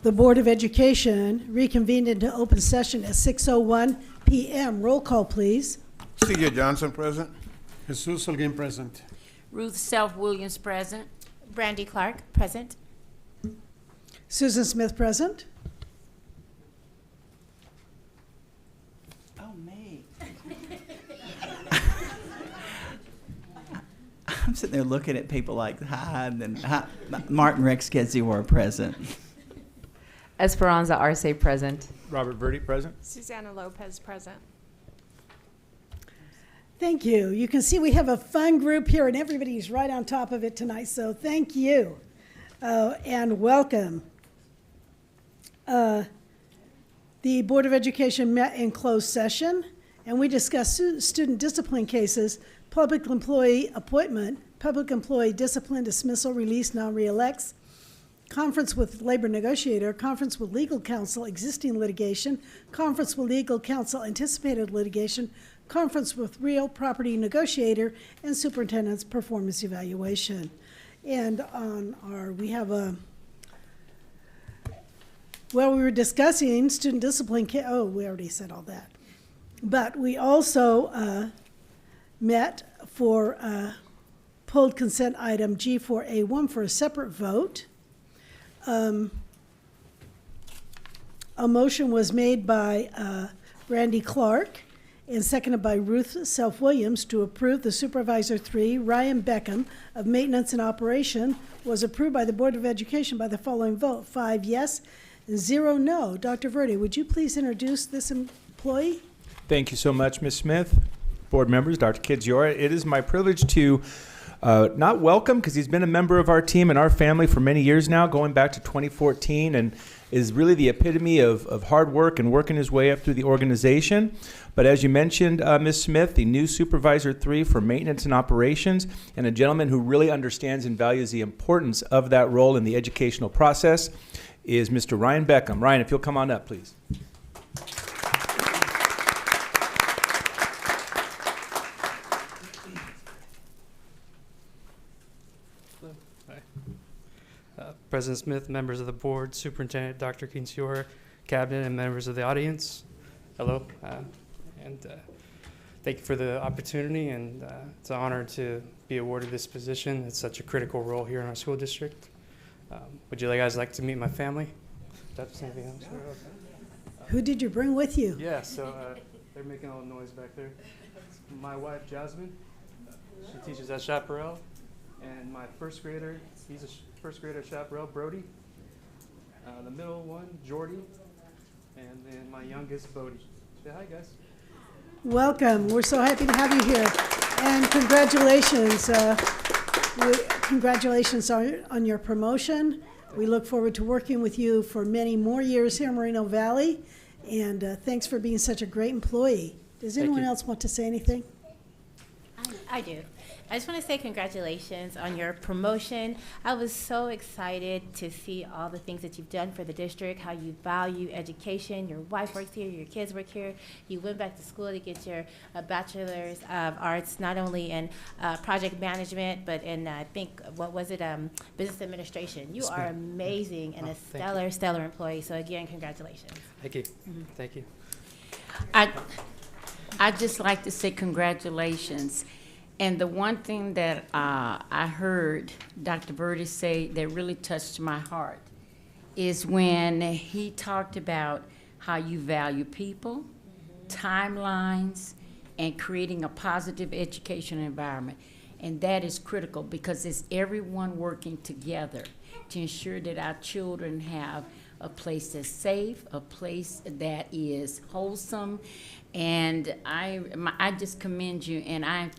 The Board of Education reconvened into open session at 6:01 p.m. Roll call, please. C.J. Johnson, present. Jesus Holguin, present. Ruth Self-Williams, present. Brandy Clark, present. Susan Smith, present. Oh, me. I'm sitting there looking at people like, hi, and then hi. Martin Rex Kedzior, present. Esperanza Arce, present. Robert Verdi, present. Susanna Lopez, present. Thank you. You can see we have a fun group here, and everybody's right on top of it tonight, so thank you and welcome. The Board of Education met in closed session, and we discussed student discipline cases, public employee appointment, public employee discipline, dismissal, release, non-reelects, conference with labor negotiator, conference with legal counsel, existing litigation, conference with legal counsel, anticipated litigation, conference with real property negotiator, and superintendent's performance evaluation. And on we were discussing student discipline, we already said all that. But we also met for pulled consent item G4A1 for a separate vote. A motion was made by Brandy Clark and seconded by Ruth Self-Williams to approve the Supervisor 3, Ryan Beckham, of Maintenance and Operation, was approved by the Board of Education by the following vote: 5 yes, 0 no. Dr. Verdi, would you please introduce this employee? Thank you so much, Ms. Smith. Board members, Dr. Kedzior. It is my privilege to not welcome, because he's been a member of our team and our family for many years now, going back to 2014, and is really the epitome of hard work and working his way up through the organization. But as you mentioned, Ms. Smith, the new Supervisor 3 for Maintenance and Operations, and a gentleman who really understands and values the importance of that role in the educational process, is Mr. Ryan Beckham. Ryan, if you'll come on up, please. President Smith, members of the board, Superintendent Dr. Kedzior, Cabinet, and members of the audience, hello, and thank you for the opportunity, and it's an honor to be awarded this position. It's such a critical role here in our school district. Would you guys like to meet my family? That's anything else? Who did you bring with you? Yeah, so they're making all the noise back there. My wife, Jasmine, she teaches at Chaparral, and my first grader, he's a first grader at Chaparral, Brody. The middle one, Jordy, and then my youngest, Bodie. Say hi, guys. Welcome. We're so happy to have you here. And congratulations. Congratulations on your promotion. We look forward to working with you for many more years here in Moreno Valley. And thanks for being such a great employee. Does anyone else want to say anything? I do. I just want to say congratulations on your promotion. I was so excited to see all the things that you've done for the district, how you value education. Your wife works here, your kids work here. You went back to school to get your bachelor's of arts, not only in project management, but in, I think, what was it, business administration. You are amazing and a stellar employee. So again, congratulations. Thank you. Mm-hmm. Thank you. I'd just like to say congratulations. And the one thing that I heard Dr. Verdi say that really touched my heart is when he talked about how you value people, timelines, and creating a positive educational environment. And that is critical because it's everyone working together to ensure that our children have a place that's safe, a place that is wholesome. And I just commend you, and I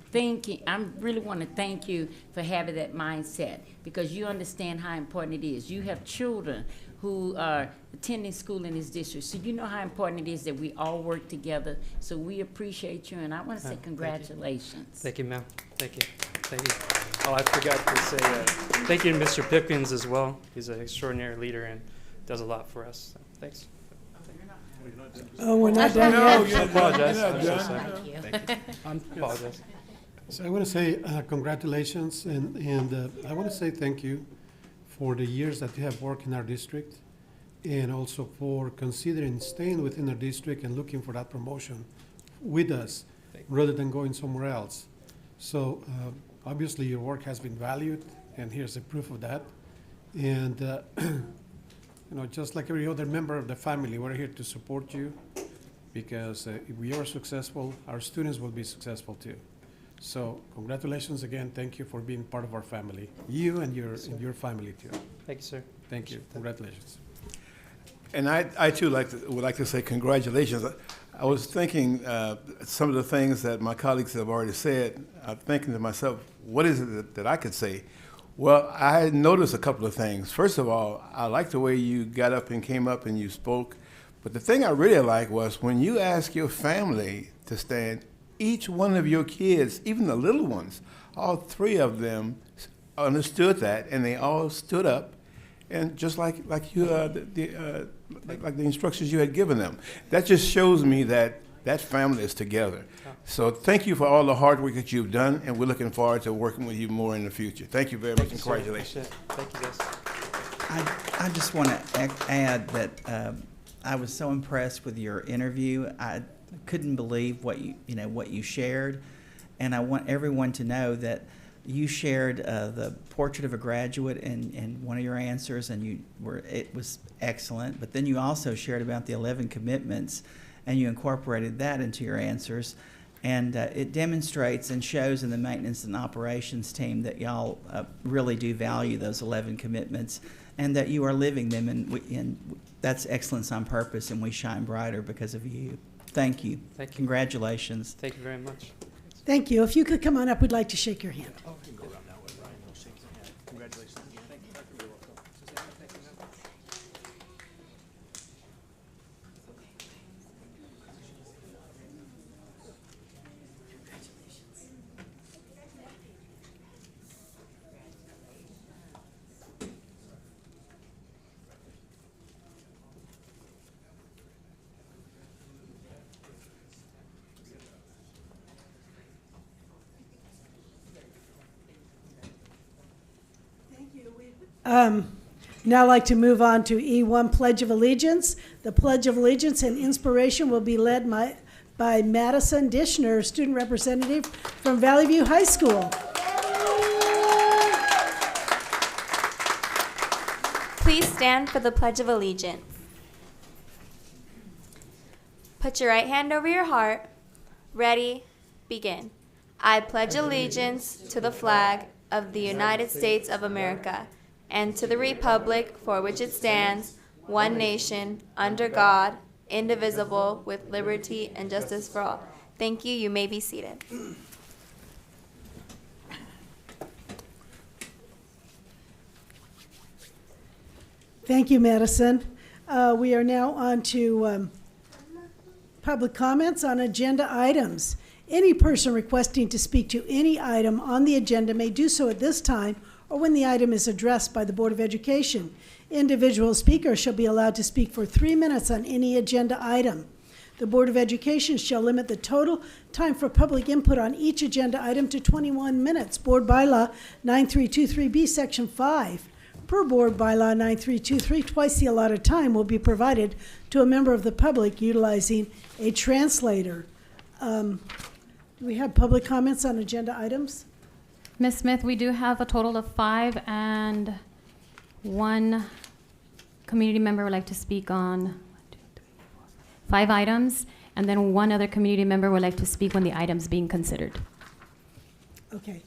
really want to thank you for having that mindset, because you understand how important it is. You have children who are attending school in this district, so you know how important it is that we all work together. So we appreciate you, and I want to say congratulations. Thank you, ma'am. Thank you. Thank you. Oh, I forgot to say thank you to Mr. Pickens as well. He's an extraordinary leader and does a lot for us. So, thanks. Oh, we're not done yet. I apologize. I'm so Thank sorry. you. Thank you. I apologize. So I want to say congratulations, and I want to say thank you for the years that you have worked in our district. and also for considering staying within our district and looking for that promotion with us rather than going somewhere else. So obviously your work has been valued, and here's the proof of that. And just like every other member of the family, we're here to support you, because if we are successful, our students will be successful too. So congratulations again. Thank you for being part of our family. You and your family too. Thank you, sir. Thank you. Congratulations. And I too would like to say congratulations. I was thinking some of the things that my colleagues have already said. I'm thinking to myself, what is it that I could say? Well, I had noticed a couple of things. First of all, I like the way you got up and came up and you spoke. But the thing I really liked was when you asked your family to stand, each one of your kids, even the little ones, all three of them understood that, and they all stood up, and just like you, like the instructions you had given them. That just shows me that that family is together. So thank you for all the hard work that you've done, and we're looking forward to working with you more in the future. Thank you very much, and congratulations. Thank you, guys. I just want to add that I was so impressed with your interview. I couldn't believe what you shared, and I want everyone to know that you shared the portrait of a graduate in one of your answers, and it was excellent. But then you also shared about the 11 commitments, and you incorporated that into your answers. And it demonstrates and shows in the maintenance and operations team that y'all really do value those 11 commitments, and that you are living them, and that's excellence on purpose, and we shine brighter because of you. Thank you. Thank you. Congratulations. Thank you very much. Thank you. If you could come on up, we'd like to shake your hand. Now I'd like to move on to E1, Pledge of Allegiance. The Pledge of Allegiance and inspiration will be led by Madison Dishner, student representative from Valley View High School. Please stand for the Pledge of Allegiance. Put your right hand over your heart. Ready, begin. I pledge allegiance to the flag of the United States of America and to the republic for which it stands, one nation, under God, indivisible, with liberty and justice for all. Thank you. You may be seated. Thank you, Madison. We are now on to public comments on agenda items. Any person requesting to speak to any item on the agenda may do so at this time or when the item is addressed by the Board of Education. Individual speakers shall be allowed to speak for 3 minutes on any agenda item. The Board of Education shall limit the total time for public input on each agenda item to 21 minutes. Board Bylaw 9323B, Section 5. Per Board Bylaw 9323, twice the allotted time will be provided to a member of the public utilizing a translator. Do we have public comments on agenda items? Ms. Smith, we do have a total of 5, and one community member would like to speak on 5 items, and then one other community member would like to speak on the items being considered. Okay.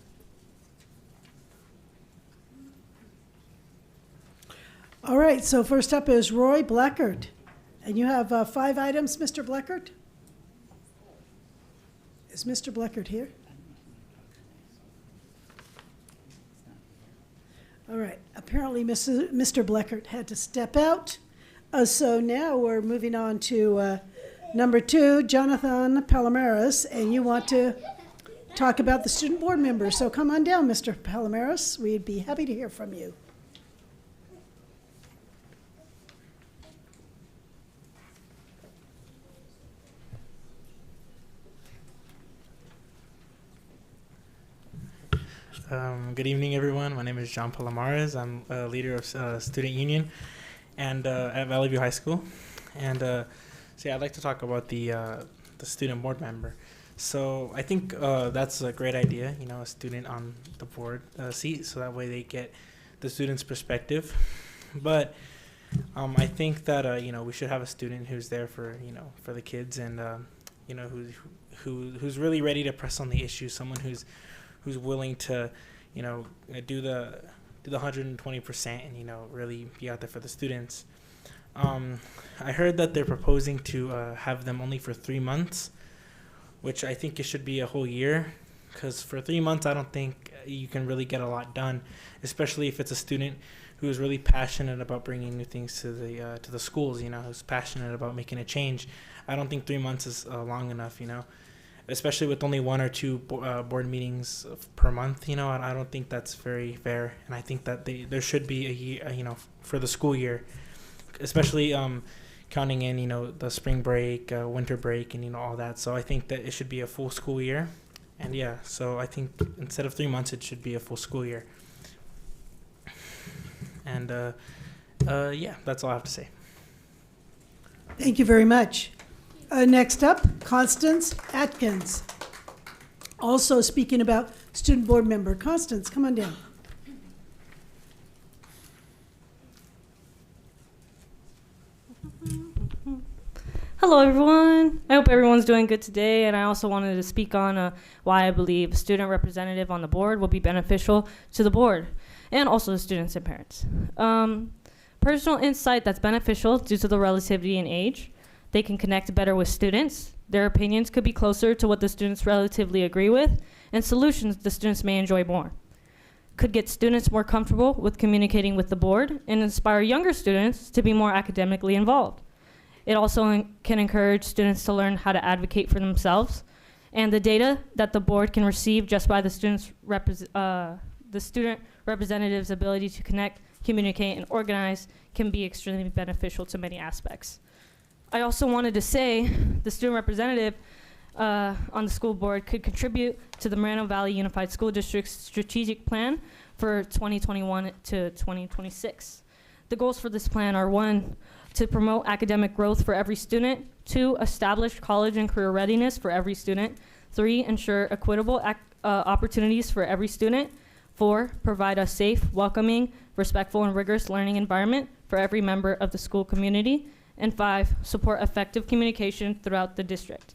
All right, so first up is Roy Bleckert. And you have 5 items, Mr. Bleckert? Is Mr. Bleckert here? All right, apparently Mr. Bleckert had to step out. So now we're moving on to number 2, Jonathan Palomares, and you want to talk about the student board members. So come on down, Mr. Palomares. We'd be happy to hear from you. Good evening, everyone. My name is John Palomares. I'm a leader of Student Union. and at Valley View High School. And so yeah, I'd like to talk about the student board member. So I think that's a great idea, you know, a student on the board seat, so that way they get the student's perspective. But I think that you know, we should have a student who's there for, you know, for the kids, and you know, who's really ready to press on the issue, someone who's willing to, you know, do the 120% and, you know, really be out there for the students. I heard that they're proposing to have them only for 3 months, which I think it should be a whole year, because for 3 months I don't think you can really get a lot done, especially if it's a student who is really passionate about bringing new things to the schools, you know, who's passionate about making a change. I don't think 3 months is long enough, you know, especially with only 1 or 2 board meetings per month. You know, I don't think that's very fair, and I think that there should be a year, you know, for the school year, especially counting in, you know, the spring break, winter break, and, you know, all that. So I think that it should be a full school year. And yeah, so I think instead of 3 months, it should be a full school year. And yeah, that's all I have to say. Thank you very much. Next up, Constance Atkins. Also speaking about student board member. Constance, come on down. Hello, everyone. I hope everyone's doing good today, and I also wanted to speak on why I believe a student representative on the board will be beneficial to the board and also the students and parents. Personal insight that's beneficial due to the relativity in age. They can connect better with students. Their opinions could be closer to what the students relatively agree with, and solutions the students may enjoy more. Could get students more comfortable with communicating with the board and inspire younger students to be more academically involved. It also can encourage students to learn how to advocate for themselves, and the data that the board can receive just by the student representative's ability to connect, communicate, and organize can be extremely beneficial to many aspects. I also wanted to say the student representative on the school board could contribute to the Moreno Valley Unified School District's strategic plan for 2021 to 2026. The goals for this plan are: 1, to promote academic growth for every student; 2, establish college and career readiness for every student; 3, ensure equitable opportunities for every student; 4, provide a safe, welcoming, respectful, and rigorous learning environment for every member of the school community; and 5, support effective communication throughout the district.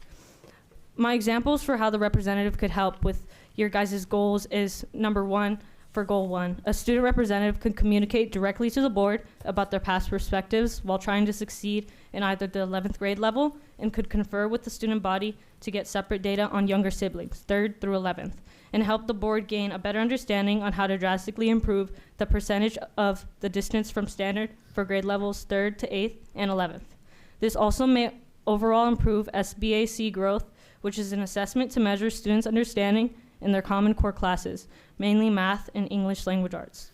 My examples for how the representative could help with your guys' goals is: number 1, for goal 1, a student representative could communicate directly to the board about their past perspectives while trying to succeed in either the 11th grade level, and could confer with the student body to get separate data on younger siblings, 3rd through 11th, and help the board gain a better understanding on how to drastically improve the percentage of the distance from standard for grade levels 3rd to 8th and 11th. This also may overall improve SBAC growth, which is an assessment to measure students' understanding in their common core classes, mainly math and English language arts.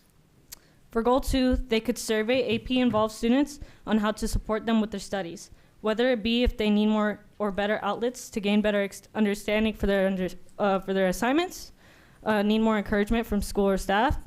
For goal 2, they could survey AP-involved students on how to support them with their studies, whether it be if they need more or better outlets to gain better understanding for their assignments, need more encouragement from school or staff,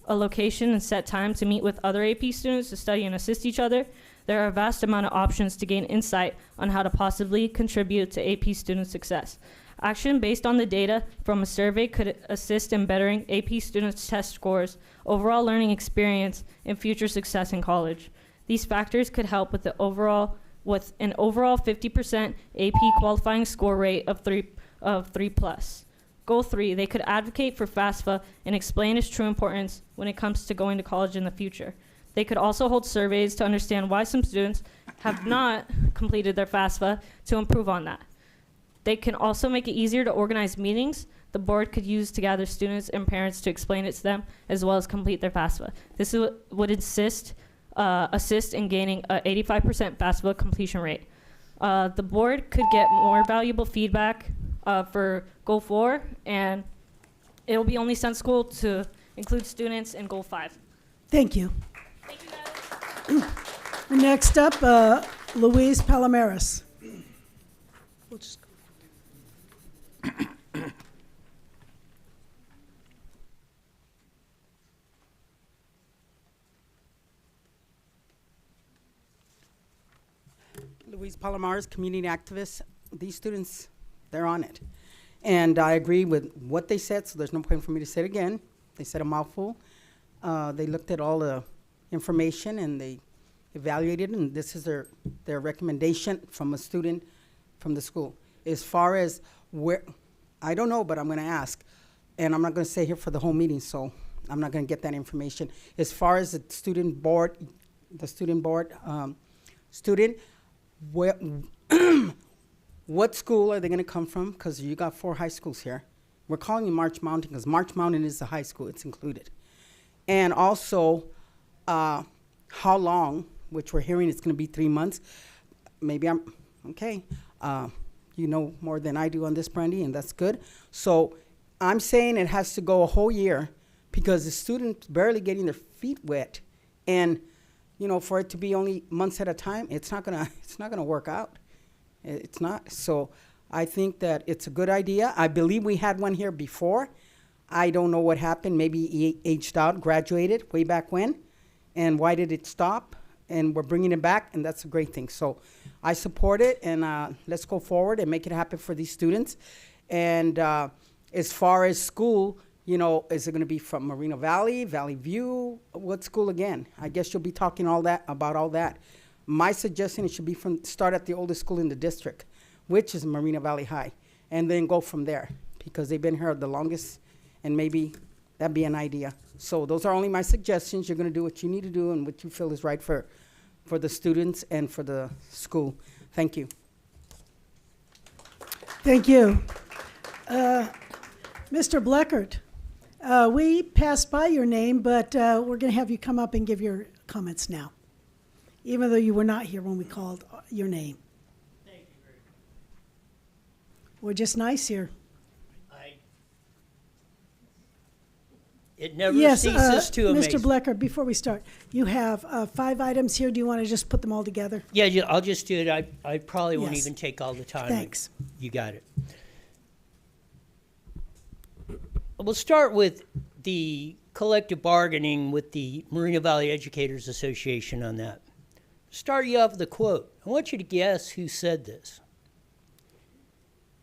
a location and set time to meet with other AP students to study and assist each other. There are a vast amount of options to gain insight on how to possibly contribute to AP student success. Action based on the data from a survey could assist in bettering AP students' test scores, overall learning experience, and future success in college. These factors could help with an overall 50% AP qualifying score rate of 3+. Goal 3, they could advocate for FAFSA and explain its true importance when it comes to going to college in the future. They could also hold surveys to understand why some students have not completed their FAFSA to improve on that. They can also make it easier to organize meetings the board could use to gather students and parents to explain it to them, as well as complete their FAFSA. This would assist in gaining an 85% FAFSA completion rate. The board could get more valuable feedback for Goal 4, and it will be only sent school to include students in Goal 5. Thank you. Thank you, guys. Next up, Luis Palomares. We'll just go. Luis Palomares, community activist. These students, they're on it. And I agree with what they said, so there's no point for me to say it again. They said a mouthful. They looked at all the information and they evaluated, and this is their recommendation from a student from the school. As far as where, I don't know, but I'm going to ask. And I'm not going to stay here for the whole meeting, so I'm not going to get that information. As far as the student board, student, where, what school are they going to come from? Because you got 4 high schools here. We're calling it March Mountain because March Mountain is the high school. It's included. And also, how long, which we're hearing it's going to be 3 months. Maybe I'm, okay. You know more than I do on this, Brandy, and that's good. So I'm saying it has to go a whole year because the students barely getting their feet wet. And, you know, for it to be only months at a time, it's not gonna work out. It's not. So I think that it's a good idea. I believe we had one here before. I don't know what happened. Maybe he aged out, graduated way back when. And why did it stop? And we're bringing it back, and that's a great thing. So I support it, and let's go forward and make it happen for these students. And as far as school, you know, is it going to be from Moreno Valley, Valley View? What school again? I guess you'll be talking about all that. My suggestion, it should be start at the oldest school in the district, which is Moreno Valley High, and then go from there because they've been here the longest, and maybe that'd be an idea. So those are only my suggestions. You're going to do what you need to do and what you feel is right for the students and for the school. Thank you. Thank you. Mr. Bleckert, we passed by your name, but we're going to have you come up and give your comments now, even though you were not here when we called your name. Thank you very much. We're just nice here. It never Yes, ceases to amaze Mr. me. Bleckert, before we start, you have 5 items here. Do you want to just put them all together? Yeah, I'll just do it. I probably won't Yes. even take all the time. Thanks. You got it. We'll start with the collective bargaining with the Moreno Valley Educators Association on that. Start you off with a quote. I want you to guess who said this.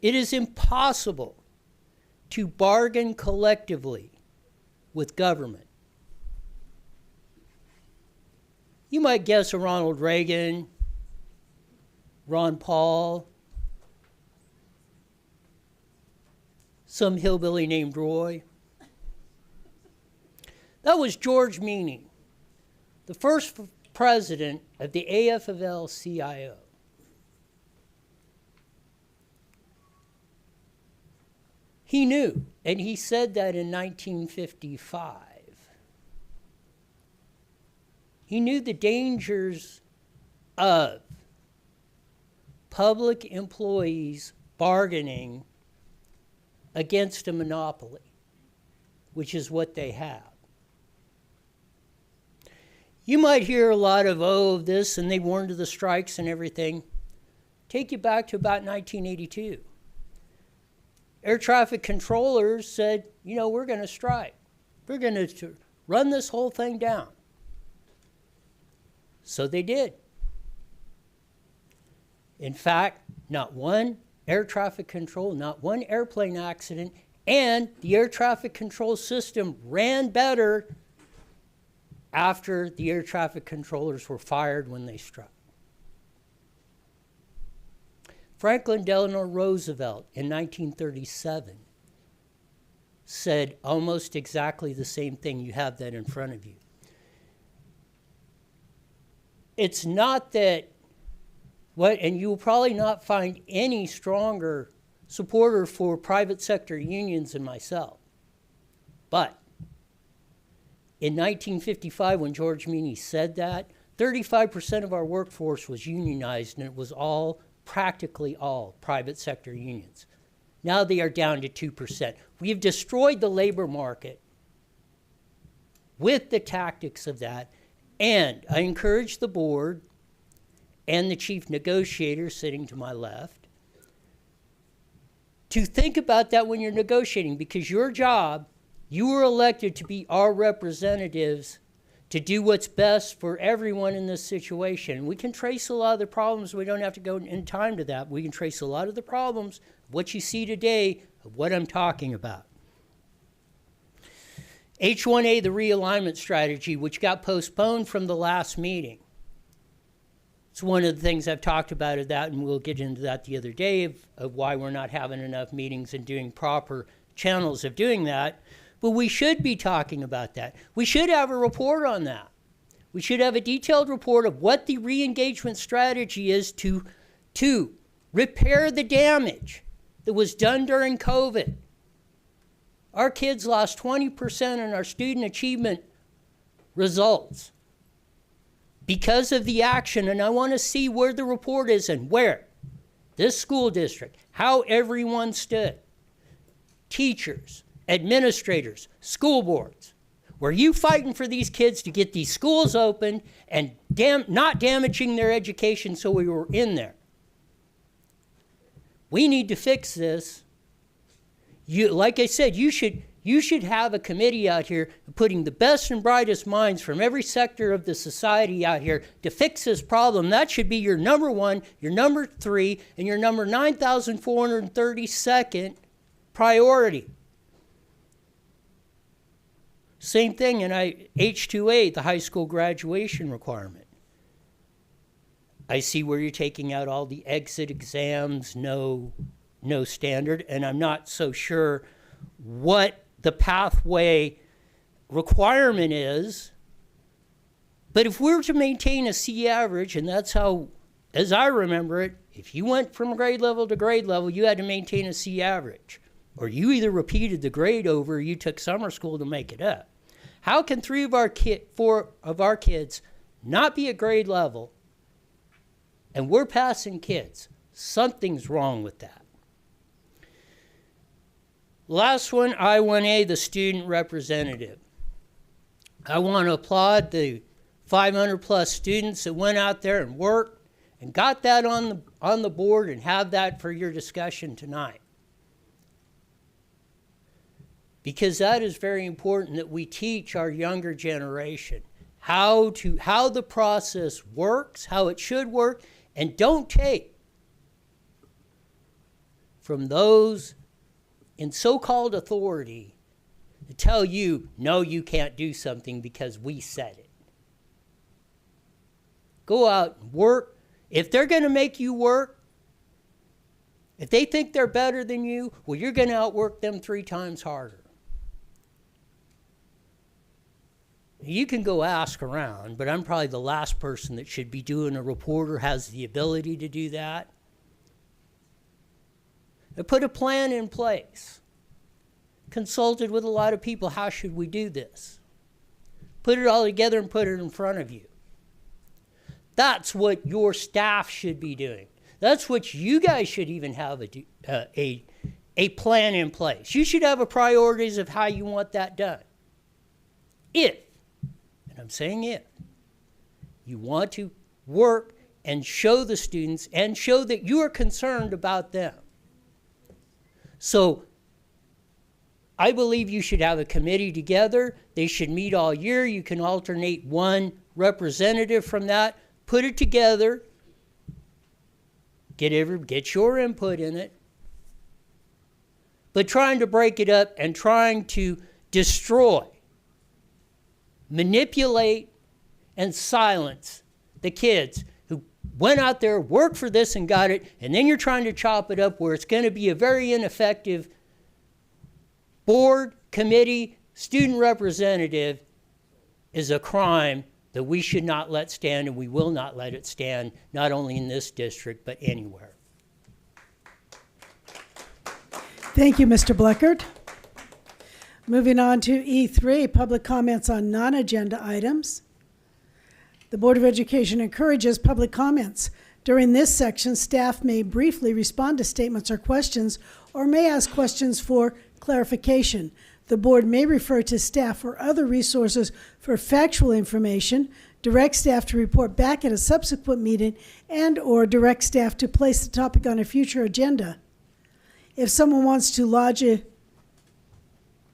It is impossible to bargain collectively with government. You might guess a Ronald Reagan, Ron Paul, some hillbilly named Roy. That was George Meany, the first president of the AFL-CIO. He knew, and he said that in 1955. He knew the dangers of public employees bargaining against a monopoly, which is what they have. You might hear a lot of this, and they warned of the strikes and everything. Take you back to about 1982. Air traffic controllers said, you know, we're going to strike. We're going to run this whole thing down. So they did. In fact, not one air traffic control, not one airplane accident, and the air traffic control system ran better after the air traffic controllers were fired when they struck. Franklin Delano Roosevelt in 1937 said almost exactly the same thing. You have that in front of you. It's not that and you will probably not find any stronger supporter for private sector unions than myself. But in 1955, when George Meany said that, 35% of our workforce was unionized, and it was practically all private sector unions. Now they are down to 2%. We've destroyed the labor market with the tactics of that, and I encourage the board and the chief negotiator sitting to my left to think about that when you're negotiating, because your job, you were elected to be our representatives to to do what's best for everyone in this situation. We can trace a lot of the problems. We don't have to go in time to that. We can trace a lot of the problems, what you see today, of what I'm talking about. H1A, the realignment strategy, which got postponed from the last meeting. It's one of the things I've talked about of that, and we'll get into that the other day of why we're not having enough meetings and doing proper channels of doing that. But we should be talking about that. We should have a report on that. We should have a detailed report of what the re-engagement strategy is to repair the damage that was done during COVID. Our kids lost 20% in our student achievement results because of the action, and I want to see where the report is and where. This school district, how everyone stood. Teachers, administrators, school boards. Were you fighting for these kids to get these schools open and not damaging their education so we were in there? We need to fix this. Like I said, you should have a committee out here putting the best and brightest minds from every sector of the society out here to fix this problem. That should be your number one, your number three, and your number 9,432nd priority. Same thing in H2A, the high school graduation requirement. I see where you're taking out all the exit exams, no standard, and I'm not so sure what the pathway requirement is. But if we're to maintain a C average, and that's how, as I remember it, if you went from grade level to grade level, you had to maintain a C average. Or you either repeated the grade over or you took summer school to make it up. How can 4 of our kids not be at grade level and we're passing kids? Something's wrong with that. Last one, I1A, the student representative. I want to applaud the 500 plus students that went out there and worked and got that on the board and have that for your discussion tonight. Because that is very important that we teach our younger generation how the process works, how it should work, and don't take from those in so-called authority to tell you, no, you can't do something because we said it. Go out and work. If they're going to make you work, if they think they're better than you, well, you're going to outwork them 3 times harder. You can go ask around, but I'm probably the last person that should be doing a report or has the ability to do that. I put a plan in place. Consulted with a lot of people, how should we do this? Put it all together and put it in front of you. That's what your staff should be doing. That's what you guys should even have a plan in place. You should have a priorities of how you want that done. If, and I'm saying if, you want to work and show the students and show that you are concerned about them. So I believe you should have a committee together. They should meet all year. You can alternate one representative from that, put it together, get your input in it. But trying to break it up and trying to destroy, manipulate, and silence the kids who went out there, worked for this and got it, and then you're trying to chop it up where it's going to be a very ineffective board, committee, student representative is a crime that we should not let stand, and we will not let it stand, not only in this district, but anywhere. Thank you, Mr. Bleckert. Moving on to E3, public comments on non-agenda items. The Board of Education encourages public comments. During this section, staff may briefly respond to statements or questions, or may ask questions for clarification. The board may refer to staff or other resources for factual information, direct staff to report back at a subsequent meeting, and or direct staff to place the topic on a future agenda. If someone wants to lodge a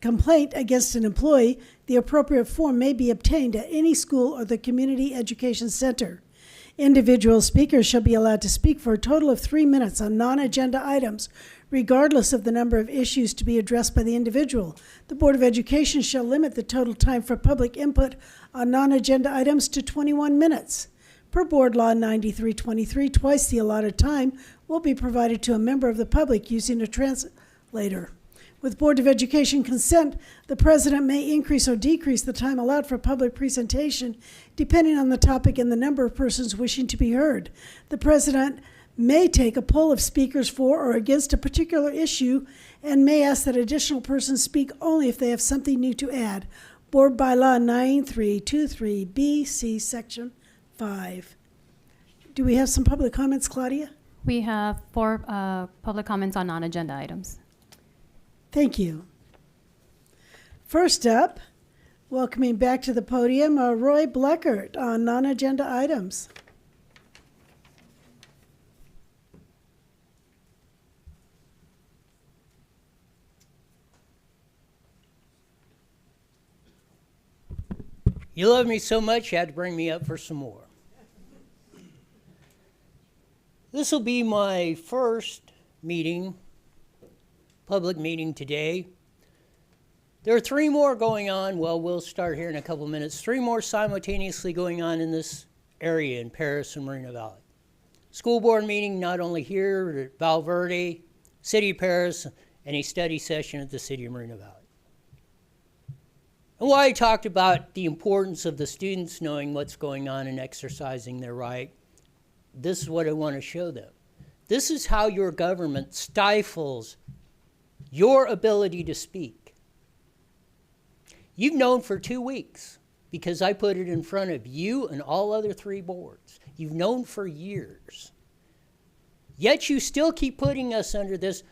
complaint against an employee, the appropriate form may be obtained at any school or the community education center. Individual speakers shall be allowed to speak for a total of 3 minutes on non-agenda items, regardless of the number of issues to be addressed by the individual. The Board of Education shall limit the total time for public input on non-agenda items to 21 minutes. Per Board Law 9323, twice the allotted time will be provided to a member of the public using a translator. With Board of Education consent, the president may increase or decrease the time allowed for public presentation depending on the topic and the number of persons wishing to be heard. The president may take a poll of speakers for or against a particular issue and may ask that additional persons speak only if they have something new to add. Board Bylaw 9323B, Section 5. Do we have some public comments, Claudia? We have 4 public comments on non-agenda items. Thank you. First up, welcoming back to the podium, Roy Bleckert on non-agenda items. You love me so much, you had to bring me up for some more. This will be my first meeting, public meeting today. There are 3 more going on. Well, we'll start here in a couple minutes. 3 more simultaneously going on in this area in Paris and Moreno Valley. School board meeting not only here at Val Verde, City of Paris, and a study session at the City of Moreno Valley. And why I talked about the importance of the students knowing what's going on and exercising their right, this is what I want to show them. This is how your government stifles your ability to speak. You've known for 2 weeks because I put it in front of you and all other 3 boards. You've known for years. Yet you still keep putting us under this.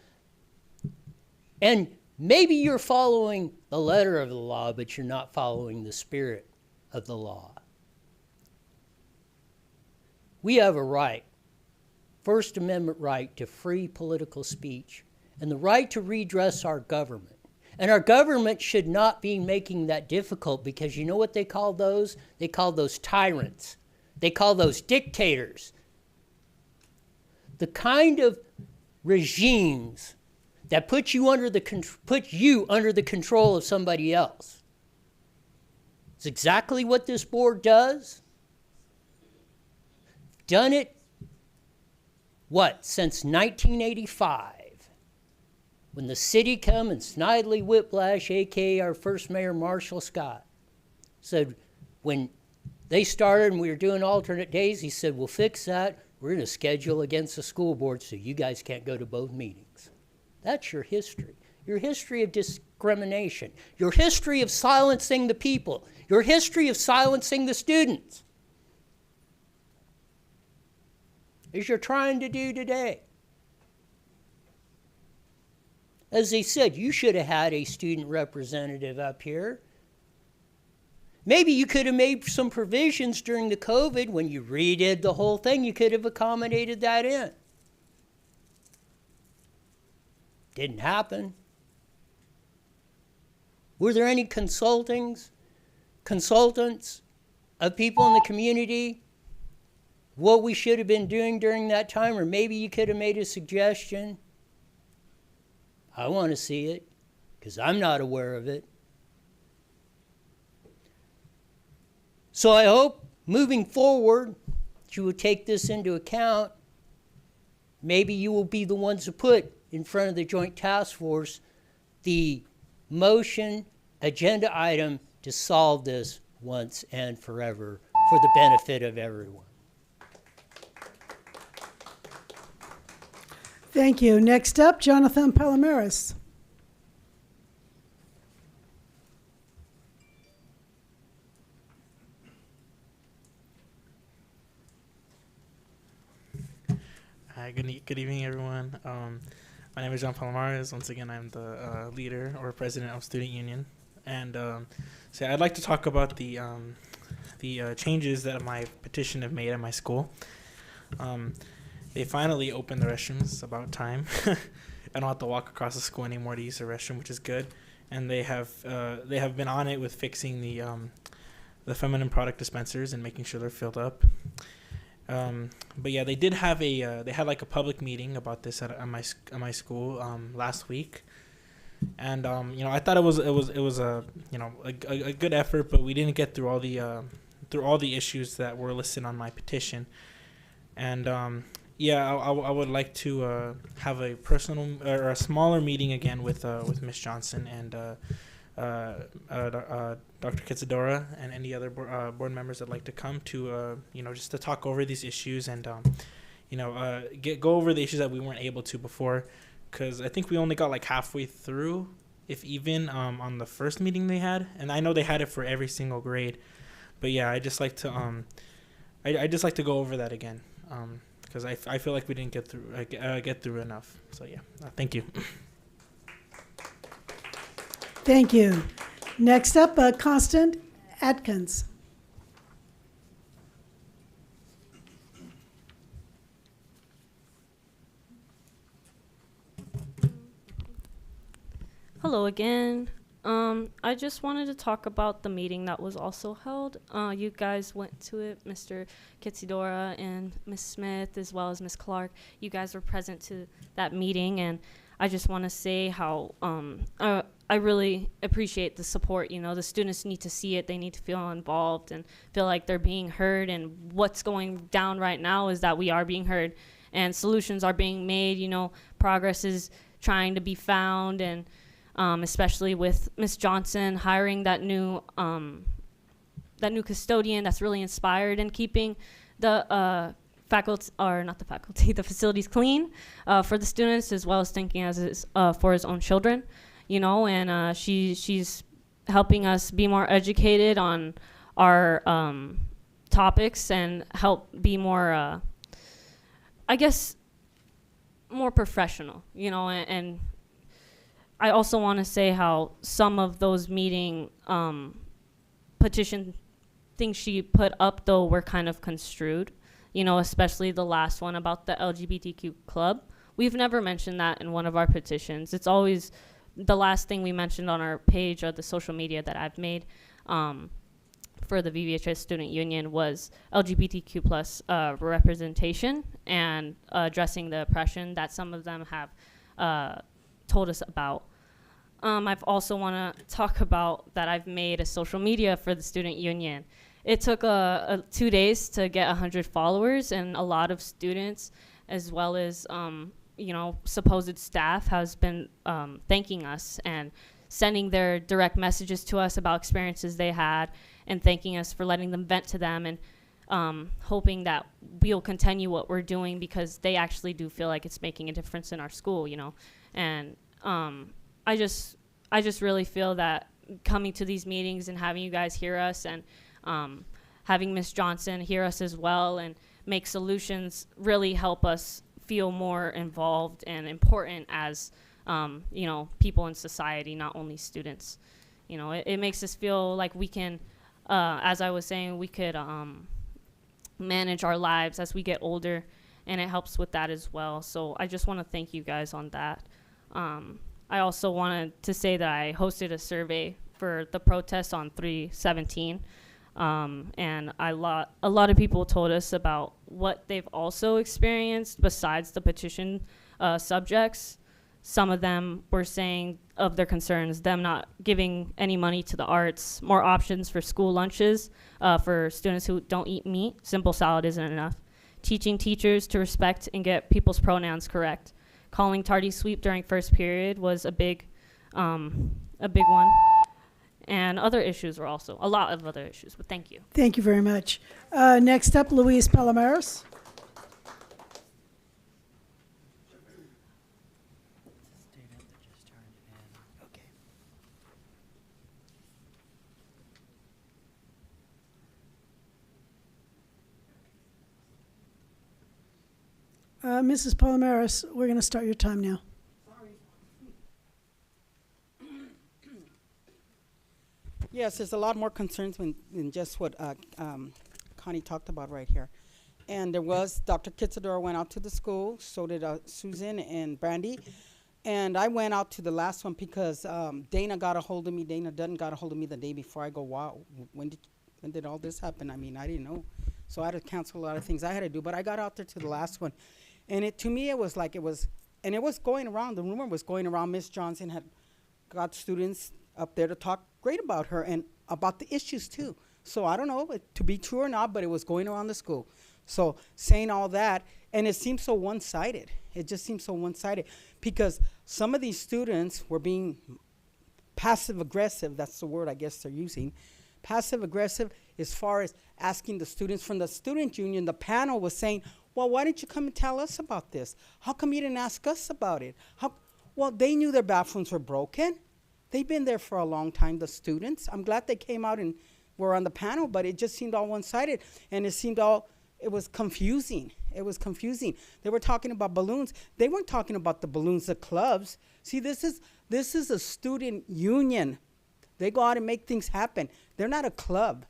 And maybe you're following the letter of the law, but you're not following the spirit of the law. We have a right, First Amendment right to free political speech and the right to redress our government. And our government should not be making that difficult because you know what they call those? They call those tyrants. They call those dictators. The kind of regimes that put you under the control of somebody else. It's exactly what this board does. Done it, since 1985, when the city come and Snidely Whiplash, a.k.a. our first mayor, Marshall Scott, said when they started and we were doing alternate days, he said, we'll fix that. We're going to schedule against the school board so you guys can't go to both meetings. That's your history of discrimination, your history of silencing the people, your history of silencing the students, as you're trying to do today. As they said, you should have had a student representative up here. Maybe you could have made some provisions during the COVID when you redid the whole thing. You could have accommodated that in. Didn't happen. Were there any consultants of people in the community what we should have been doing during that time? Or maybe you could have made a suggestion. I want to see it because I'm not aware of it. So I hope moving forward that you will take this into account. Maybe you will be the ones to put in front of the Joint Task Force the motion agenda item to solve this once and forever for the benefit of everyone. Thank you. Next up, Jonathan Palomares. Hi, good evening, everyone. My name is John Palomares. Once again, I'm the leader or president of Student Union. And so I'd like to talk about the changes that my petition have made at my school. They finally opened the restrooms. It's about time. I don't have to walk across the school anymore to use the restroom, which is good. and they have been on it with fixing the feminine product dispensers and making sure they're filled up. But yeah, they did have they had like a public meeting about this at my school last week, and I thought it was a a good effort, but we didn't get through all the issues that were listed on my petition, and I would like to have a personal or a smaller meeting again with Ms. Johnson and Dr. Kitsadora and any other board members that'd like to come to just to talk over these issues and go over the issues that we weren't able to before, because I think we only got like halfway through, if even, on the first meeting they had, and I know they had it for every single grade, but yeah, I just like to I just like to go over that again, because I feel like we didn't get through enough. So yeah, thank you. Thank you. Next up, Constant Atkins. Hello again. I just wanted to talk about the meeting that was also held. You guys went to it, Mr. Kitsidora and Ms. Smith, as well as Ms. Clark. You guys were present to that meeting, and I just want to say how I really appreciate the support. The students need to see it. They need to feel involved and feel like they're being heard. And what's going down right now is that we are being heard, and solutions are being made. Progress is trying to be found, and especially with Ms. Johnson hiring that new custodian that's really inspired and keeping the the facilities clean for the students, as well as thinking for his own children, and she's helping us be more educated on our topics and help be more, more professional, and I also want to say how some of those meeting petition things she put up, though, were kind of construed, especially the last one about the LGBTQ club. We've never mentioned that in one of our petitions. It's always the last thing we mentioned on our page or the social media that I've made for the VVHS Student Union was LGBTQ plus representation and addressing the oppression that some of them have told us about. I've also want to talk about that I've made a social media for the Student Union. It took 2 days to get 100 followers, and a lot of students, as well as supposed staff, has been thanking us and sending their direct messages to us about experiences they had, and thanking us for letting them vent to them, and hoping that we'll continue what we're doing, because they actually do feel like it's making a difference in our school, and I just really feel that coming to these meetings and having you guys hear us, and having Ms. Johnson hear us as well and make solutions, really help us feel more involved and important as people in society, not only students. It makes us feel like we can, as I was saying, we could manage our lives as we get older, and it helps with that as well. So I just want to thank you guys on that. I also wanted to say that I hosted a survey for the protest on 3/17, and a lot of people told us about what they've also experienced besides the petition subjects. Some of them were saying of their concerns, them not giving any money to the arts, more options for school lunches for students who don't eat meat. Simple salad isn't enough. Teaching teachers to respect and get people's pronouns correct. Calling tardy sweep during first period was a big one. And other issues were also, a lot of other issues, but thank you. Thank you very much. Next up, Luis Palomares. Mrs. Palomares, we're going to start your time now. Yes, there's a lot more concerns than just what Connie talked about right here. And there was, Dr. Kitsadora went out to the school, so did Susan and Brandy. And I went out to the last one because Dana got a hold of me. Dana Dutton got a hold of me the day before. I go, wow, when did all this happen? I mean, I didn't know. So I had to cancel a lot of things I had to do. But I got out there to the last one. And to me, it was like it was going around. The rumor was going around. Miss Johnson had got students up there to talk great about her and about the issues too. So I don't know to be true or not, but it was going around the school. So saying all that, and it seems so one-sided. It just seems so one-sided because some of these students were being passive-aggressive. That's the word I guess they're using. Passive-aggressive as far as asking the students from the student union. The panel was saying, well, why didn't you come and tell us about this? How come you didn't ask us about it? Well, they knew their bathrooms were broken. They've been there for a long time, the students. I'm glad they came out and were on the panel, but it just seemed all one-sided, and it was confusing. It was confusing. They were talking about balloons. They weren't talking about the balloons, the clubs. See, this is a student union. They go out and make things happen. They're not a club.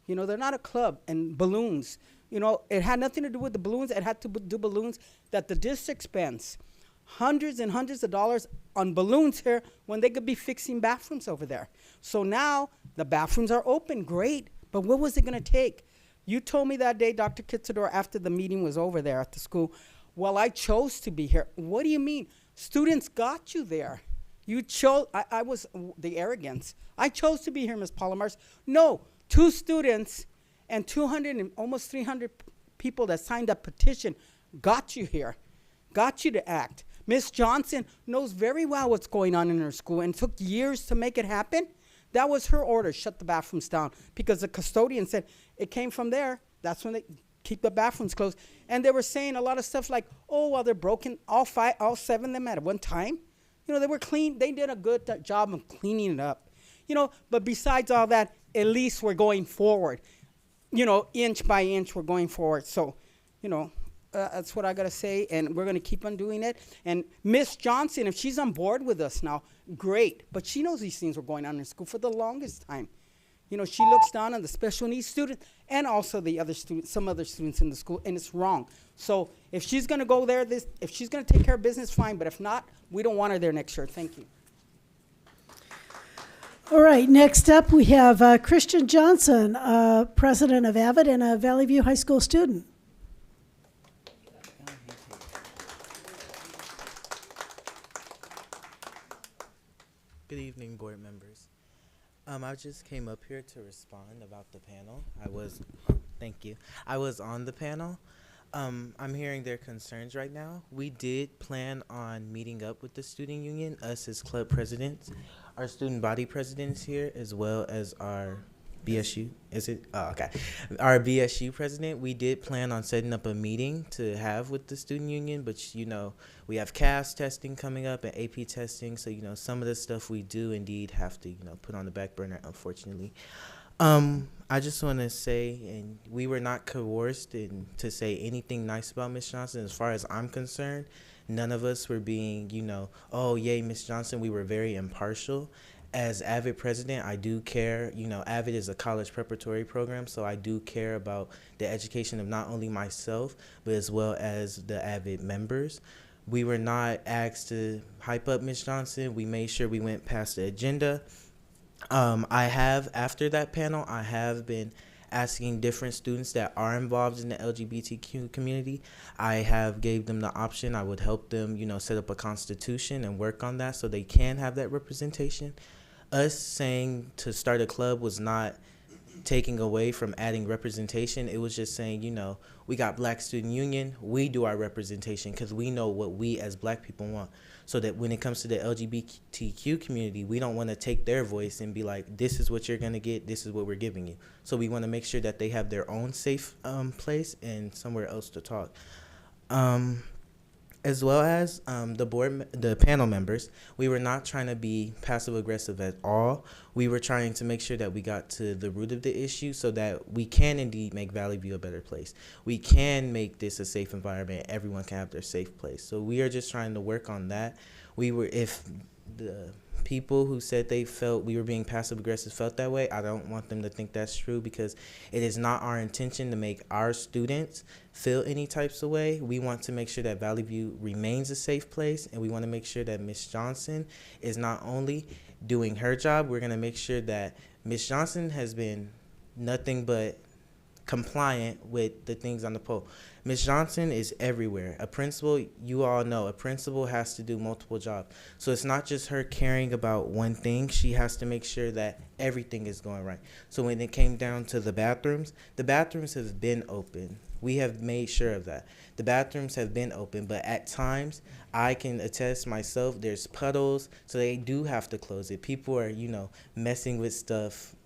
You know, they're not a club. And balloons, you know, it had nothing to do with the balloons. It had to do balloons that the district spends hundreds and hundreds of dollars on balloons here when they could be fixing bathrooms over there. So now the bathrooms are open, great. But what was it going to take? You told me that day, Dr. Kitsador, after the meeting was over there at the school, well, I chose to be here. What do you mean? Students got you there. You chose, I was the arrogance. I chose to be here, Ms. Palomars. No, 2 students and 200 and almost 300 people that signed that petition got you here, got you to act. Ms. Johnson knows very well what's going on in her school and took years to make it happen. That was her order, shut the bathrooms down, because the custodian said it came from there. That's when they keep the bathrooms closed. And they were saying a lot of stuff like, oh, well, they're broken, all 7 of them at one time. You know, they were clean. They did a good job of cleaning it up. You know, but besides all that, at least we're going forward. You know, inch by inch, we're going forward. So, you know, that's what I got to say, and we're going to keep on doing it. And Miss Johnson, if she's on board with us now, great. But she knows these things were going on in school for the longest time. You know, she looks down on the special needs students and also the other students, some other students in the school, and it's wrong. So if she's going to go there, if she's going to take care of business, fine. But if not, we don't want her there next year. Thank you. All right, next up we have Christian Johnson, president of Avid and a Valley View High School student. Good evening, board members. I just came up here to respond about the panel. Thank you. I was on the panel. I'm hearing their concerns right now. We did plan on meeting up with the student union, us as club presidents, our student body presidents here, as well as our BSU, is it? Oh, okay. Our BSU president, we did plan on setting up a meeting to have with the student union, but you know, we have CAS testing coming up and AP testing, so you know, some of the stuff we do indeed have to, you know, put on the back burner, unfortunately. I just want to say, and we were not coerced to say anything nice about Miss Johnson. As far as I'm concerned, none of us were being, you know, oh, yay, Miss Johnson. We were very impartial. As Avid president, I do care. You know, Avid is a college preparatory program, so I do care about the education of not only myself, but as well as the Avid members. We were not asked to hype up Miss Johnson. We made sure we went past the agenda. After that panel, I have been asking different students that are involved in the LGBTQ community. I have gave them the option. I would help them, you know, set up a constitution and work on that so they can have that representation. Us saying to start a club was not taking away from adding representation. It was just saying, you know, we got Black Student Union, we do our representation because we know what we as Black people want. So that when it comes to the LGBTQ community, we don't want to take their voice and be like, this is what you're going to get, this is what we're giving you. So we want to make sure that they have their own safe place and somewhere else to talk. As well as the panel members, we were not trying to be passive aggressive at all. We were trying to make sure that we got to the root of the issue so that we can indeed make Valley View a better place. We can make this a safe environment. Everyone can have their safe place. So we are just trying to work on that. If the people who said they felt we were being passive aggressive felt that way. I don't want them to think that's true, because it is not our intention to make our students feel any types of way. We want to make sure that Valley View remains a safe place, and we want to make sure that Ms. Johnson is not only doing her job, we're going to make sure that Ms. Johnson has been nothing but compliant with the things on the poll. Ms. Johnson is everywhere. A principal, you all know, a principal has to do multiple jobs. So it's not just her caring about one thing. She has to make sure that everything is going right. So when it came down to the bathrooms have been open. We have made sure of that. The bathrooms have been open, but at times, I can attest myself, there's puddles, so they do have to close it. People are, messing with stuff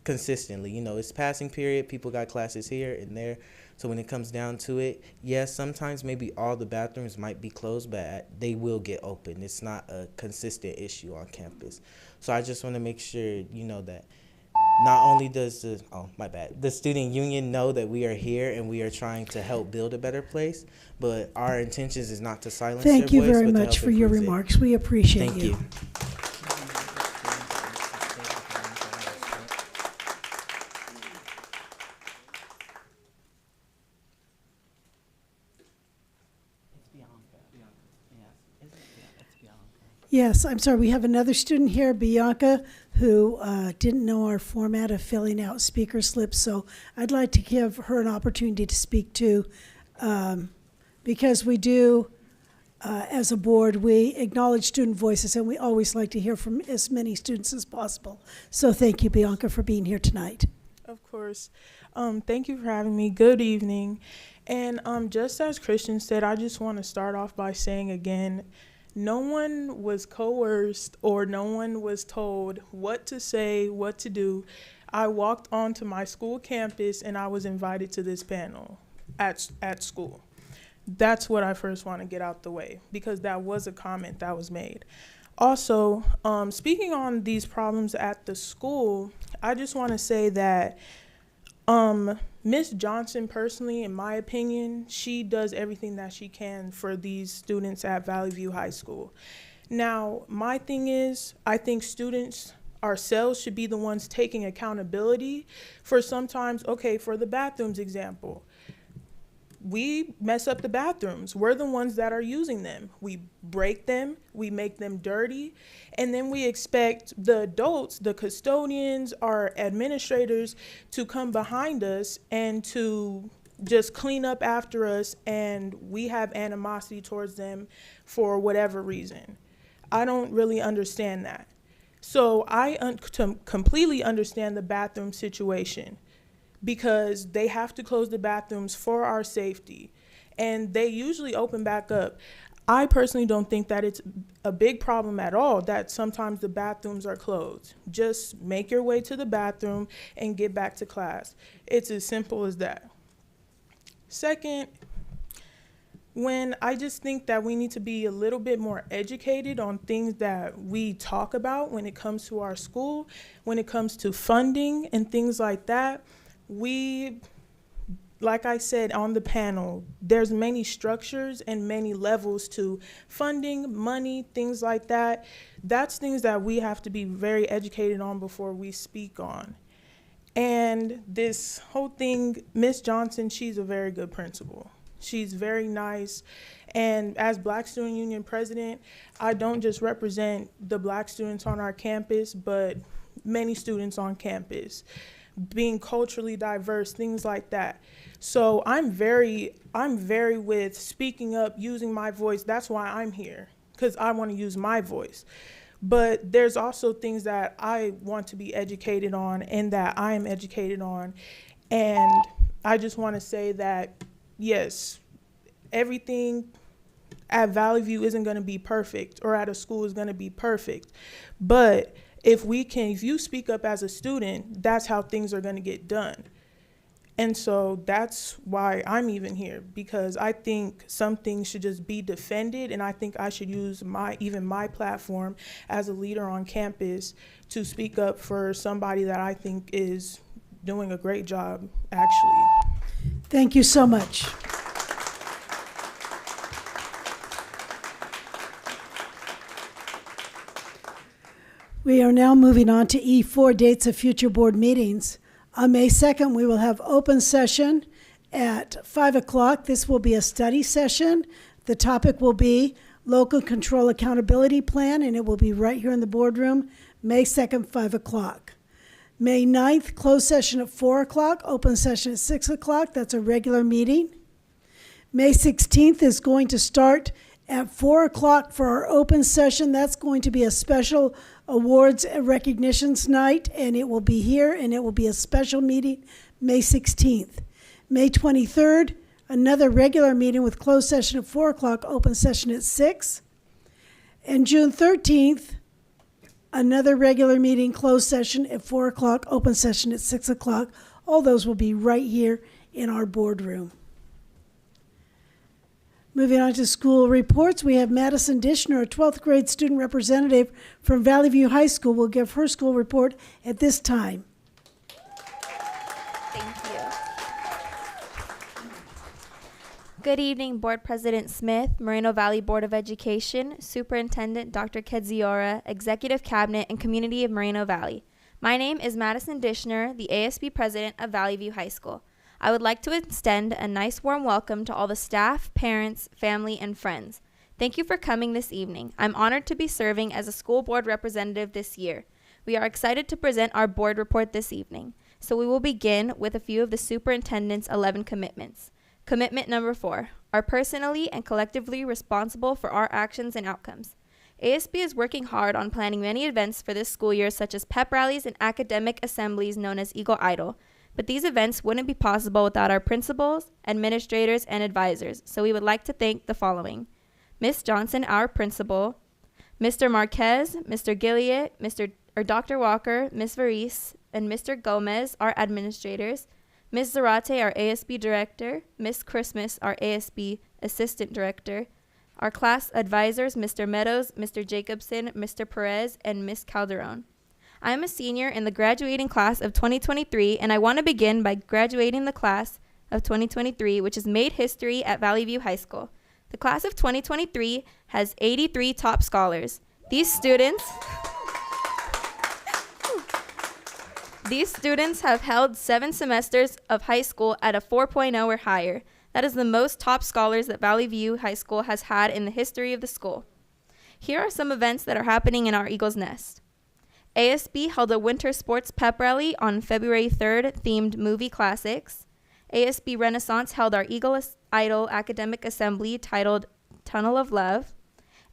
consistently. It's passing period. People got classes here and there. So when it comes down to it, yes, sometimes maybe all the bathrooms might be closed, but they will get open. It's not a consistent issue on campus. So I just want to make sure that not only does the student union know that we are here and we are trying to help build a better place, but our intentions is not to silence their voice. Thank you very but to much help for your improve it. remarks. We appreciate Thank you. Yes, I'm sorry. We have another student here, Bianca, who didn't know our format of filling out speaker slips. So I'd like to give her an opportunity to speak too, because we do, as a board, we acknowledge student voices, and we always like to hear from as many students as possible. So thank you, Bianca, for being here tonight. Of course. Thank you for having me. Good evening. And just as Christian said, I just want to start off by saying again, no one was coerced or no one was told what to say, what to do. I walked onto my school campus and I was invited to this panel at school. That's what I first want to get out the way, because that was a comment that was made. Also, speaking on these problems at the school, I just want to say that Ms. Johnson, personally, in my opinion, she does everything that she can for these students at Valley View High School. Now, my thing is, I think students ourselves should be the ones taking accountability for sometimes, for the bathrooms example. We mess up the bathrooms. We're the ones that are using them. We break them, we make them dirty, and then we expect the adults, the custodians, our administrators to come behind us and to just clean up after us, and we have animosity towards them for whatever reason. I don't really understand that. So I completely understand the bathroom situation, because they have to close the bathrooms for our safety, and they usually open back up. I personally don't think that it's a big problem at all that sometimes the bathrooms are closed. Just make your way to the bathroom and get back to class. It's as simple as that. Second, when I just think that we need to be a little bit more educated on things that we talk about when it comes to our school, when it comes to funding and things like that. Like I said on the panel, there's many structures and many levels to funding, money, things like that. That's things that we have to be very educated on before we speak on. And this whole thing, Ms. Johnson, she's a very good principal. She's very nice. And as Black Student Union president, I don't just represent the Black students on our campus, but many students on campus, being culturally diverse, things like that. So I'm very with speaking up, using my voice. That's why I'm here, because I want to use my voice. But there's also things that I want to be educated on and that I am educated on. And I just want to say that, yes, everything at Valley View isn't going to be perfect, or at a school is going to be perfect. But if you speak up as a student, that's how things are going to get done. And so that's why I'm even here, because I think some things should just be defended, and I think I should use my platform as a leader on campus to speak up for somebody that I think is doing a great job, actually. Thank you so much. We are now moving on to E4, dates of future board meetings. On May 2nd, we will have open session at 5 o'clock. This will be a study session. The topic will be Local Control Accountability Plan, and it will be right here in the boardroom, May 2nd, 5 o'clock. May 9th, closed session at 4 o'clock, open session at 6 o'clock. That's a regular meeting. May 16th is going to start at 4 o'clock for our open session. That's going to be a special awards and recognitions night, and it will be here, and it will be a special meeting May 16th. May 23rd, another regular meeting with closed session at 4 o'clock, open session at 6. And June 13th, another regular meeting, closed session at 4 o'clock, open session at 6 o'clock. All those will be right here in our boardroom. Moving on to school reports, we have Madison Dishner, a 12th grade student representative from Valley View High School, will give her school report at this time. Thank you. Good evening, Board President Smith, Moreno Valley Board of Education, Superintendent Dr. Kedziora, Executive Cabinet, and Community of Moreno Valley. My name is Madison Dishner, the ASB President of Valley View High School. I would like to extend a nice warm welcome to all the staff, parents, family, and friends. Thank you for coming this evening. I'm honored to be serving as a school board representative this year. We are excited to present our board report this evening. So we will begin with a few of the superintendent's 11 commitments. Commitment number 4, are personally and collectively responsible for our actions and outcomes. ASB is working hard on planning many events for this school year, such as pep rallies and academic assemblies known as Eagle Idol. But these events wouldn't be possible without our principals, administrators, and advisors, so we would like to thank the following: Ms. Johnson, our principal, Mr. Marquez, Mr. Gilliot, Dr. Walker, Ms. Varis, and Mr. Gomez, our administrators, Ms. Zarate, our ASB director, Ms. Christmas, our ASB assistant director, our class advisors, Mr. Meadows, Mr. Jacobson, Mr. Perez, and Ms. Calderon. I am a senior in the graduating class of 2023, and I want to begin by graduating the class of 2023, which has made history at Valley View High School. The class of 2023 has 83 top scholars. These students have held 7 semesters of high school at a 4.0 or higher. That is the most top scholars that Valley View High School has had in the history of the school. Here are some events that are happening in our Eagle's Nest. ASB held a winter sports pep rally on February 3rd, themed movie classics. ASB Renaissance held our Eagle Idol academic assembly titled Tunnel of Love.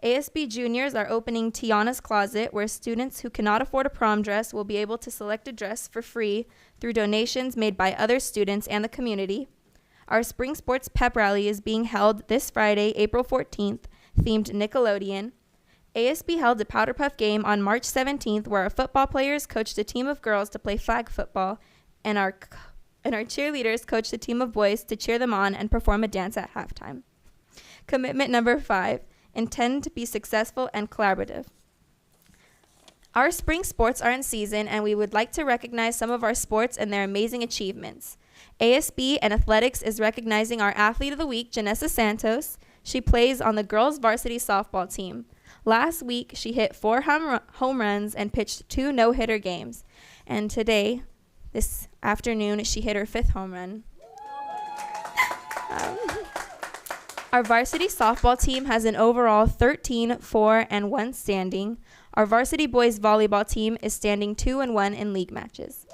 ASB Juniors are opening Tiana's Closet, where students who cannot afford a prom dress will be able to select a dress for free through donations made by other students and the community. Our spring sports pep rally is being held this Friday, April 14th, themed Nickelodeon. ASB held a Powder Puff game on March 17th, where our football players coached a team of girls to play flag football, and our cheerleaders coached a team of boys to cheer them on and perform a dance at halftime. Commitment number 5, intend to be successful and collaborative. Our spring sports are in season, and we would like to recognize some of our sports and their amazing achievements. ASB and Athletics is recognizing our Athlete of the Week, Janessa Santos. She plays on the girls' varsity softball team. Last week, she hit 4 home runs and pitched 2 no-hitter games. And today, this afternoon, she hit her 5th home run. Our varsity softball team has an overall 13, 4, and 1 standing. Our varsity boys volleyball team is standing 2 and 1 in league matches.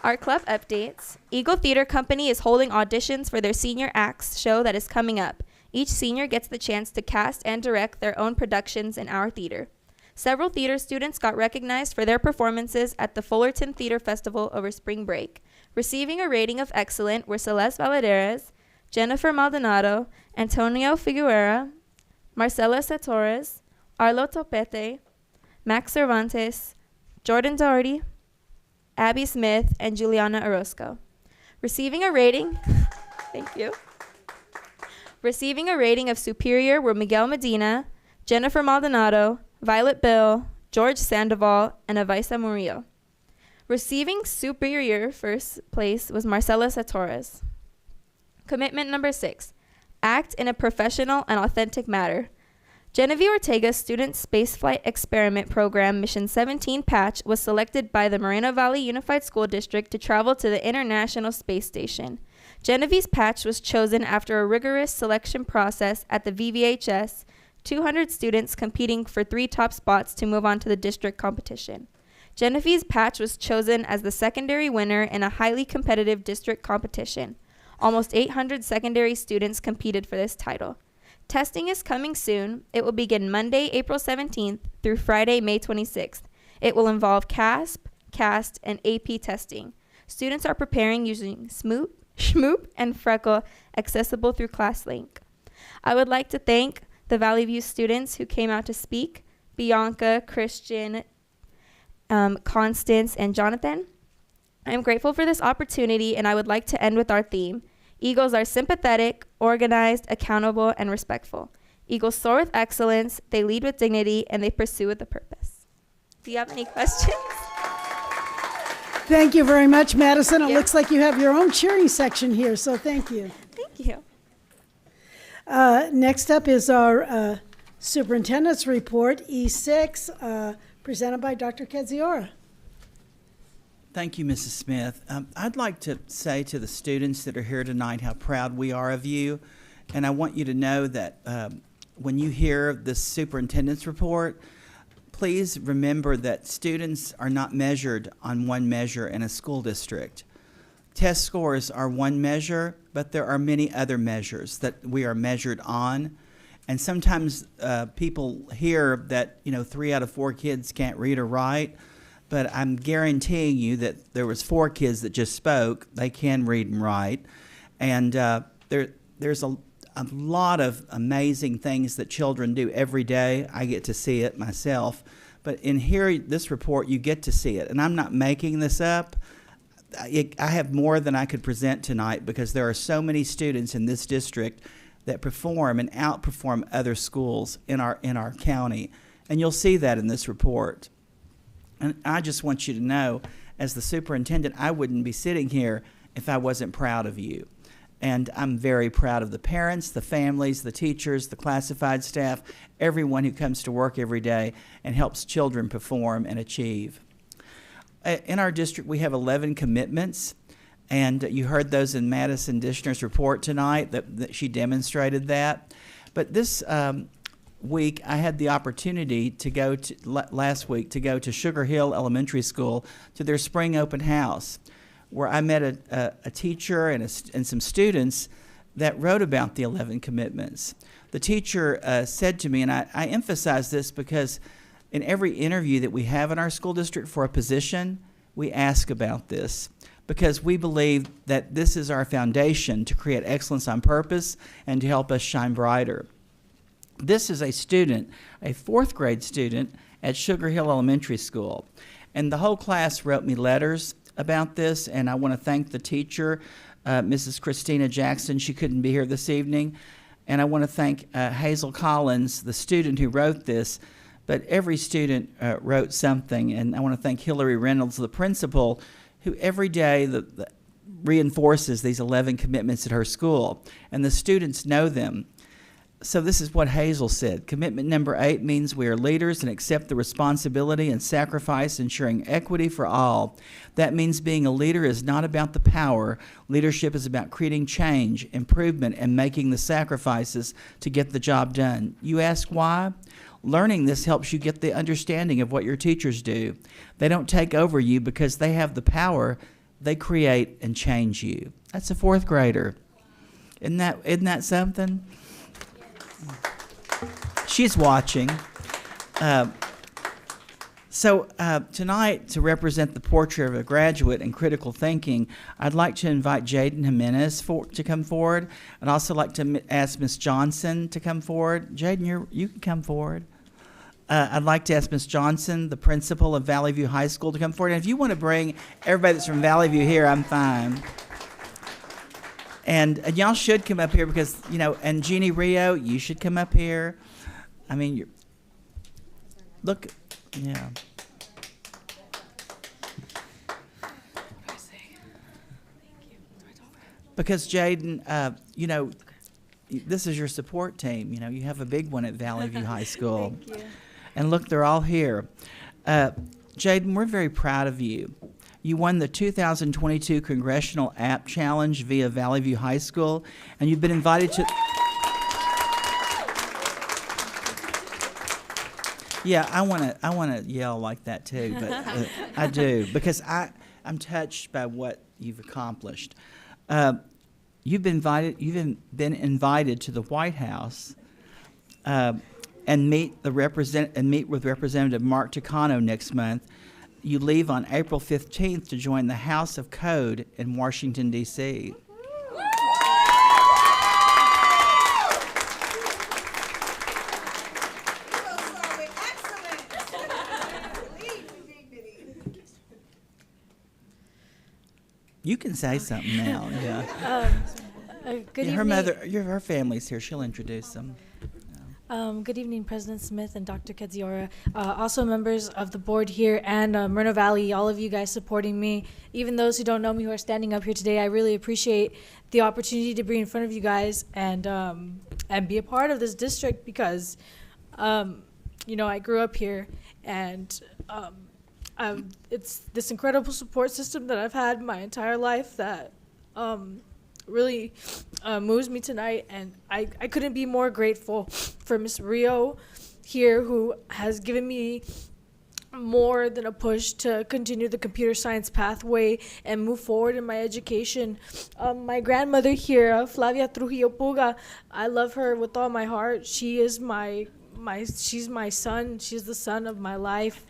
Our club updates. Eagle Theater Company is holding auditions for their senior acts show that is coming up. Each senior gets the chance to cast and direct their own productions in our theater. Several theater students got recognized for their performances at the Fullerton Theater Festival over spring break. Receiving a rating of excellent were Celeste Valadares, Jennifer Maldonado, Antonio Figuera, Marcela Satores, Arlo Topete, Max Cervantes, Jordan Doherty, Abby Smith, and Juliana Orozco. Receiving a rating, thank you. Receiving a rating of superior were Miguel Medina, Jennifer Maldonado, Violet Bill, George Sandoval, and Avaisa Murillo. Receiving superior first place was Marcela Satores. Commitment number 6, act in a professional and authentic manner. Genevieve Ortega's Student Spaceflight Experiment Program Mission 17 patch was selected by the Moreno Valley Unified School District to travel to the International Space Station. Genevieve's patch was chosen after a rigorous selection process at the VVHS, 200 students competing for 3 top spots to move on to the district competition. Genevieve's patch was chosen as the secondary winner in a highly competitive district competition. Almost 800 secondary students competed for this title. Testing is coming soon. It will begin Monday, April 17th through Friday, May 26th. It will involve CASP, CAST, and AP testing. Students are preparing using Smoop, Schmoop, and Freckle, accessible through ClassLink. I would like to thank the Valley View students who came out to speak, Bianca, Christian, Constance, and Jonathan. I am grateful for this opportunity, and I would like to end with our theme. Eagles are sympathetic, organized, accountable, and respectful. Eagles soar with excellence, they lead with dignity, and they pursue with a purpose. Do you have any questions? Thank you very much, Madison. It looks like you have your own cheering section here, so thank you. Thank you. Next up is our superintendent's report, E6, presented by Dr. Kedziora. Thank you, Mrs. Smith. I'd like to say to the students that are here tonight how proud we are of you. And I want you to know that when you hear this superintendent's report, please remember that students are not measured on one measure in a school district. Test scores are one measure, but there are many other measures that we are measured on. And sometimes people hear that, 3 out of 4 kids can't read or write. But I'm guaranteeing you that there was 4 kids that just spoke. They can read and write. And there's a lot of amazing things that children do every day. I get to see it myself. But in hearing this report, you get to see it. And I'm not making this up. I have more than I could present tonight because there are so many students in this district that perform and outperform other schools in our county. And you'll see that in this report. And I just want you to know, as the superintendent, I wouldn't be sitting here if I wasn't proud of you. And I'm very proud of the parents, the families, the teachers, the classified staff, everyone who comes to work every day and helps children perform and achieve. In our district, we have 11 commitments, and you heard those in Madison Dishner's report tonight, that she demonstrated that. But this week, I had the opportunity to go to, last week, to go to Sugar Hill Elementary School to their spring open house, where I met a teacher and some students that wrote about the 11 commitments. The teacher said to me, and I emphasize this because in every interview that we have in our school district for a position, we ask about this, because we believe that this is our foundation to create excellence on purpose and to help us shine brighter. This is a student, a 4th grade student at Sugar Hill Elementary School. And the whole class wrote me letters about this, and I want to thank the teacher, Mrs. Christina Jackson. She couldn't be here this evening. And I want to thank Hazel Collins, the student who wrote this. But every student wrote something, and I want to thank Hillary Reynolds, the principal, who every day reinforces these 11 commitments at her school. And the students know them. So this is what Hazel said. Commitment number 8 means we are leaders and accept the responsibility and sacrifice, ensuring equity for all. That means being a leader is not about the power. Leadership is about creating change, improvement, and making the sacrifices to get the job done. You ask why? Learning this helps you get the understanding of what your teachers do. They don't take over you because they have the power. They create and change you. That's a 4th grader. Isn't that something? She's watching. So tonight, to represent the portrait of a graduate in critical thinking, I'd like to invite Jaden Jimenez to come forward. I'd also like to ask Ms. Johnson to come forward. Jaden, you can come forward. I'd like to ask Ms. Johnson, the principal of Valley View High School, to come forward. And if you want to bring everybody that's from Valley View here, I'm fine. And y'all should come up here because, and Jeannie Rio, you should come up here. I mean, look, yeah. Because Jaden, this is your support team. You know, you have a big one at Valley View High School. Thank you. And look, they're all here. Jaden, we're very proud of you. You won the 2022 Congressional App Challenge via Valley View High School, and you've been invited to... Yeah, I want to yell like that too, but I do, because I'm touched by what you've accomplished. You've been invited to the White House and meet with Representative Mark Takano next month. You leave on April 15th to join the House of Code in Washington, D.C. You can say something now. Yeah. Good Her evening. her family's here. She'll introduce them. Good evening, President Smith and Dr. Kadziora. Also members of the board here and Moreno Valley, all of you guys supporting me. Even those who don't know me who are standing up here today, I really appreciate the opportunity to be in front of you guys and be a part of this district because, I grew up here and it's this incredible support system that I've had my entire life that really moves me tonight, and I couldn't be more grateful for Ms. Rio here, who has given me more than a push to continue the computer science pathway and move forward in my education. My grandmother here, Flavia Trujillo Puga, I love her with all my heart. She is she's my son. She's the son of my life.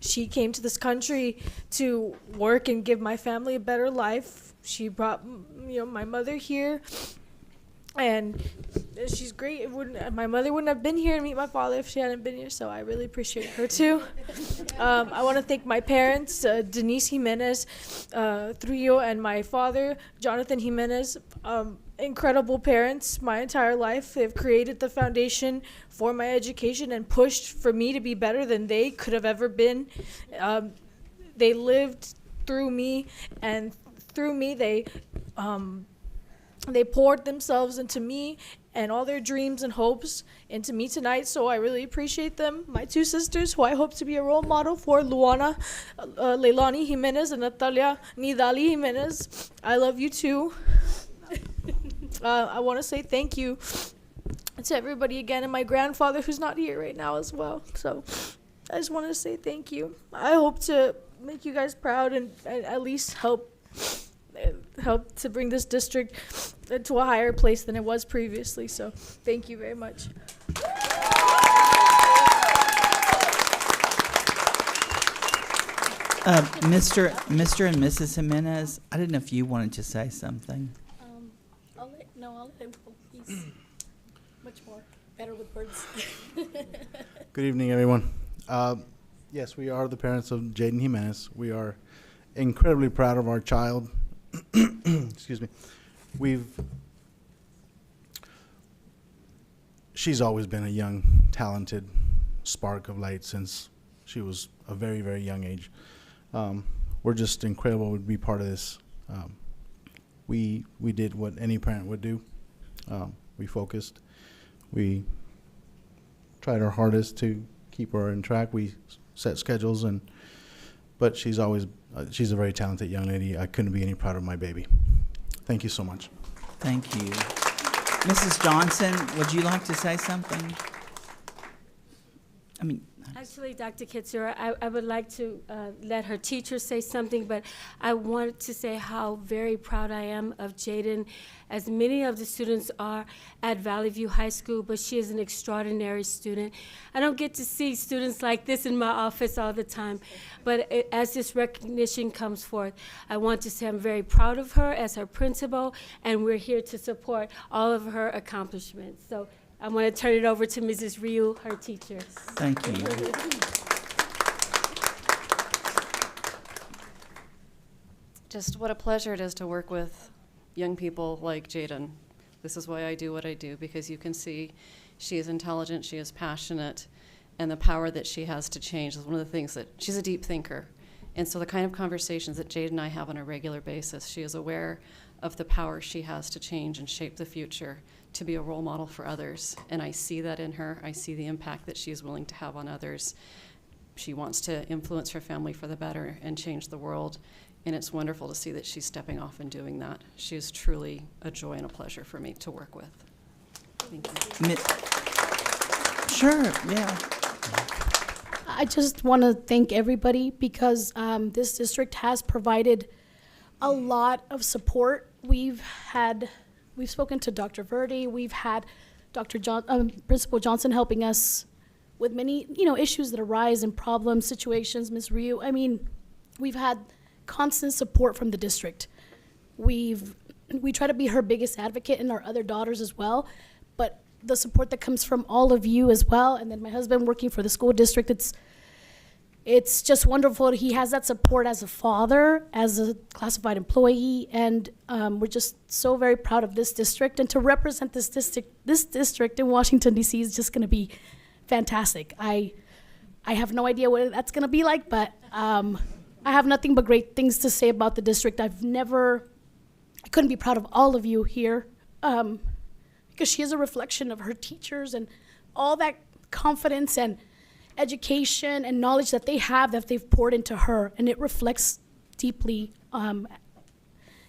She came to this country to work and give my family a better life. She brought, my mother here, and she's great. My mother wouldn't have been here to meet my father if she hadn't been here, so I really appreciate her too. I want to thank my parents, Denise Jimenez Trujillo, and my father, Jonathan Jimenez. Incredible parents my entire life. They've created the foundation for my education and pushed for me to be better than they could have ever been. They lived through me, and through me they poured themselves into me and all their dreams and hopes into me tonight, so I really appreciate them. My two sisters, who I hope to be a role model for, Luana Leilani Jimenez and Natalia Nidali Jimenez. I love you too. I want to say thank you to everybody again, and my grandfather, who's not here right now as well. So I just want to say thank you. I hope to make you guys proud and at least help to bring this district to a higher place than it was previously. So thank you very much. Mr. and Mrs. Jimenez, I didn't know if you wanted to say something. I'll let him go. He's much more better with words. Good evening, everyone. Yes, we are the parents of Jaden Jimenez. We are incredibly proud of our child. Excuse me. She's always been a young, talented spark of light since she was a very, very young age. We're just incredible to be part of this. We did what any parent would do. We focused. We tried our hardest to keep her in track. We set schedules, but she's a very talented young lady. I couldn't be any prouder of my baby. Thank you so much. Thank you. Mrs. Johnson, would you like to say something? Actually, Dr. Katsura, I would like to let her teacher say something, but I wanted to say how very proud I am of Jaden, as many of the students are at Valley View High School, but she is an extraordinary student. I don't get to see students like this in my office all the time, but as this recognition comes forth, I want to say I'm very proud of her as her principal, and we're here to support all of her accomplishments. So I want to turn it over to Mrs. Ryu, her teacher. Thank you. Just what a pleasure it is to work with young people like Jaden. This is why I do what I do, because you can see she is intelligent, she is passionate, and the power that she has to change is one of the things that she's a deep thinker. And so the kind of conversations that Jaden and I have on a regular basis, she is aware of the power she has to change and shape the future, to be a role model for others. And I see that in her. I see the impact that she is willing to have on others. She wants to influence her family for the better and change the world. And it's wonderful to see that she's stepping off and doing that. She is truly a joy and a pleasure for me to work with. Thank you. Sure, yeah. I just want to thank everybody because this district has provided a lot of support. We've spoken to Dr. Verde. We've had Principal Johnson helping us with many, issues that arise and problems, situations. Ms. Ryu. I mean, we've had constant support from the district. We try to be her biggest advocate and our other daughters as well, but the support that comes from all of you as well, and then my husband working for the school district, it's just wonderful. He has that support as a father, as a classified employee, and we're just so very proud of this district. And to represent this district in Washington, D.C. is just going to be fantastic. I have no idea what that's going to be like, but I have nothing but great things to say about the district. I couldn't be proud of all of you here because she is a reflection of her teachers and all that confidence and education and knowledge that they've poured into her, and it reflects deeply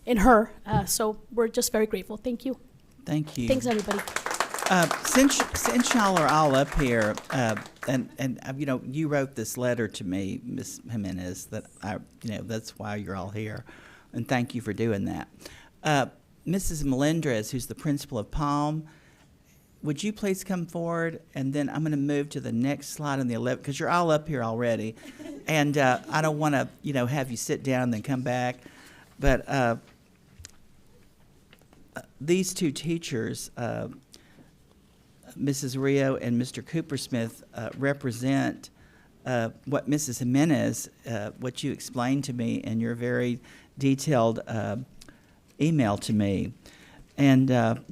in her. So we're just very grateful. Thank you. Thank you. Thanks, everybody. Since y'all are all up here, and you wrote this letter to me, Ms. Jimenez, that that's why you're all here, and thank you for doing that. Mrs. Melendrez, who's the principal of Palm, would you please come forward? And then I'm going to move to the next slide on the 11, because you're all up here already, and I don't want to have you sit down and then come back, but these two teachers, Mrs. Rio and Mr. Coopersmith, represent what Mrs. Jimenez, what you explained to me in your very detailed email to me. And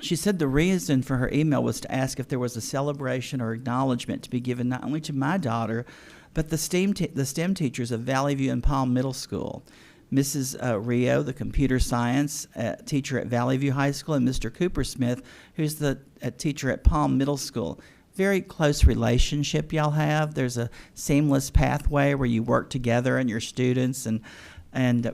she said the reason for her email was to ask if there was a celebration or acknowledgement to be given not only to my daughter, but the STEM teachers of Valley View and Palm Middle School. Mrs. Rio, the computer science teacher at Valley View High School, and Mr. Coopersmith, who's the teacher at Palm Middle School. Very close relationship y'all have. There's a seamless pathway where you work together and your students, and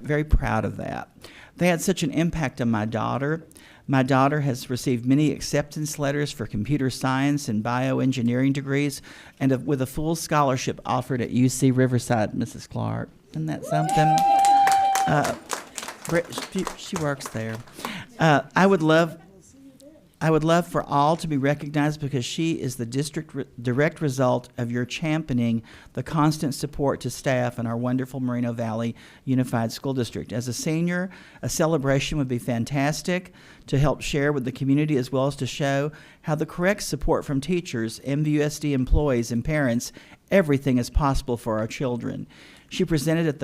very proud of that. They had such an impact on my daughter. My daughter has received many acceptance letters for computer science and bioengineering degrees, and with a full scholarship offered at UC Riverside, Mrs. Clark. Isn't that something? She works there. I would love for all to be recognized because she is the direct result of your championing the constant support to staff in our wonderful Moreno Valley Unified School District. As a senior, a celebration would be fantastic to help share with the community as well as to show how the correct support from teachers, MVUSD employees, and parents, everything is possible for our children. She presented at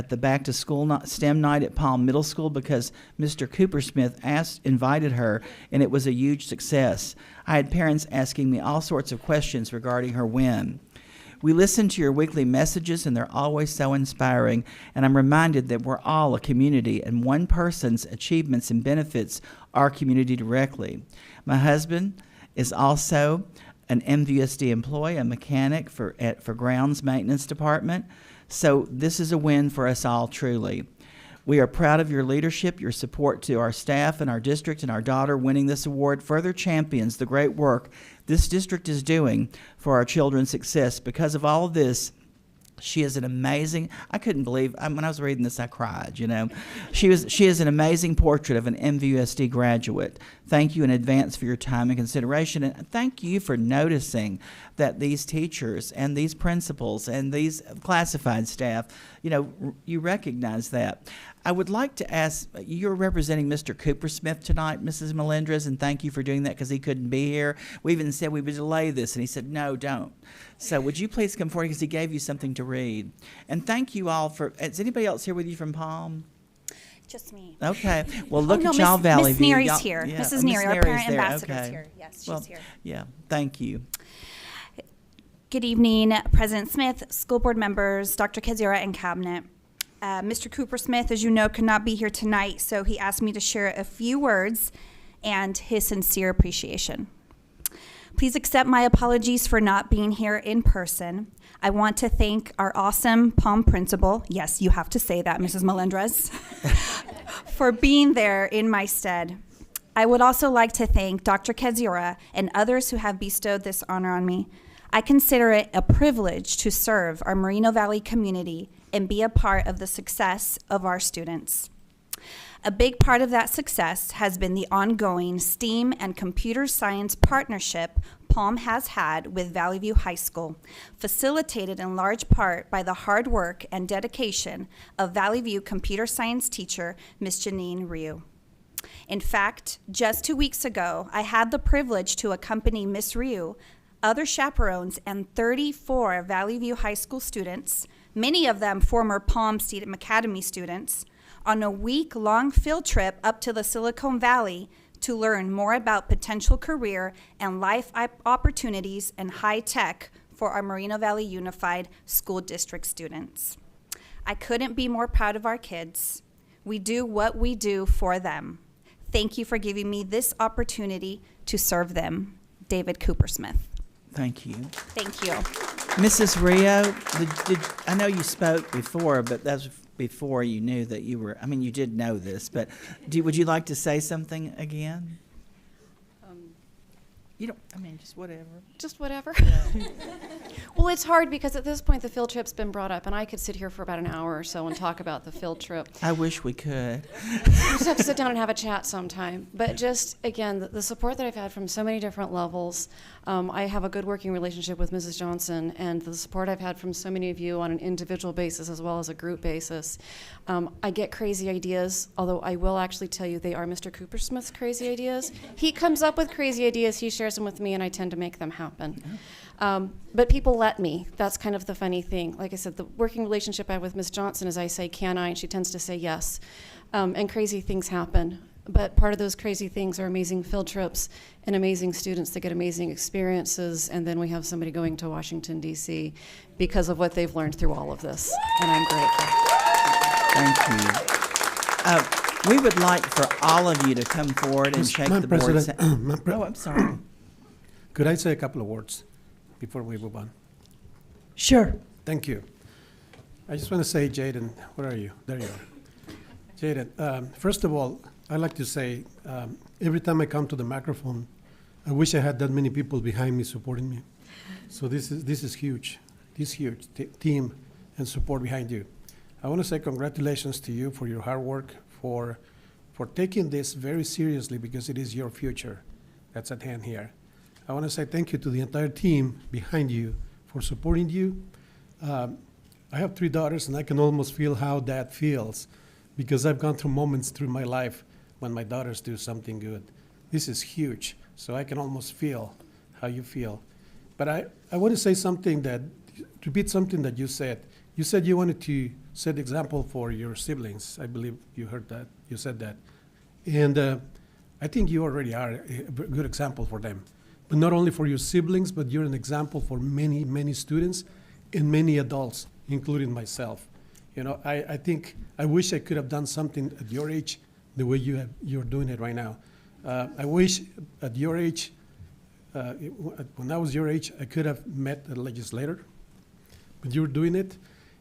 the Back to School STEM night at Palm Middle School because Mr. Coopersmith invited her, and it was a huge success. I had parents asking me all sorts of questions regarding her win. We listen to your weekly messages, and they're always so inspiring, and I'm reminded that we're all a community, and one person's achievements and benefits our community directly. My husband is also an MVUSD employee, a mechanic for grounds maintenance department. So this is a win for us all, truly. We are proud of your leadership, your support to our staff and our district, and our daughter winning this award further champions the great work this district is doing for our children's success. Because of all of this, she is an amazing, I couldn't believe, when I was reading this, I cried, She is an amazing portrait of an MVUSD graduate. Thank you in advance for your time and consideration, and thank you for noticing that these teachers and these principals and these classified staff, you recognize that. I would like to ask, you're representing Mr. Coopersmith tonight, Mrs. Melendrez, and thank you for doing that because he couldn't be here. We even said we would delay this, and he said, no, don't. So would you please come forward because he gave you something to read. And thank you all for, is anybody else here with you from Palm? Just me. Okay. Well, look at no, y'all, Valley Miss View. Neary's here. Yeah. Mrs. Neary, our parent ambassador's okay. here. Yes, well, she's here. Yeah, thank you. Good evening, President Smith, school board members, Dr. Keziora, and cabinet. Mr. Cooper Smith, as you know, could not be here tonight, so he asked me to share a few words and his sincere appreciation. Please accept my apologies for not being here in person. I want to thank our awesome Palm principal, yes, you have to say that, Mrs. Melendrez, for being there in my stead. I would also like to thank Dr. Kedziora and others who have bestowed this honor on me. I consider it a privilege to serve our Moreno Valley community and be a part of the success of our students. A big part of that success has been the ongoing STEAM and computer science partnership Palm has had with Valley View High School, facilitated in large part by the hard work and dedication of Valley View computer science teacher, Ms. Janine Ryu. In fact, just 2 weeks ago, I had the privilege to accompany Ms. Ryu, other chaperones, and 34 Valley View High School students, many of them former Palm STEAM Academy students, on a week-long field trip up to the Silicon Valley to learn more about potential career and life opportunities in high tech for our Moreno Valley Unified School District students. I couldn't be more proud of our kids. We do what we do for them. Thank you for giving me this opportunity to serve them. David Cooper Smith. Thank you. Thank you. Mrs. Rio, I know you spoke before, but that's before you knew that you were, I mean, you did know this, but would you like to say something again? You don't, I mean, just whatever. Just whatever. Well, it's hard because at this point the field trip's been brought up, and I could sit here for about an hour or so and talk about the field trip. I wish we could. We just have to sit down and have a chat sometime. But just, again, the support that I've had from so many different levels. I have a good working relationship with Mrs. Johnson, and the support I've had from so many of you on an individual basis as well as a group basis. I get crazy ideas, although I will actually tell you they are Mr. Cooper Smith's crazy ideas. He comes up with crazy ideas, he shares them with me, and I tend to make them happen. But people let me. That's kind of the funny thing. Like I said, the working relationship I have with Ms. Johnson is I say, can I? And she tends to say yes. And crazy things happen. But part of those crazy things are amazing field trips and amazing students that get amazing experiences. And then we have somebody going to Washington, D.C. because of what they've learned through all of this. And I'm grateful. Thank you. We would like for all of you to come forward and shake the board's hand. Oh, I'm sorry. Could I say a couple of words before we move on? Sure. Thank you. I just want to say, Jaden, where are you? There you are. Jaden, first of all, I'd like to say, every time I come to the microphone, I wish I had that many people behind me supporting me. So this is huge. This huge team and support behind you. I want to say congratulations to you for your hard work, for taking this very seriously, because it is your future that's at hand here. I want to say thank you to the entire team behind you for supporting you. I have 3 daughters, and I can almost feel how that feels, because I've gone through moments through my life when my daughters do something good. This is huge, so I can almost feel how you feel. But I want to say something repeat something that you said. You said you wanted to set example for your siblings. I believe you heard that, you said that. And I think you already are a good example for them. But not only for your siblings, but you're an example for many, many students and many adults, including myself. You know, I think, I wish I could have done something at your age the way you're doing it right now. I wish at your age, when I was your age, I could have met a legislator, but you're doing it.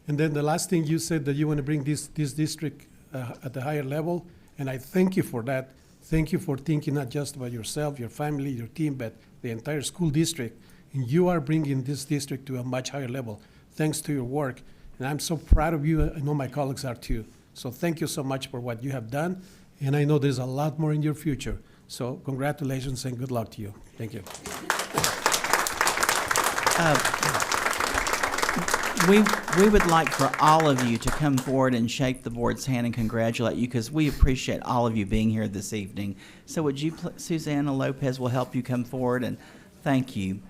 And then the last thing you said, that you want to bring this district at a higher level, and I thank you for that. Thank you for thinking not just about yourself, your family, your team, but the entire school district. And you are bringing this district to a much higher level, thanks to your work. And I'm so proud of you. I know my colleagues are too. So thank you so much for what you have done. And I know there's a lot more in your future. So congratulations and good luck to you. Thank you. We would like for all of you to come forward and shake the board's hand and congratulate you, because we appreciate all of you being here this evening. So would you, Susanna Lopez will help you come forward, and thank you.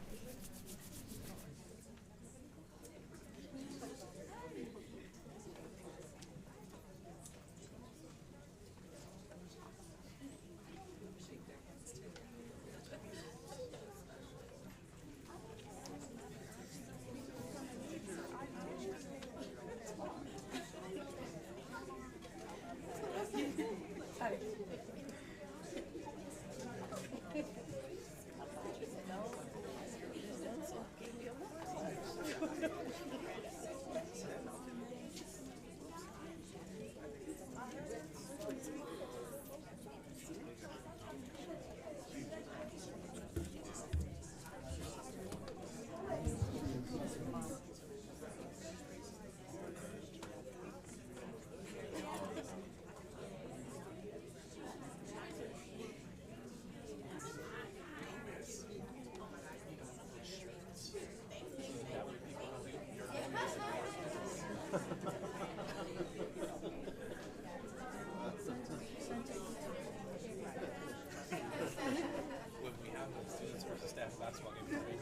When we have the students versus staff basketball game, right?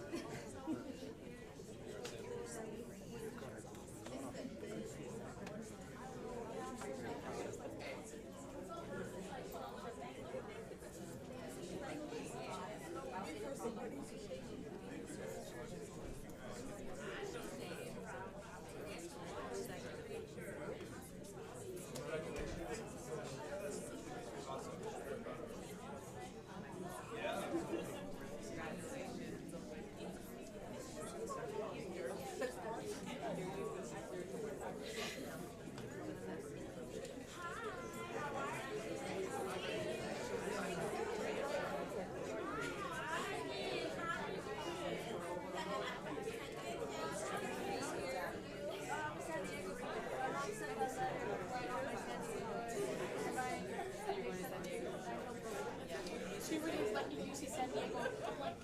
She really is lucky UC San Diego. I'm like,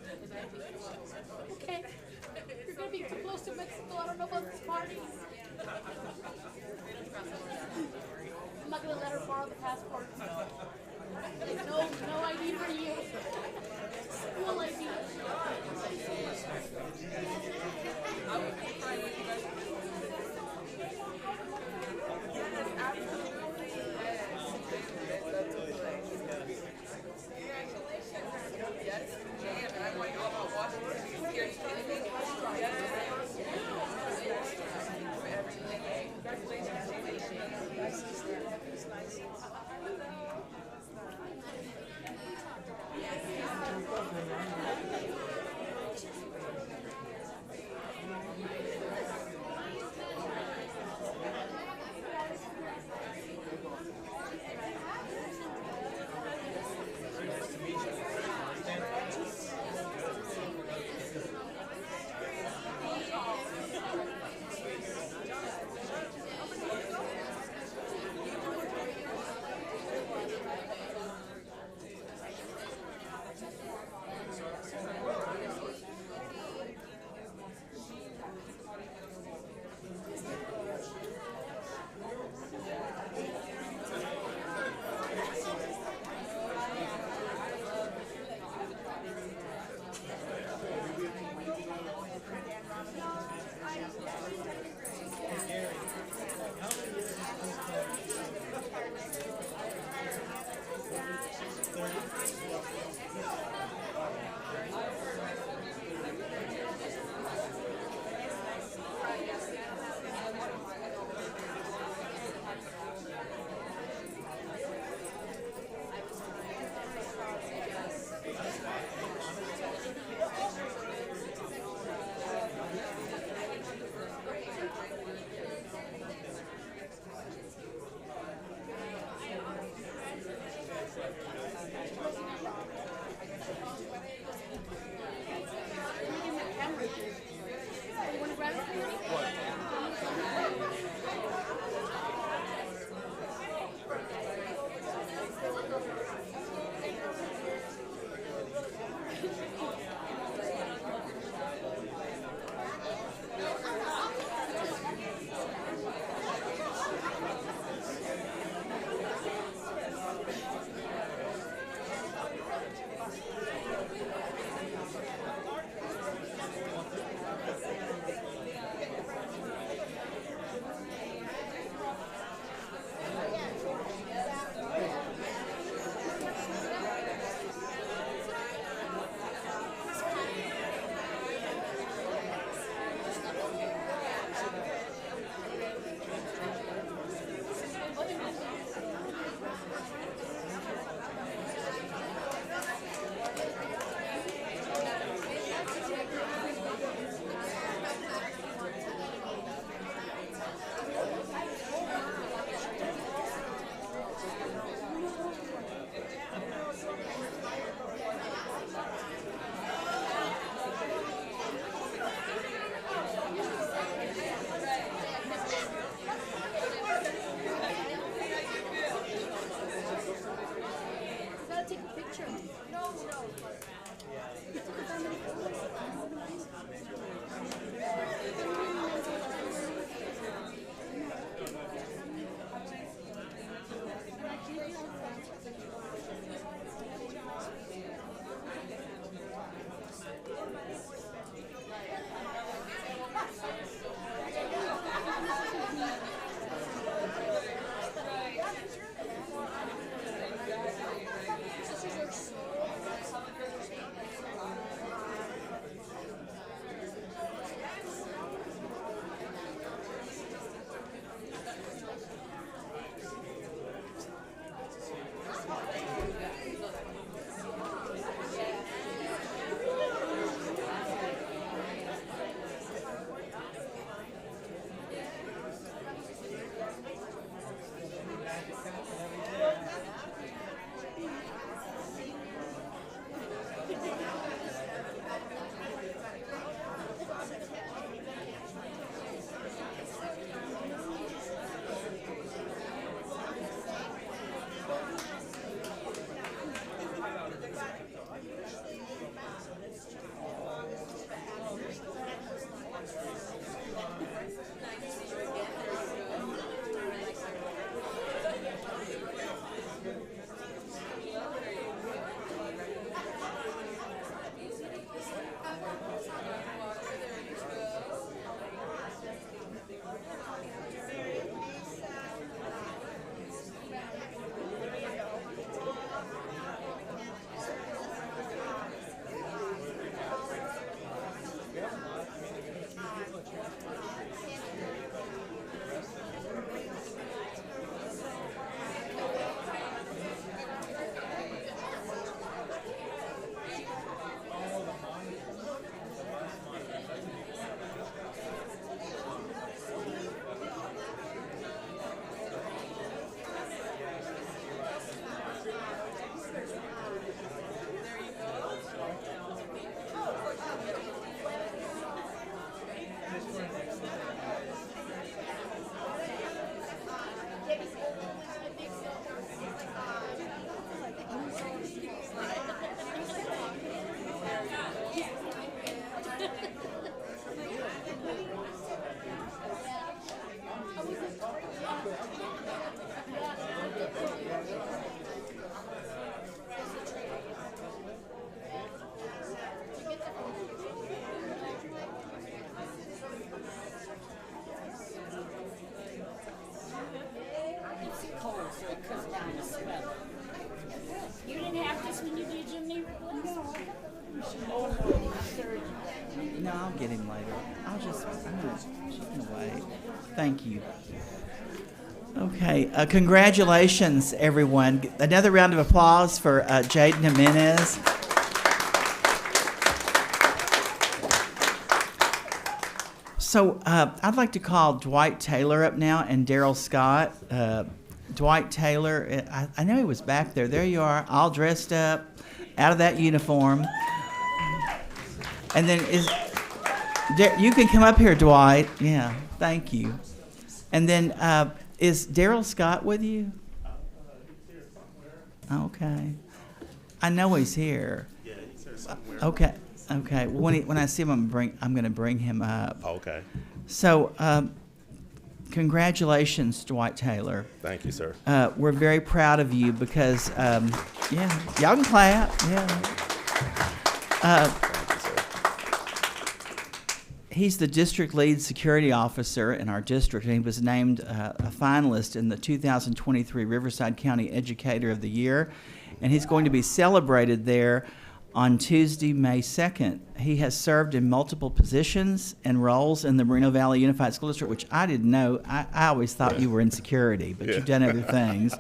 okay, you're gonna be too close to Mexico. I don't know about this party. I'm not gonna let her borrow the passport. Like, no ID for you. Full ID. cold, so it cuts down the swelling. You didn't have this when you did your knee replacement? No, I'll get him later. She's gonna wait. Thank you. Okay, congratulations, everyone. Another round of applause for Jaden Jimenez. So I'd like to call Dwight Taylor up now and Daryl Scott. Dwight Taylor, I know he was back there. There you are, all dressed up, out of that uniform. And then you can come up here, Dwight. Yeah, thank you. And then is Daryl Scott with you? Okay. I know he's here. Yeah, he's here somewhere. Okay. Okay. Well, when I see him, I'm going to bring him up. Okay. So, congratulations, Dwight Taylor. Thank you, sir. We're very proud of you because, yeah, y'all can clap. Yeah. He's the district lead security officer in our district, and he was named a finalist in the 2023 Riverside County Educator of the Year, and he's going to be celebrated there on Tuesday, May 2nd. He has served in multiple positions and roles in the Moreno Valley Unified School District, which I didn't know. I always thought you were in security, but you've done other things.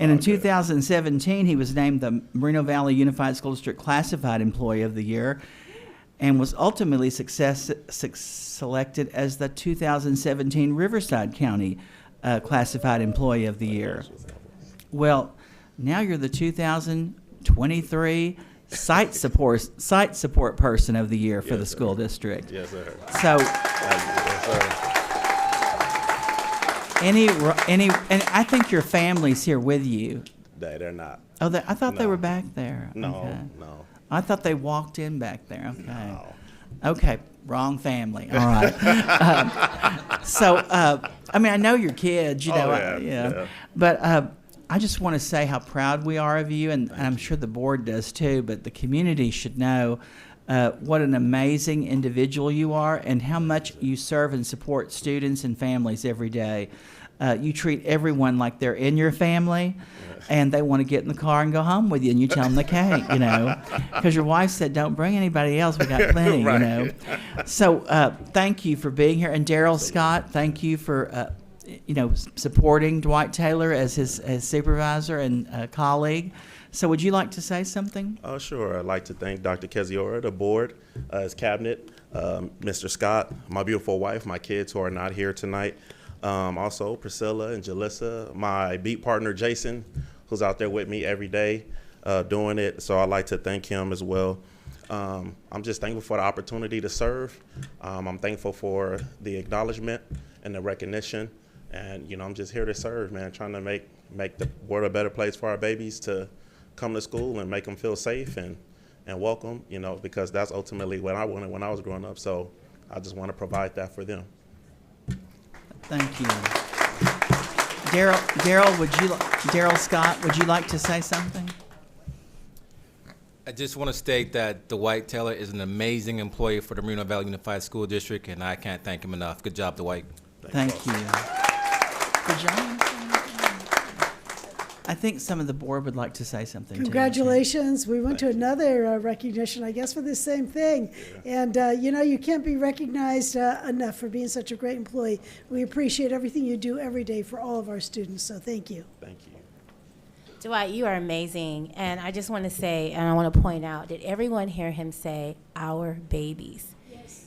And in 2017, he was named the Moreno Valley Unified School District Classified Employee of the Year, and was ultimately selected as the 2017 Riverside County Classified Employee of the Year. Well, now you're the 2023 Site Support Person of the Year for the school district. Yes, sir. So, yes, sir. and I think your family's here with you. They're not. Oh, I thought they No. were back there. No, Okay. no. I thought they walked in back there. Okay. No. Okay, wrong family. All right. I mean, I know your kids, you know. yeah. But I just want to say how proud we are of you, and I'm sure the board does too, but the community should know what an amazing individual you are and how much you serve and support students and families every day. You treat everyone like they're in your family, and they want to get in the car and go home with you, and you tell them they can't, you know, because your wife said, don't bring anybody else, we got plenty, Right. you know. So thank you for being here. And Daryl Scott, thank you for, supporting Dwight Taylor as his supervisor and colleague. So would you like to say something? Oh, sure. I'd like to thank Dr. Keziora, the board, his cabinet, Mr. Scott, my beautiful wife, my kids who are not here tonight. Also, Priscilla and Jalissa, my beat partner, Jason, who's out there with me every day doing it. So I'd like to thank him as well. I'm just thankful for the opportunity to serve. I'm thankful for the acknowledgement and the recognition. And, I'm just here to serve, man, trying to make the world a better place for our babies to come to school and make them feel safe and welcome, because that's ultimately what I wanted when I was growing up. So I just want to provide that for them. Thank you. Daryl Scott, would you like to say something? I just want to state that Dwight Taylor is an amazing employee for the Moreno Valley Unified School District, and I can't thank him enough. Good job, Dwight. Thank you. Good job. I think some of the board would like to say something. too. Congratulations. We went to another recognition, I guess, for the same thing. And, you can't be recognized enough for being such a great employee. We appreciate everything you do every day for all of our students, so thank you. Thank you. Dwight, you are amazing. And I just want to say, and I want to point out, did everyone hear him say, our babies?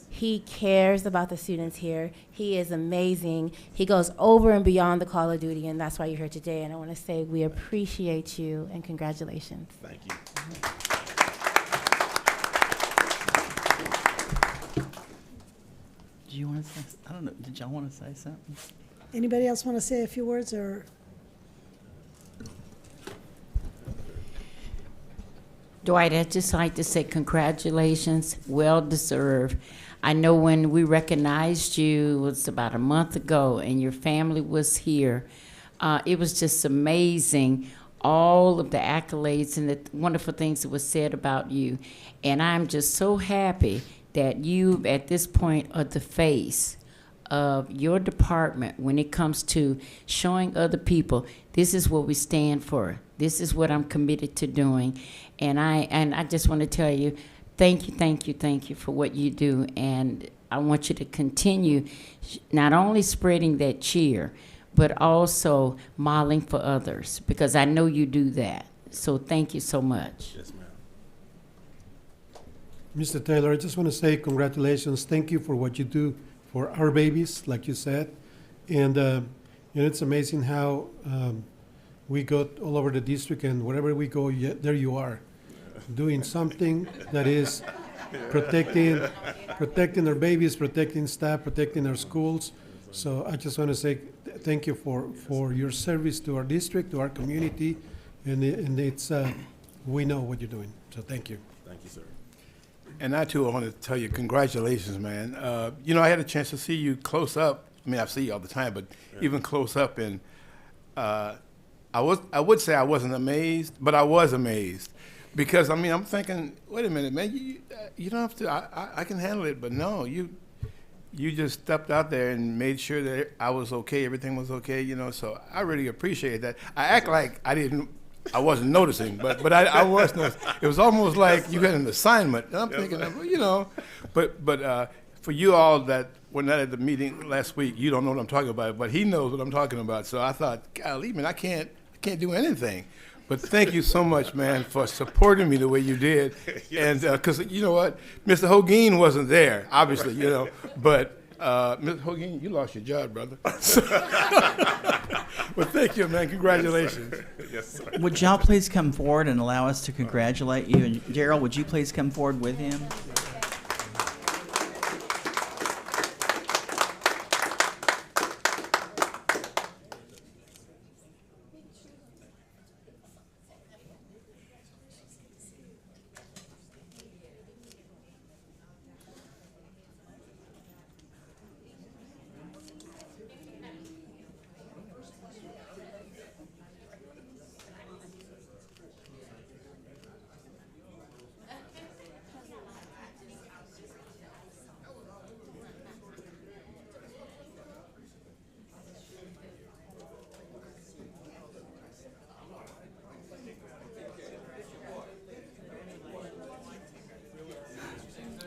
He cares about the students here. He is amazing. He goes over and beyond the call of duty, and that's why you're here today. And I want to say we appreciate you and congratulations. Thank you. Do you want to say, I don't know, did y'all want to say something? Anybody else want to say a few words, or? Dwight, I'd just like to say congratulations, well deserved. I know when we recognized you, it was about a month ago, and your family was here. It was just amazing, all of the accolades and the wonderful things that was said about you. And I'm just so happy that you, at this point, are the face of your department when it comes to showing other people this is what we stand for. This is what I'm committed to doing. And I just want to tell you, thank you for what you do. And I want you to continue not only spreading that cheer, but also modeling for others, because I know you do that. So thank you so much. Yes, ma'am. Mr. Taylor, I just want to say congratulations. Thank you for what you do for our babies, like you said. And it's amazing how we go all over the district, and wherever we go, there you are, doing something that is protecting our babies, protecting staff, protecting our schools. So I just want to say thank you for your service to our district, to our community, and it's we know what you're doing. So thank you. Thank you, sir. And I too, I want to tell you congratulations, man. I had a chance to see you close up. I mean, I see you all the time, but even close up, and I would say I wasn't amazed, but I was amazed. Because, I mean, I'm thinking, wait a minute, man, you don't have to, I can handle it, but no, you just stepped out there and made sure that I was okay, everything was okay, so I really appreciate that. I act like I wasn't noticing, but I was noticing. It was almost like you had an assignment, and I'm thinking, but for you all that were not at the meeting last week, you don't know what I'm talking about, but he knows what I'm talking about, so I thought, golly, man, I can't do anything. But thank you so much, man, for supporting me the way you did. And because you know what, Mr. Hogan wasn't there, obviously, but Mr. Hogan, you lost your job, brother. Well, thank you, man. Congratulations. Yes, sir. Would y'all please come forward and allow us to congratulate you? And Gerald, would you please come forward with him?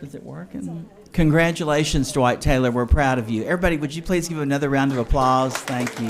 Is it working? Congratulations, Dwight Taylor. We're proud of you. Everybody, would you please give another round of applause? Thank you.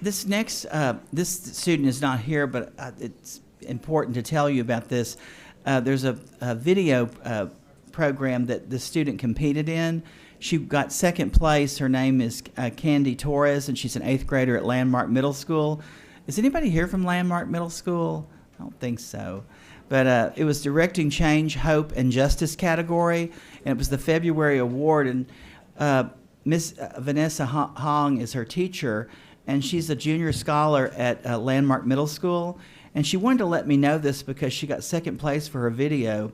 This next, this student is not here, but it's important to tell you about this. There's a video program that the student competed in. She got second place. Her name is Candy Torres, and she's an 8th grader at Landmark Middle School. Is anybody here from Landmark Middle School? I don't think so. But it was Directing Change, Hope, and Justice category, and it was the February award. And Miss Vanessa Hong is her teacher, and she's a junior scholar at Landmark Middle School. And she wanted to let me know this because she got second place for her video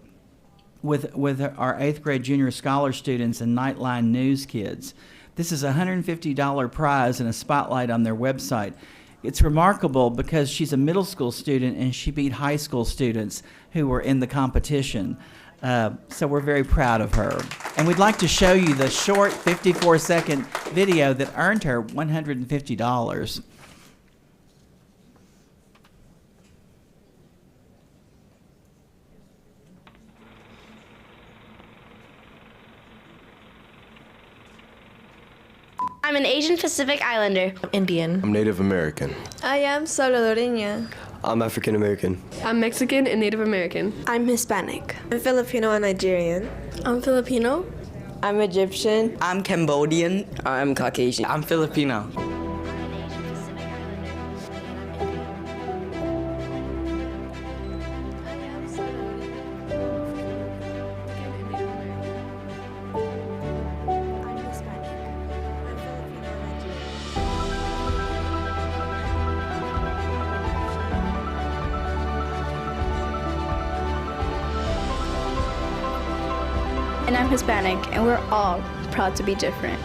with our 8th grade junior scholar students and Nightline News kids. This is a $150 prize and a spotlight on their website. It's remarkable because she's a middle school student and she beat high school students who were in the competition. So we're very proud of her. And we'd like to show you the short 54-second video that earned her $150. I'm an Asian Pacific Islander. Indian. I'm Native American. I am Salvadoreña. I'm African American. I'm Mexican and Native American. I'm Hispanic. I'm Filipino and Nigerian. I'm Filipino. I'm Egyptian. I'm Cambodian. I'm Caucasian. I'm Filipino. And I'm Hispanic, and we're all proud to be different.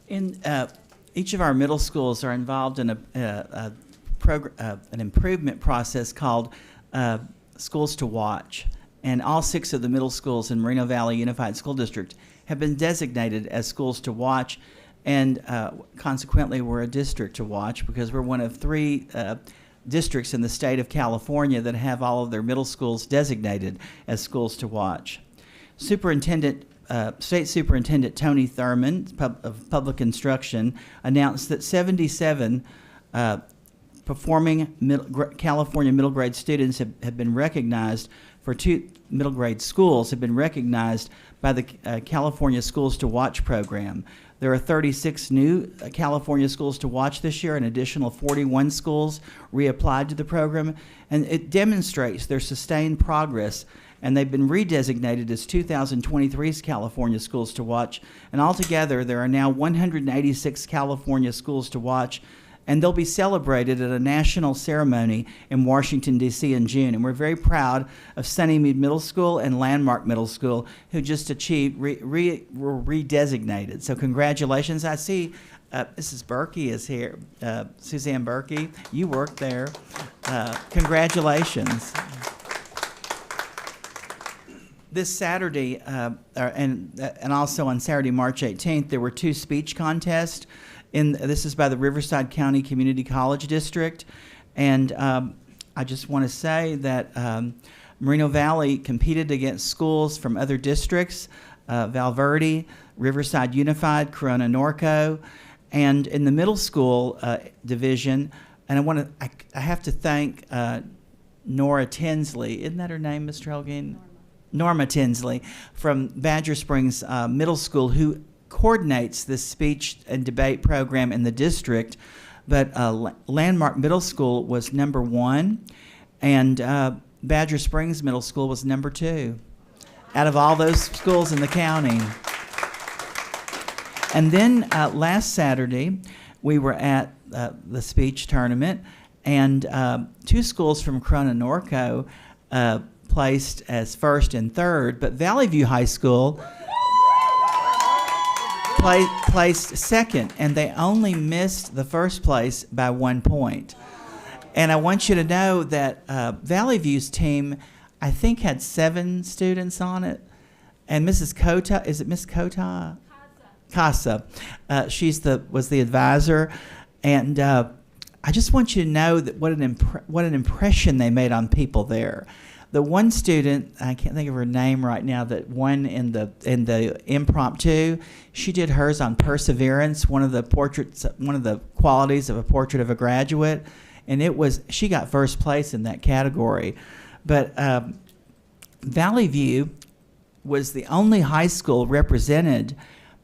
In And each of our middle schools are involved in an improvement process called Schools to Watch. And all 6 of the middle schools in Moreno Valley Unified School District have been designated as schools to watch, and consequently we're a district to watch because we're one of 3 districts in the state of California that have all of their middle schools designated as schools to watch. State Superintendent Tony Thurman of Public Instruction announced that 77 performing California middle grade students have been recognized for 2 middle grade schools have been recognized by the California Schools to Watch program. There are 36 new California Schools to Watch this year. An additional 41 schools reapplied to the program, and it demonstrates their sustained progress. And they've been redesignated as 2023's California Schools to Watch. And altogether, there are now 186 California Schools to Watch, and they'll be celebrated at a national ceremony in Washington, D.C. in June. And we're very proud of Sunnymead Middle School and Landmark Middle School, who just achieved, were redesignated. So congratulations. I see Mrs. Berkey is here. Suzanne Berkey, you work there. Congratulations. This Saturday, and also on Saturday, March 18th, there were 2 speech contests. This is by the Riverside County Community College District. And I just want to say that Moreno Valley competed against schools from other districts, Valverde, Riverside Unified, Corona Norco, and in the middle school division. And I have to thank Nora Tinsley. Isn't that her name, Mr. Helgeen? Norma Tinsley from Badger Springs Middle School, who coordinates this speech and debate program in the district. But Landmark Middle School was number 1, and Badger Springs Middle School was number 2 out of all those schools in the county. And then last Saturday, we were at the speech tournament, and 2 schools from Corona Norco placed as first and third, but Valley View High School placed second, and they only missed the first place by 1 point. And I want you to know that Valley View's team, I think, had 7 students on it. And Mrs. Kota, is it Miss Kota? Casa. Was the advisor. And I just want you to know that what an impression they made on people there. The one student, I can't think of her name right now, that won in the impromptu, she did hers on perseverance, one of the qualities of a portrait of a graduate, and she got first place in that category. But Valley View was the only high school represented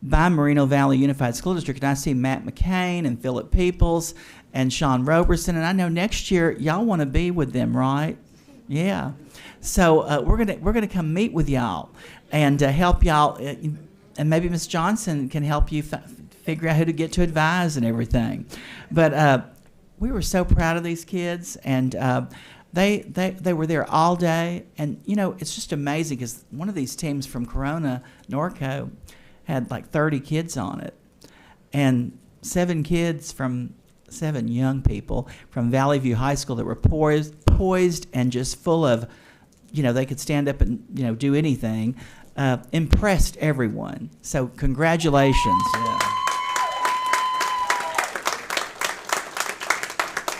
by Moreno Valley Unified School District, and I see Matt McCain and Philip Peoples and Sean Roberson, and I know next year y'all want to be with them, right? Yeah. So we're gonna come meet with y'all and help y'all, and maybe Ms. Johnson can help you figure out who to get to advise and everything. But we were so proud of these kids, and they were there all day. And it's just amazing because one of these teams from Corona Norco had like 30 kids on it, and 7 young people from Valley View High School that were poised and just full of, they could stand up and, do anything, impressed everyone. So congratulations. Yeah.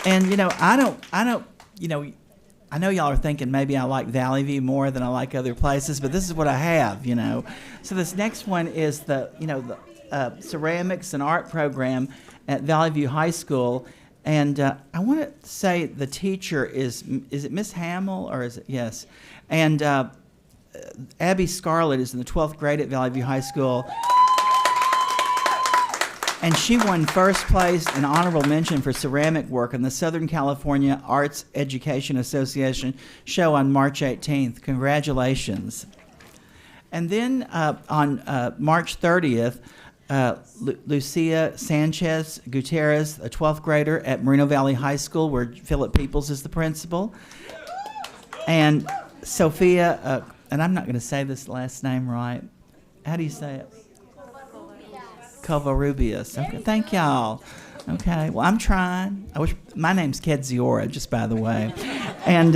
And, I know y'all are thinking maybe I like Valley View more than I like other places, but this is what I have, So this next one is the ceramics and art program at Valley View High School. And I want to say the teacher is it Miss Hamill, or is it? Yes. And Abby Scarlett is in the 12th grade at Valley View High School. And she won first place and honorable mention for ceramic work in the Southern California Arts Education Association show on March 18th. Congratulations. And then on March 30th, Lucia Sanchez Gutierrez, a 12th grader at Moreno Valley High School, where Philip Peoples is the principal, and Sophia, and I'm not going to say this last name right. How do you say it? Covarrubias. Okay, thank y'all. Okay, well, I'm trying. I wish my name's Kedziora, just by the way, and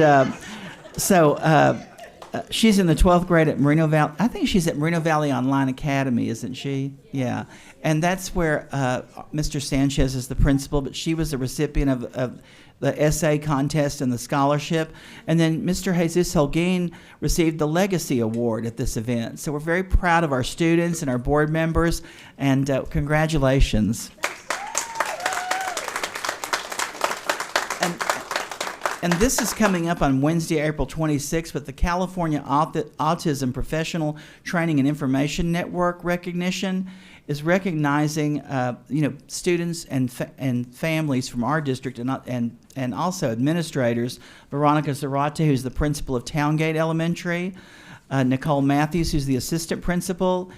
she's in the 12th grade at Merino Valley. I think she's at Merino Valley Online Academy, isn't she? Yeah, and that's where Mr. Sanchez is the principal. But she was a recipient of the essay contest and the scholarship, and then Mr. Jesus Holguin received the Legacy Award at this event. So we're very proud of our students and our board members, and congratulations. And this is coming up on Wednesday, April 26th, with the California Autism Professional Training and Information Network recognition is recognizing students and families from our district and also administrators. Veronica Zarate, who's the principal of Towngate Elementary, Nicole Matthews, who's the assistant principal,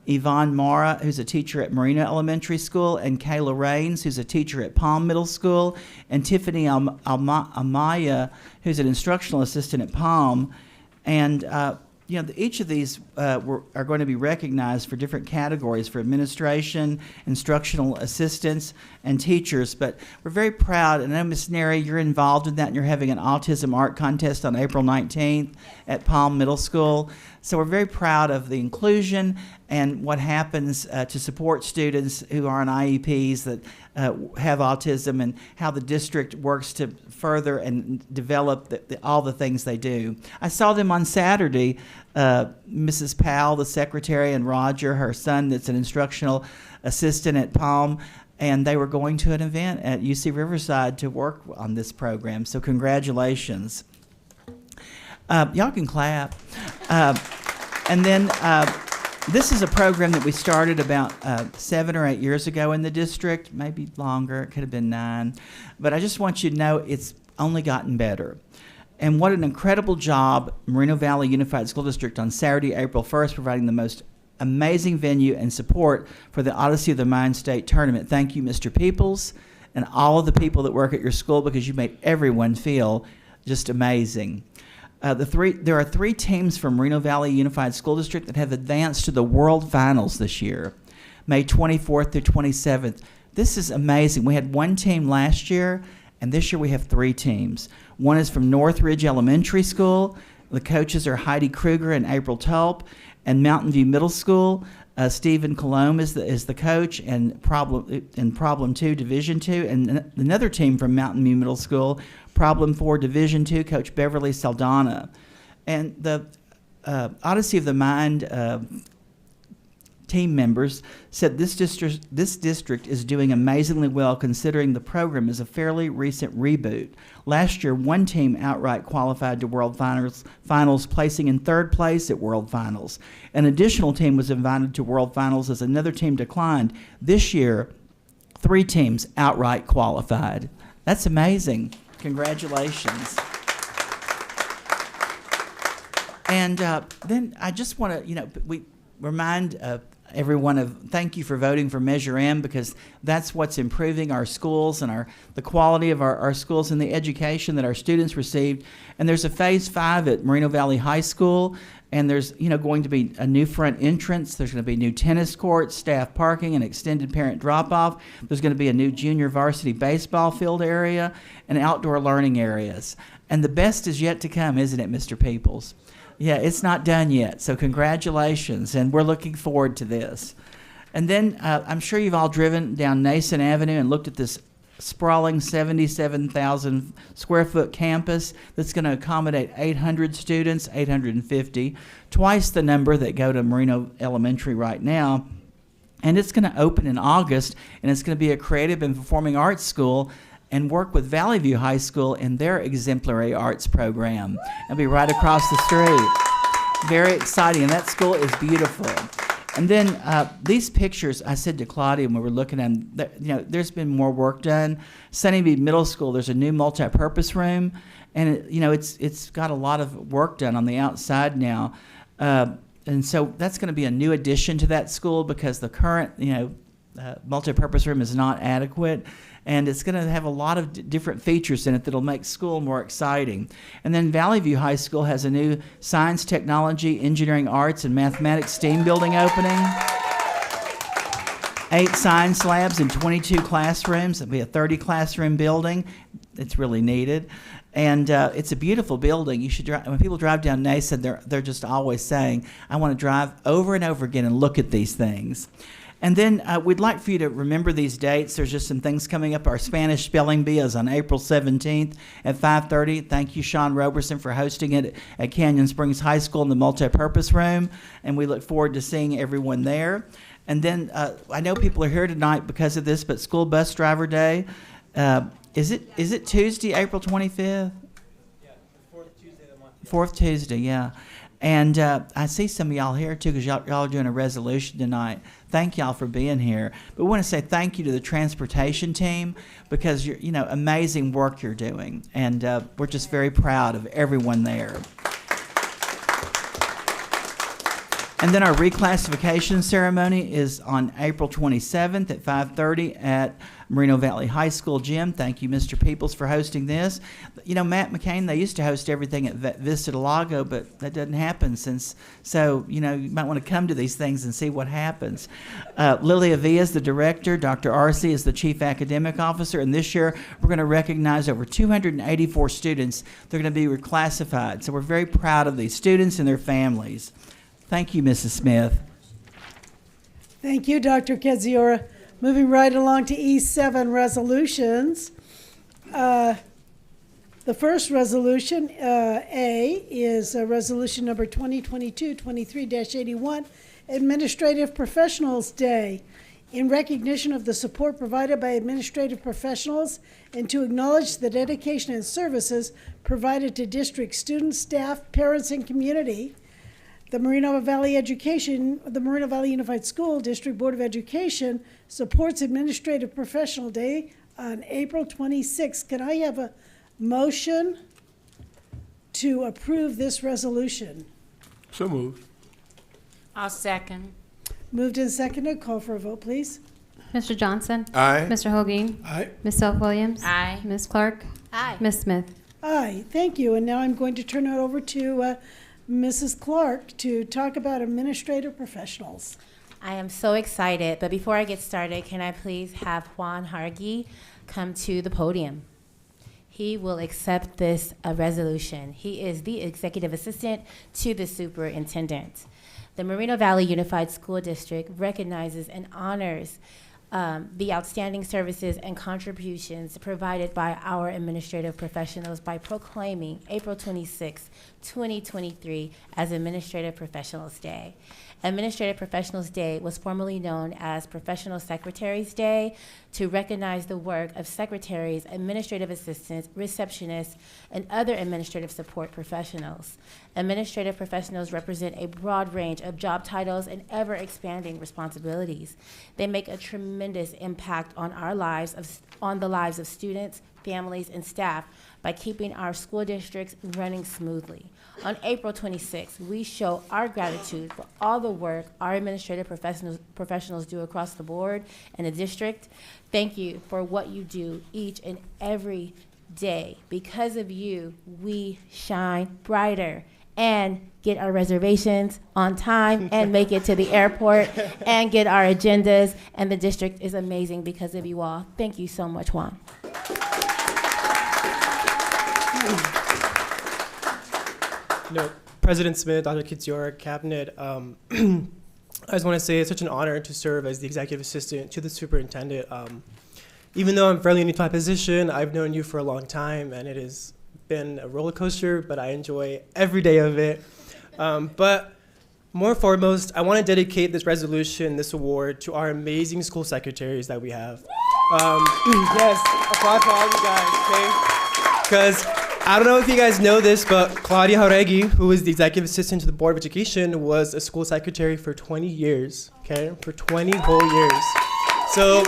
Yvonne Mara, who's a teacher at Marina Elementary School, and Kayla Raines, who's a teacher at Palm Middle School, and Tiffany Amaya, who's an instructional assistant at Palm. And each of these are going to be recognized for different categories for administration, instructional assistants, and teachers. But we're very proud, and I know, Ms. Neri, you're involved in that, and you're having an autism art contest on April 19th at Palm Middle School. So we're very proud of the inclusion and what happens to support students who are on IEPs that have autism, and how the district works to further and develop all the things they do. I saw them on Saturday, Mrs. Powell, the secretary, and Roger, her son, that's an instructional assistant at Palm, and they were going to an event at UC Riverside to work on this program. So congratulations. Y'all can clap. And then this is a program that we started about 7 or 8 years ago in the district, maybe longer. It could have been 9. But I just want you to know it's only gotten better. And what an incredible job Moreno Valley Unified School District on Saturday, April 1st, providing the most amazing venue and support for the Odyssey of the Mind State Tournament. Thank you, Mr. Peoples, and all of the people that work at your school, because you made everyone feel just amazing. There are 3 teams from Moreno Valley Unified School District that have advanced to the World Finals this year, May 24th through 27th. This is amazing. We had 1 team last year, and this year we have 3 teams. One is from Northridge Elementary School. The coaches are Heidi Kruger and April Tulp. And Mountain View Middle School, Stephen Colomb is the coach, and Problem 2, Division 2. And another team from Mountain View Middle School, Problem 4, Division 2, Coach Beverly Saldana. And the Odyssey of the Mind team members said this district is doing amazingly well, considering the program is a fairly recent reboot. Last year, 1 team outright qualified to World Finals, placing in 3rd place at World Finals. An additional team was invited to World Finals as another team declined. This year, 3 teams outright qualified. That's amazing. Congratulations. And then I just want to, we remind everyone of thank you for voting for Measure M, because that's what's improving our schools and the quality of our schools and the education that our students received. And there's a Phase 5 at Moreno Valley High School, and there's going to be a new front entrance. There's going to be new tennis courts, staff parking, and extended parent drop-off. There's going to be a new junior varsity baseball field area and outdoor learning areas. And the best is yet to come, isn't it, Mr. Peoples? Yeah, it's not done yet, so congratulations, and we're looking forward to this. And then I'm sure you've all driven down Nason Avenue and looked at this sprawling 77,000 square foot campus that's going to accommodate 800 students, 850, twice the number that go to Moreno Elementary right now. And it's going to open in August, and it's going to be a creative and performing arts school and work with Valley View High School in their exemplary arts program. It'll be right across the street. Very exciting, and that school is beautiful. And then these pictures, I said to Claudia when we were looking at them, there's been more work done. Sunnymead Middle School, there's a new multi-purpose room, and it's got a lot of work done on the outside now. And so that's going to be a new addition to that school, because the current multi-purpose room is not adequate. And it's going to have a lot of different features in it that'll make school more exciting. And then Valley View High School has a new science, technology, engineering, arts, and mathematics STEAM building opening. 8 science labs and 22 classrooms. It'll be a 30 classroom building. It's really needed. And it's a beautiful building. You should drive. When people drive down Nason, they're just always saying, I want to drive over and over again and look at these things. And then we'd like for you to remember these dates. There's just some things coming up. Our Spanish spelling bee is on April 17th at 5:30. Thank you, Sean Roberson, for hosting it at Canyon Springs High School in the multipurpose room. And we look forward to seeing everyone there. And then I know people are here tonight because of this, but School Bus Driver Day, is it Tuesday, April 25th? Yeah, the fourth Tuesday of the month. Fourth Tuesday, yeah. And I see some of y'all here, too, because y'all are doing a resolution tonight. Thank y'all for being here. But we want to say thank you to the transportation team because you're, amazing work you're doing. And we're just very proud of everyone there. And then our reclassification ceremony is on April 27th at 5:30 at Moreno Valley High School gym. Thank you, Mr. Peoples, for hosting this. Matt McCain, they used to host everything at Vista del Lago, but that doesn't happen so you might want to come to these things and see what happens. Lily Avia is the director. Dr. Arce is the chief academic officer. And this year, we're going to recognize over 284 students. They're going to be reclassified. So we're very proud of these students and their families. Thank you, Mrs. Smith. Thank you, Dr. Keziora. Moving right along to E7 resolutions. The first resolution, A, is resolution number 2022-23-81, Administrative Professionals Day. In recognition of the support provided by administrative professionals and to acknowledge the dedication and services provided to district students, staff, parents, and community, the Moreno Valley Unified School District Board of Education supports Administrative Professional Day on April 26th. Can I have a motion to approve this resolution? So moved. I'll second. Moved and seconded. Call for a vote, please. Mr. Johnson? Aye. Mr. Hoagie? Aye. Ms. Self-Williams? Aye. Ms. Clark? Aye. Ms. Smith? Aye, thank you. And now I'm going to turn it over to Mrs. Clark to talk about administrative professionals. I am so excited, but before I get started, can I please have Juan Hargi come to the podium? He will accept this resolution. He is the executive assistant to the superintendent. The Moreno Valley Unified School District recognizes and honors the outstanding services and contributions provided by our administrative professionals by proclaiming April 26, 2023 as Administrative Professionals Day. Administrative Professionals Day was formerly known as Professional Secretaries Day to recognize the work of secretaries, administrative assistants, receptionists, and other administrative support professionals. Administrative professionals represent a broad range of job titles and ever-expanding responsibilities. They make a tremendous impact on the lives of students, families, and staff by keeping our school districts running smoothly. On April 26th, we show our gratitude for all the work our administrative professionals do across the board and the district. Thank you for what you do each and every day. Because of you, we shine brighter and get our reservations on time and make it to the airport and get our agendas. And the district is amazing because of you all. Thank you so much, Juan. President Smith, Dr. Kitsiora, Cabinet, I just want to say it's such an honor to serve as the executive assistant to the superintendent. Even though I'm fairly new to my position, I've known you for a long time, and it has been a roller coaster, but I enjoy every day of it. But more foremost, I want to dedicate this resolution, this award, to our amazing school secretaries that we have. Yes, applause for all you guys, okay? Because I don't know if you guys know this, but Claudia Jauregui, who is the executive assistant to the Board of Education, was a school secretary for 20 years, okay? For 20 whole years. So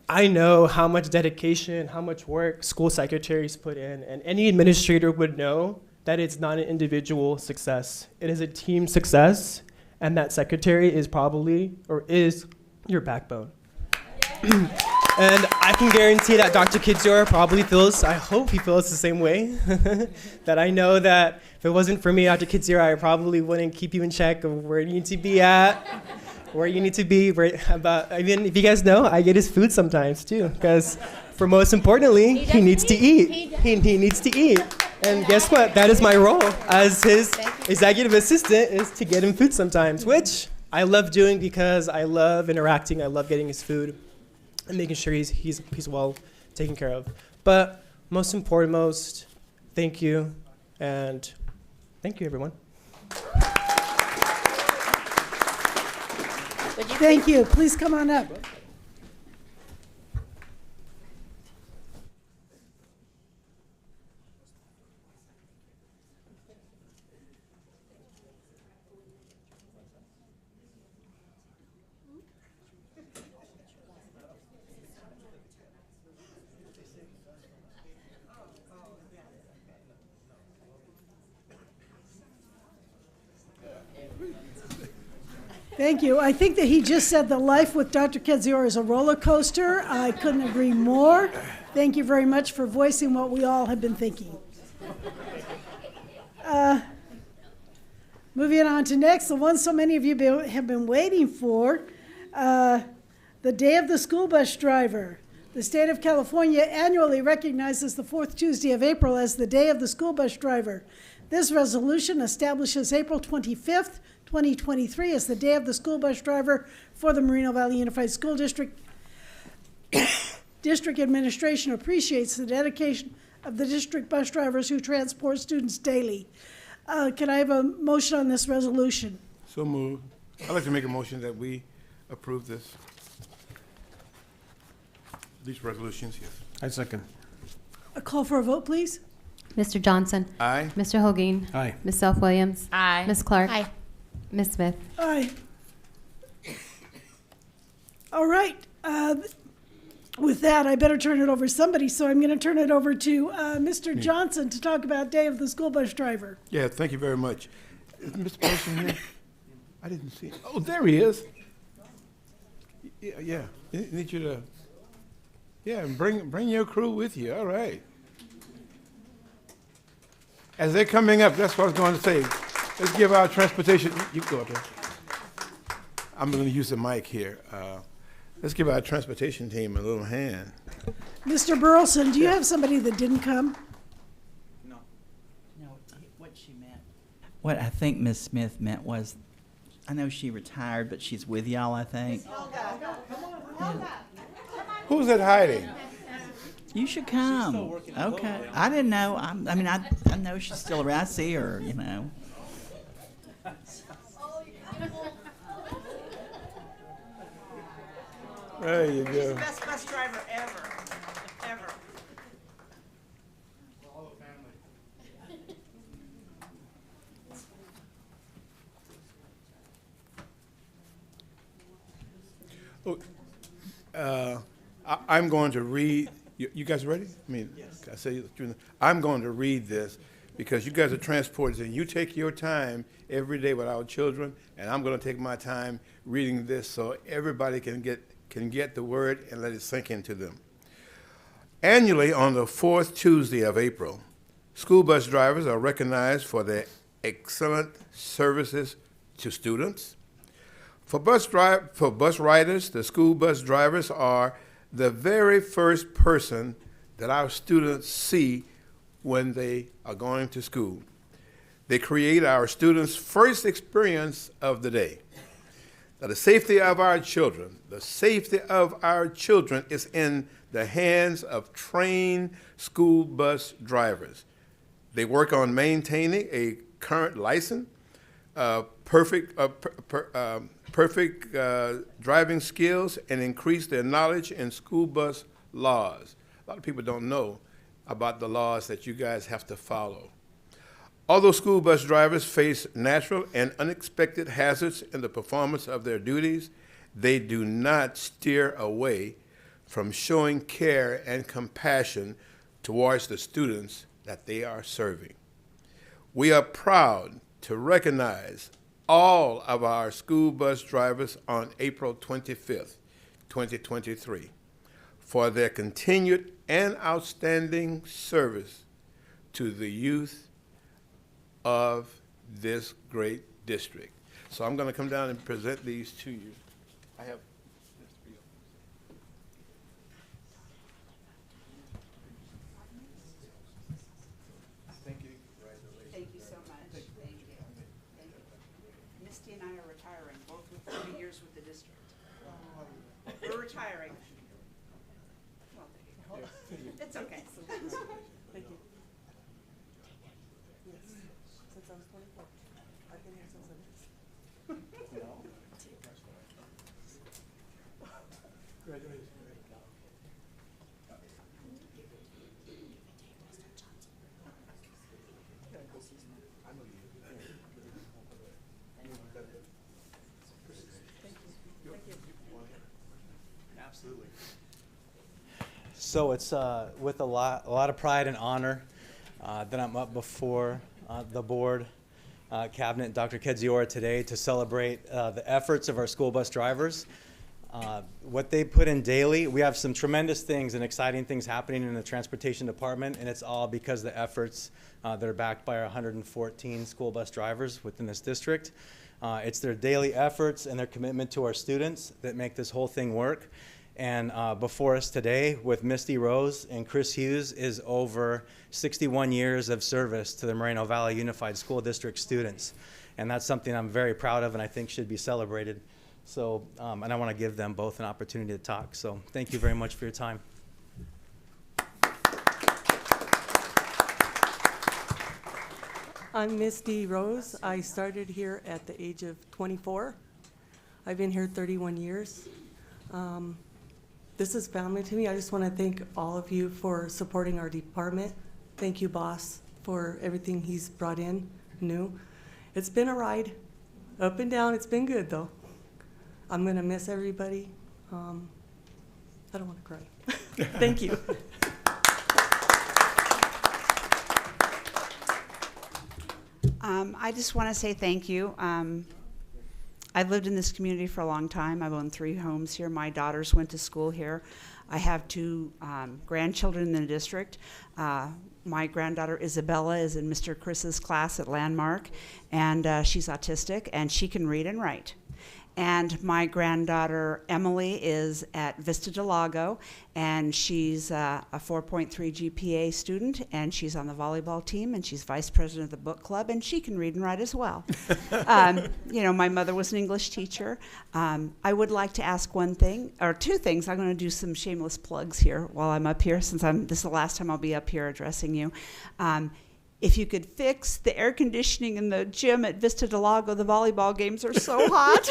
I know how much dedication, how much work school secretaries put in, and any administrator would know that it's not an individual success. It is a team success, and that secretary is probably, or is, your backbone. And I can guarantee that Dr. Kitsiora probably feels, I hope he feels the same way, that I know that if it wasn't for me, Dr. Kitsiora, I probably wouldn't keep you in check of where you need to be at. where you need to be. I mean, if you guys know, I get his food sometimes too, because for most importantly, he needs to eat. He needs to eat. And guess what? That is my role as his executive assistant, is to get him food sometimes, which I love doing because I love interacting. I love getting his food and making sure he's well taken care of. But most, thank you, and thank you, everyone. Thank you. Please come on up. Thank you. I think that he just said that life with Dr. Kedziora is a roller coaster. I couldn't agree more. Thank you very much for voicing what we all have been thinking. Moving on to next, the one so many of you have been waiting for, the Day of the School Bus Driver. The state of California annually recognizes the fourth Tuesday of April as the Day of the School Bus Driver. This resolution establishes April 25th, 2023 as the Day of the School Bus Driver for the Moreno Valley Unified School District. District administration appreciates the dedication of the district bus drivers who transport students daily. Can I have a motion on this resolution? So moved. I'd like to make a motion that we approve these resolutions, yes. I second. A call for a vote, please. Mr. Johnson. Aye. Mr. Holguin. Aye. Ms. Self-Williams. Aye. Ms. Clark. Aye. Ms. Smith. Aye. All right. With that, I better turn it over to somebody, so I'm going to turn it over to Mr. Johnson to talk about Day of the School Bus Driver. Yeah, thank you very much. Is Mr. Person here? I didn't see him. Oh, there he is. Yeah. I need you to, and bring your crew with you. All right. As they're coming up, that's what I was going to say. Let's give our transportation. You go up there. I'm going to use the mic here. Let's give our transportation team a little hand. Mr. Burleson, do you have somebody that didn't come? No, what she meant. What I think Ms. Smith meant was, I know she retired, but she's with y'all, I think. Who's that hiding? You should come. Okay. I didn't know. I know she's still around. I see her, you know. There you go. He's the best bus driver ever. I'm going to read. You guys ready? I mean, yes. I say I'm going to read this because you guys are transporters and you take your time every day with our children, and I'm going to take my time reading this so everybody can get the word and let it sink into them. Annually, on the fourth Tuesday of April, school bus drivers are recognized for their excellent services to students. For bus riders, the school bus drivers are the very first person that our students see when they are going to school. They create our students' first experience of the day. Now, the safety of our children is in the hands of trained school bus drivers. They work on maintaining a current license, perfect driving skills, and increase their knowledge in school bus laws. A lot of people don't know about the laws that you guys have to follow. Although school bus drivers face natural and unexpected hazards in the performance of their duties, they do not steer away from showing care and compassion towards the students that they are serving. We are proud to recognize all of our school bus drivers on April 25th, 2023, for their continued and outstanding service to the youth of this great district. So I'm going to come down and present these to you. I have this for you. Thank you. Thank you so much. Thank you. Thank you. Misty and I are retiring, both with 30 years with the district. We're retiring. Well, there you go. It's okay. Thank you. Yes. Since I was 24. I've been here since I was. Congratulations. Absolutely. So it's with a lot of pride and honor that I'm up before the board, cabinet, and Dr. Kedziora today to celebrate the efforts of our school bus drivers. What they put in daily, we have some tremendous things and exciting things happening in the transportation department, and it's all because of the efforts that are backed by our 114 school bus drivers within this district. It's their daily efforts and their commitment to our students that make this whole thing work. And before us today with Misty Rose and Chris Hughes is over 61 years of service to the Moreno Valley Unified School District students. And that's something I'm very proud of and I think should be celebrated. So, and I want to give them both an opportunity to talk. So thank you very much for your time. I'm Misty Rose. I started here at the age of 24. I've been here 31 years. This is family to me. I just want to thank all of you for supporting our department. Thank you, boss, for everything he's brought in new. It's been a ride, up and down. It's been good, though. I'm going to miss everybody. I don't want to cry. Thank you. I just want to say thank you. I've lived in this community for a long time. I've owned 3 homes here. My daughters went to school here. I have 2 grandchildren in the district. My granddaughter Isabella is in Mr. Chris's class at Landmark, and she's autistic, and she can read and write. And my granddaughter Emily is at Vista Del Lago, and she's a 4.3 GPA student, and she's on the volleyball team, and she's vice president of the book club, and she can read and write as well. You know, my mother was an English teacher. I would like to ask one thing, or 2 things. I'm going to do some shameless plugs here while I'm up here, since this is the last time I'll be up here addressing you. If you could fix the air conditioning in the gym at Vista Del Lago, the volleyball games are so hot.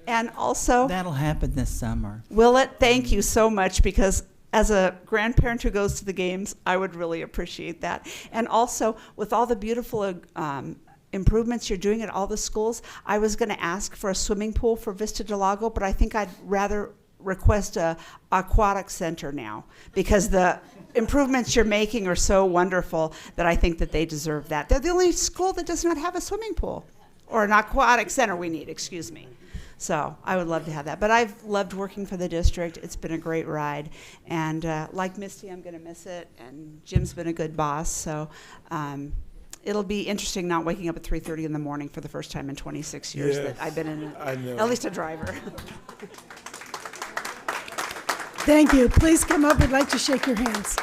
And also... That'll happen this summer. Will it? Thank you so much, because as a grandparent who goes to the games, I would really appreciate that. And also, with all the beautiful improvements you're doing at all the schools, I was going to ask for a swimming pool for Vista Del Lago, but I think I'd rather request a aquatic center now, because the improvements you're making are so wonderful that I think that they deserve that. They're the only school that does not have a swimming pool, or an aquatic center we need, excuse me. So I would love to have that. But I've loved working for the district. It's been a great ride. And like Misty, I'm going to miss it. And Jim's been a good boss. So it'll be interesting not waking up at 3:30 in the morning for the first time in 26 years that I've been at least a driver. Thank you. Please come up. We'd like to shake your hands.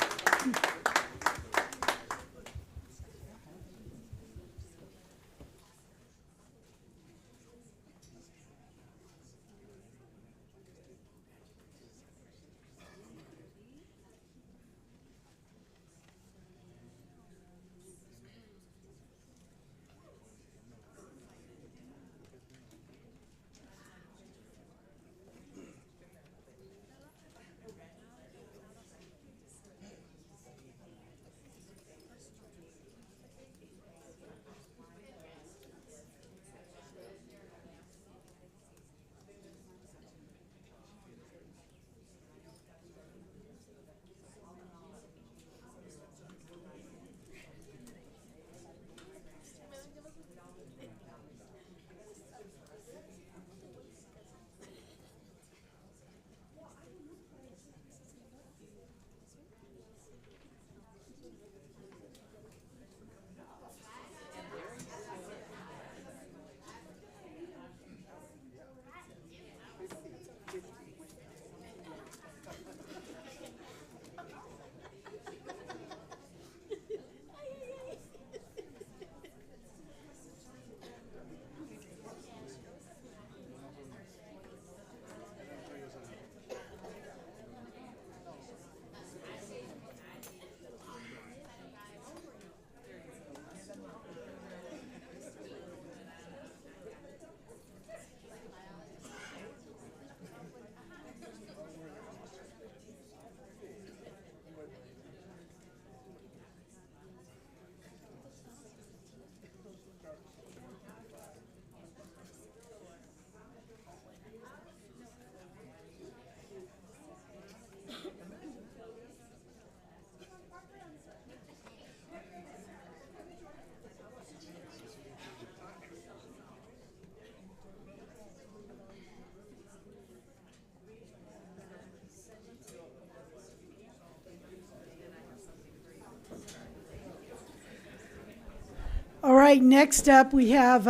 right, next up, we have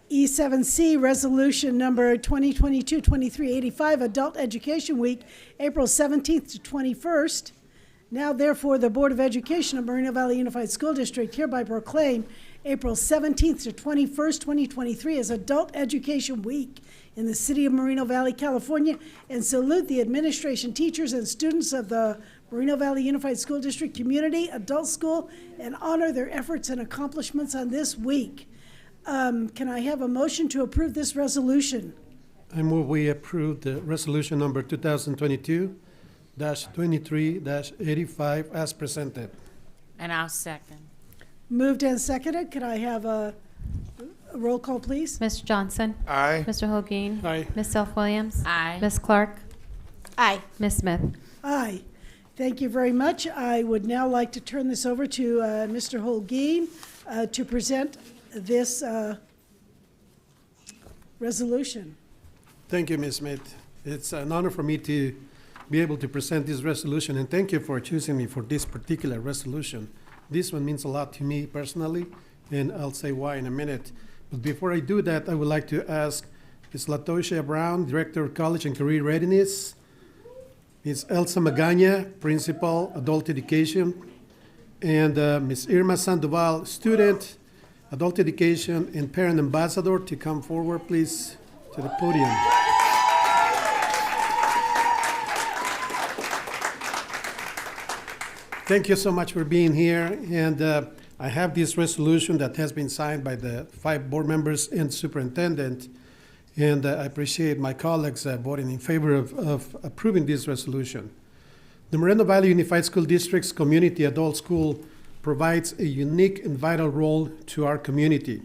E7C Resolution Number 2022-2385, Adult Education Week, April 17th to 21st. Now, therefore, the Board of Education of Moreno Valley Unified School District hereby proclaim April 17th to 21st, 2023 as Adult Education Week in the city of Moreno Valley, California, and salute the administration, teachers, and students of the Moreno Valley Unified School District Community Adult School and honor their efforts and accomplishments on this week. Can I have a motion to approve this resolution? I move we approve the resolution number 2022-23-85 as presented. And I'll second. Moved and seconded. Could I have a roll call, please? Mr. Johnson? Aye. Mr. Holguin? Aye. Ms. Self-Williams? Aye. Ms. Clark? Aye. Ms. Smith? Aye. Thank you very much. I would now like to turn this over to Mr. Holguin to present this resolution. Thank you, Ms. Smith. It's an honor for me to be able to present this resolution, and thank you for choosing me for this particular resolution. This one means a lot to me personally, and I'll say why in a minute. But before I do that, I would like to ask Ms. Latosha Brown, Director of College and Career Readiness, Ms. Elsa Magana, Principal, Adult Education, and Ms. Irma Sandoval, Student, Adult Education, and Parent Ambassador to come forward, please, to the podium. Thank you so much for being here, and I have this resolution that has been signed by the 5 board members and superintendent, and I appreciate my colleagues voting in favor of approving this resolution. The Moreno Valley Unified School District's Community Adult School provides a unique and vital role to our community.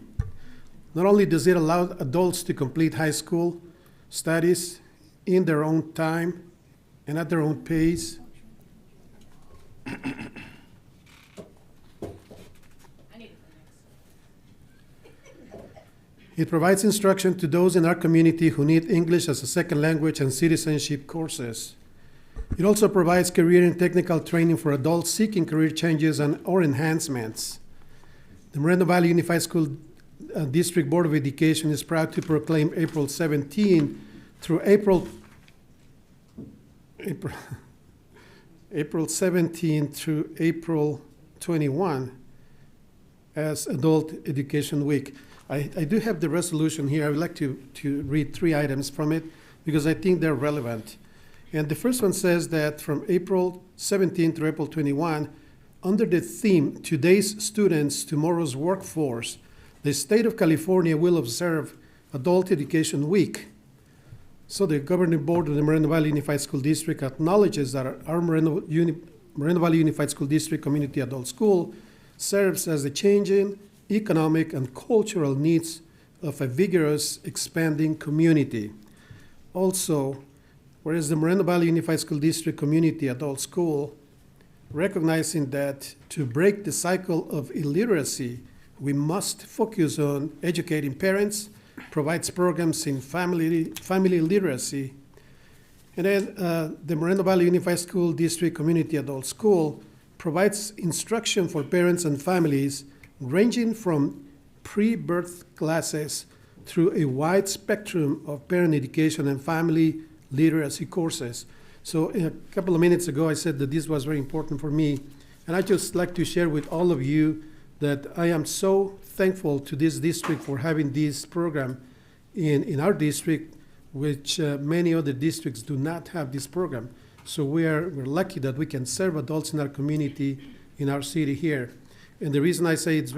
Not only does it allow adults to complete high school studies in their own time and at their own pace, it provides instruction to those in our community who need English as a second language and citizenship courses. It also provides career and technical training for adults seeking career changes or enhancements. The Moreno Valley Unified School District Board of Education is proud to proclaim April 17 through April 17 through April 21 as Adult Education Week. I do have the resolution here. I would like to read 3 items from it because I think they're relevant. And the first one says that from April 17 through April 21, under the theme, Today's Students, Tomorrow's Workforce, the state of California will observe Adult Education Week. So the governing board of the Moreno Valley Unified School District acknowledges that our Moreno Valley Unified School District Community Adult School serves as the changing economic and cultural needs of a vigorous, expanding community. Also, whereas the Moreno Valley Unified School District Community Adult School, recognizing that to break the cycle of illiteracy, we must focus on educating parents, provides programs in family literacy. And then the Moreno Valley Unified School District Community Adult School provides instruction for parents and families ranging from pre-birth classes through a wide spectrum of parent education and family literacy courses. So a couple of minutes ago, I said that this was very important for me. And I'd just like to share with all of you that I am so thankful to this district for having this program in our district, which many other districts do not have this program. So we're lucky that we can serve adults in our community, in our city here. And the reason I say it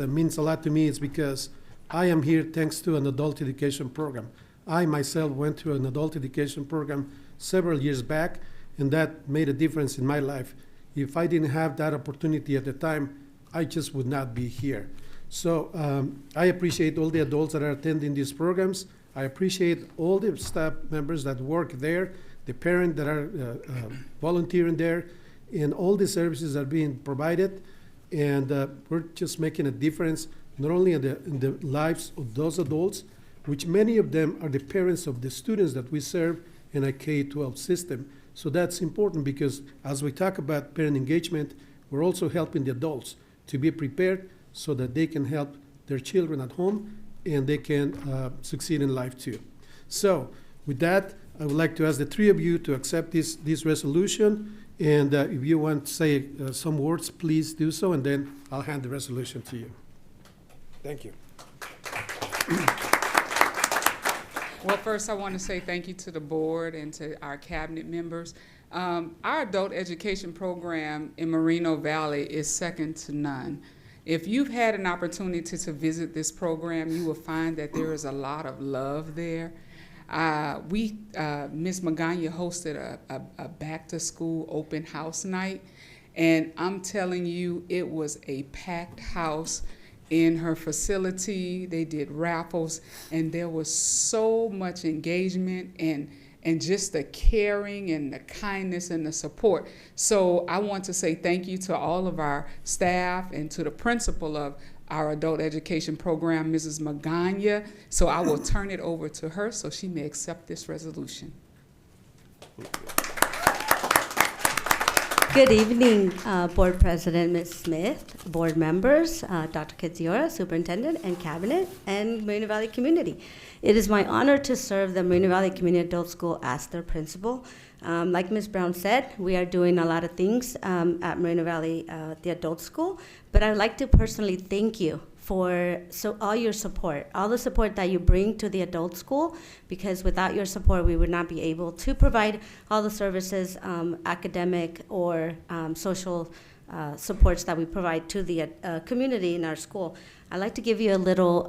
means a lot to me is because I am here thanks to an adult education program. I myself went through an adult education program several years back, and that made a difference in my life. If I didn't have that opportunity at the time, I just would not be here. So I appreciate all the adults that are attending these programs. I appreciate all the staff members that work there, the parents that are volunteering there, and all the services that are being provided. And we're just making a difference, not only in the lives of those adults, which many of them are the parents of the students that we serve in a K-12 system. So that's important because as we talk about parent engagement, we're also helping the adults to be prepared so that they can help their children at home and they can succeed in life too. So with that, I would like to ask the three of you to accept this resolution. And if you want to say some words, please do so, and then I'll hand the resolution to you. Thank you. Well, first I want to say thank you to the board and to our cabinet members. Our adult education program in Moreno Valley is second to none. If you've had an opportunity to visit this program, you will find that there is a lot of love there. Ms. Magana hosted a back-to-school open house night, and I'm telling you, it was a packed house in her facility. They did raffles, and there was so much engagement and just the caring and the kindness and the support. So I want to say thank you to all of our staff and to the principal of our adult education program, Mrs. Magana. So I will turn it over to her so she may accept this resolution. Good evening, Board President Ms. Smith, board members, Dr. Kadziora, Superintendent, and Cabinet, and Moreno Valley community. It is my honor to serve the Moreno Valley Community Adult School as their principal. Like Ms. Brown said, we are doing a lot of things at Moreno Valley, the adult school, but I'd like to personally thank you for all your support, all the support that you bring to the adult school, because without your support, we would not be able to provide all the services, academic or social supports that we provide to the community in our school. I'd like to give you a little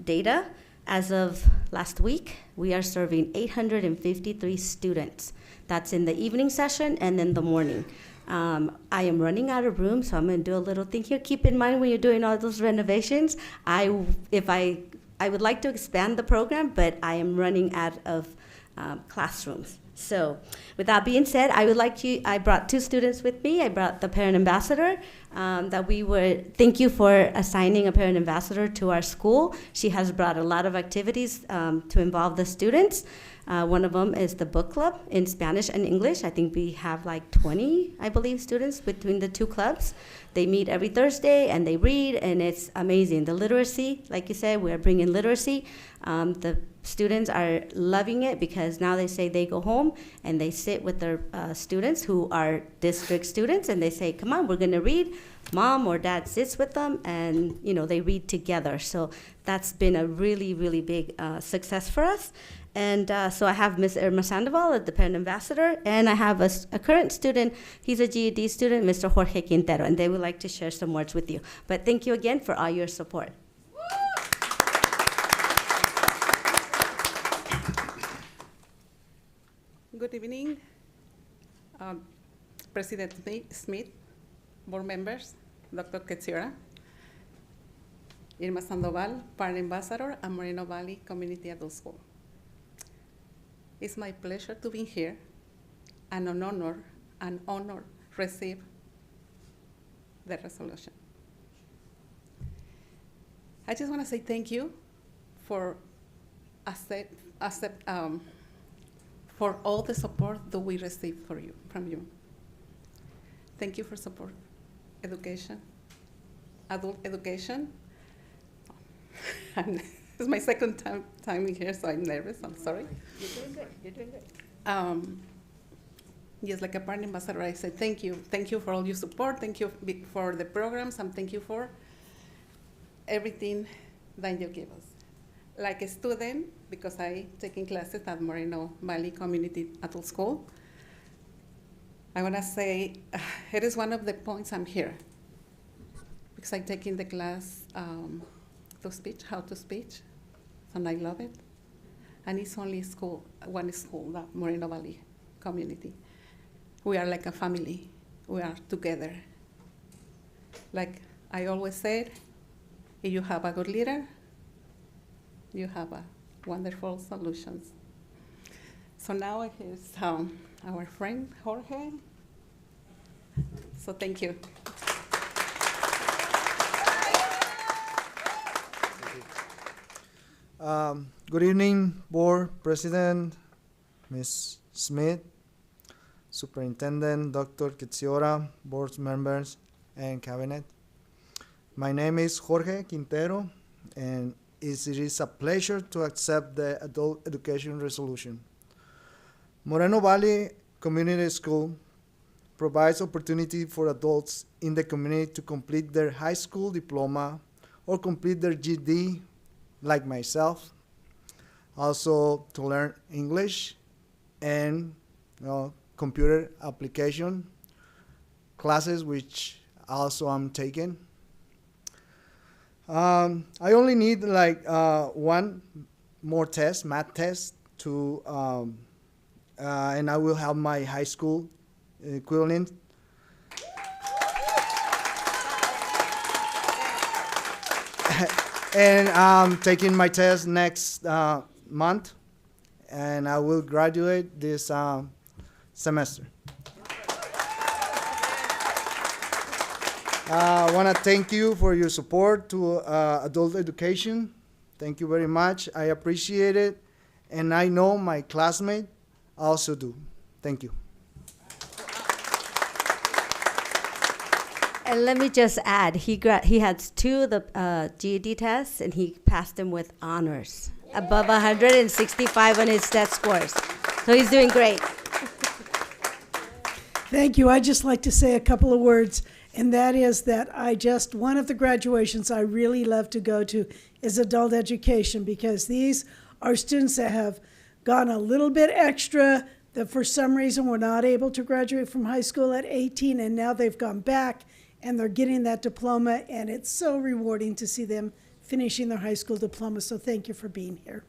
data. As of last week, we are serving 853 students. That's in the evening session and in the morning. I am running out of room, so I'm going to do a little thing here. Keep in mind when you're doing all those renovations, I would like to expand the program, but I am running out of classrooms. So with that being said, I brought two students with me. I brought the parent ambassador, thank you for assigning a parent ambassador to our school. She has brought a lot of activities to involve the students. One of them is the book club in Spanish and English. I think we have like 20, I believe, students between the two clubs. They meet every Thursday and they read, and it's amazing. The literacy, like you said, we're bringing literacy. The students are loving it because now they say they go home and they sit with their students who are district students, and they say, come on, we're going to read. Mom or dad sits with them, and they read together. So that's been a really, really big success for us. And so I have Ms. Irma Sandoval, the parent ambassador, and I have a current student. He's a GED student, Mr. Jorge Quintero, and they would like to share some words with you. But thank you again for all your support. Good evening, President Smith, board members, Dr. Kadziora, Irma Sandoval, parent ambassador at Moreno Valley Community Adult School. It's my pleasure to be here and an honor receive the resolution. I just want to say thank you for for all the support that we receive from you. Thank you for support, education, adult education. It's my second time here, so I'm nervous. I'm sorry. You're doing good. You're doing good. Yes, like a parent ambassador, I say thank you. Thank you for all your support. Thank you for the programs, and thank you for everything that you give us. Like a student, because I taking classes at Moreno Valley Community Adult School, I want to say it is one of the points I'm here, because I'm taking the class how to speak, and I love it. And it's only one school, the Moreno Valley Community. We are like a family. We are together. Like I always said, if you have a good leader, you have a wonderful solutions. So now here's our friend Jorge. So thank you. Good evening, Board President, Ms. Smith, Superintendent Dr. Kadziora, board members, and Cabinet. My name is Jorge Quintero, and it is a pleasure to accept the Adult Education Resolution. Moreno Valley Community School provides opportunity for adults in the community to complete their high school diploma or complete their GED, like myself. Also to learn English and computer application classes, which also I'm taking. I only need like one more test, math test, to and I will have my high school equivalent. And I'm taking my test next month, and I will graduate this semester. I want to thank you for your support to adult education. Thank you very much. I appreciate it, and I know my classmates also do. Thank you. And let me just add, he had 2 of the GED tests, and he passed them with honors, above 165 on his test scores. So he's doing great. Thank you. I'd just like to say a couple of words, and that is that one of the graduations I really love to go to is adult education, because these are students that have gone a little bit extra, that for some reason were not able to graduate from high school at 18, and now they've gone back and they're getting that diploma, and it's so rewarding to see them finishing their high school diploma. So thank you for being here.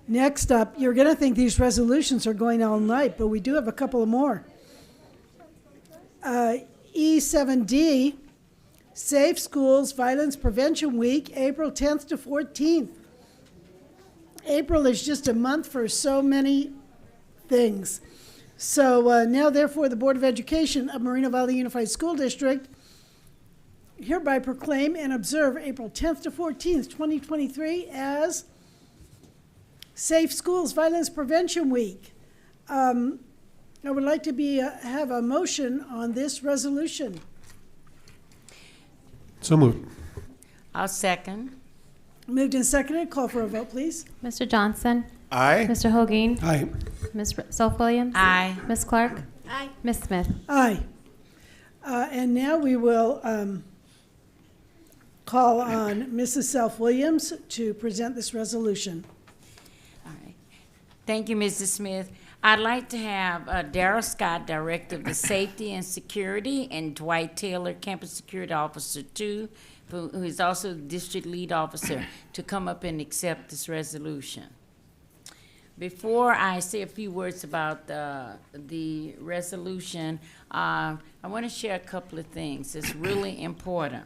Next up, you're going to think these resolutions are going all night, but we do have a couple of more. E7D, Safe Schools Violence Prevention Week, April 10th to 14th. April is just a month for so many things. So now, therefore, the Board of Education of Moreno Valley Unified School District hereby proclaim and observe April 10th to 14th, 2023 as Safe Schools Violence Prevention Week. I would like to have a motion on this resolution. So moved. I'll second. Moved and seconded. Call for a vote, please. Mr. Johnson? Aye. Mr. Holguin? Aye. Ms. Self-Williams? Aye. Ms. Clark? Aye. Ms. Smith? Aye. And now we will call on Mrs. Self-Williams to present this resolution. All right. Thank you, Mrs. Smith. I'd like to have Darrell Scott, Director of the Safety and Security, and Dwight Taylor, Campus Security Officer 2, who is also the District Lead Officer, to come up and accept this resolution. Before I say a few words about the resolution, I want to share a couple of things that's really important.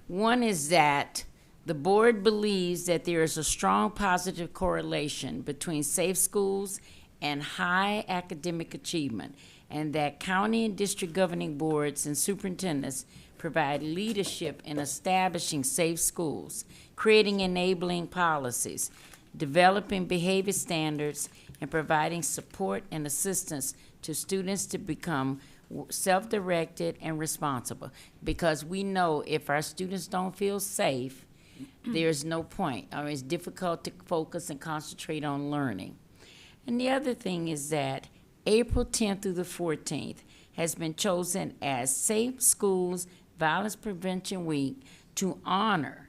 One is that the board believes that there is a strong positive correlation between safe schools and high academic achievement, and that county and district governing boards and superintendents provide leadership in establishing safe schools, creating enabling policies, developing behavior standards, and providing support and assistance to students to become self-directed and responsible. Because we know if our students don't feel safe, there's no point. I mean, it's difficult to focus and concentrate on learning. And the other thing is that April 10th through the 14th has been chosen as Safe Schools Violence Prevention Week to honor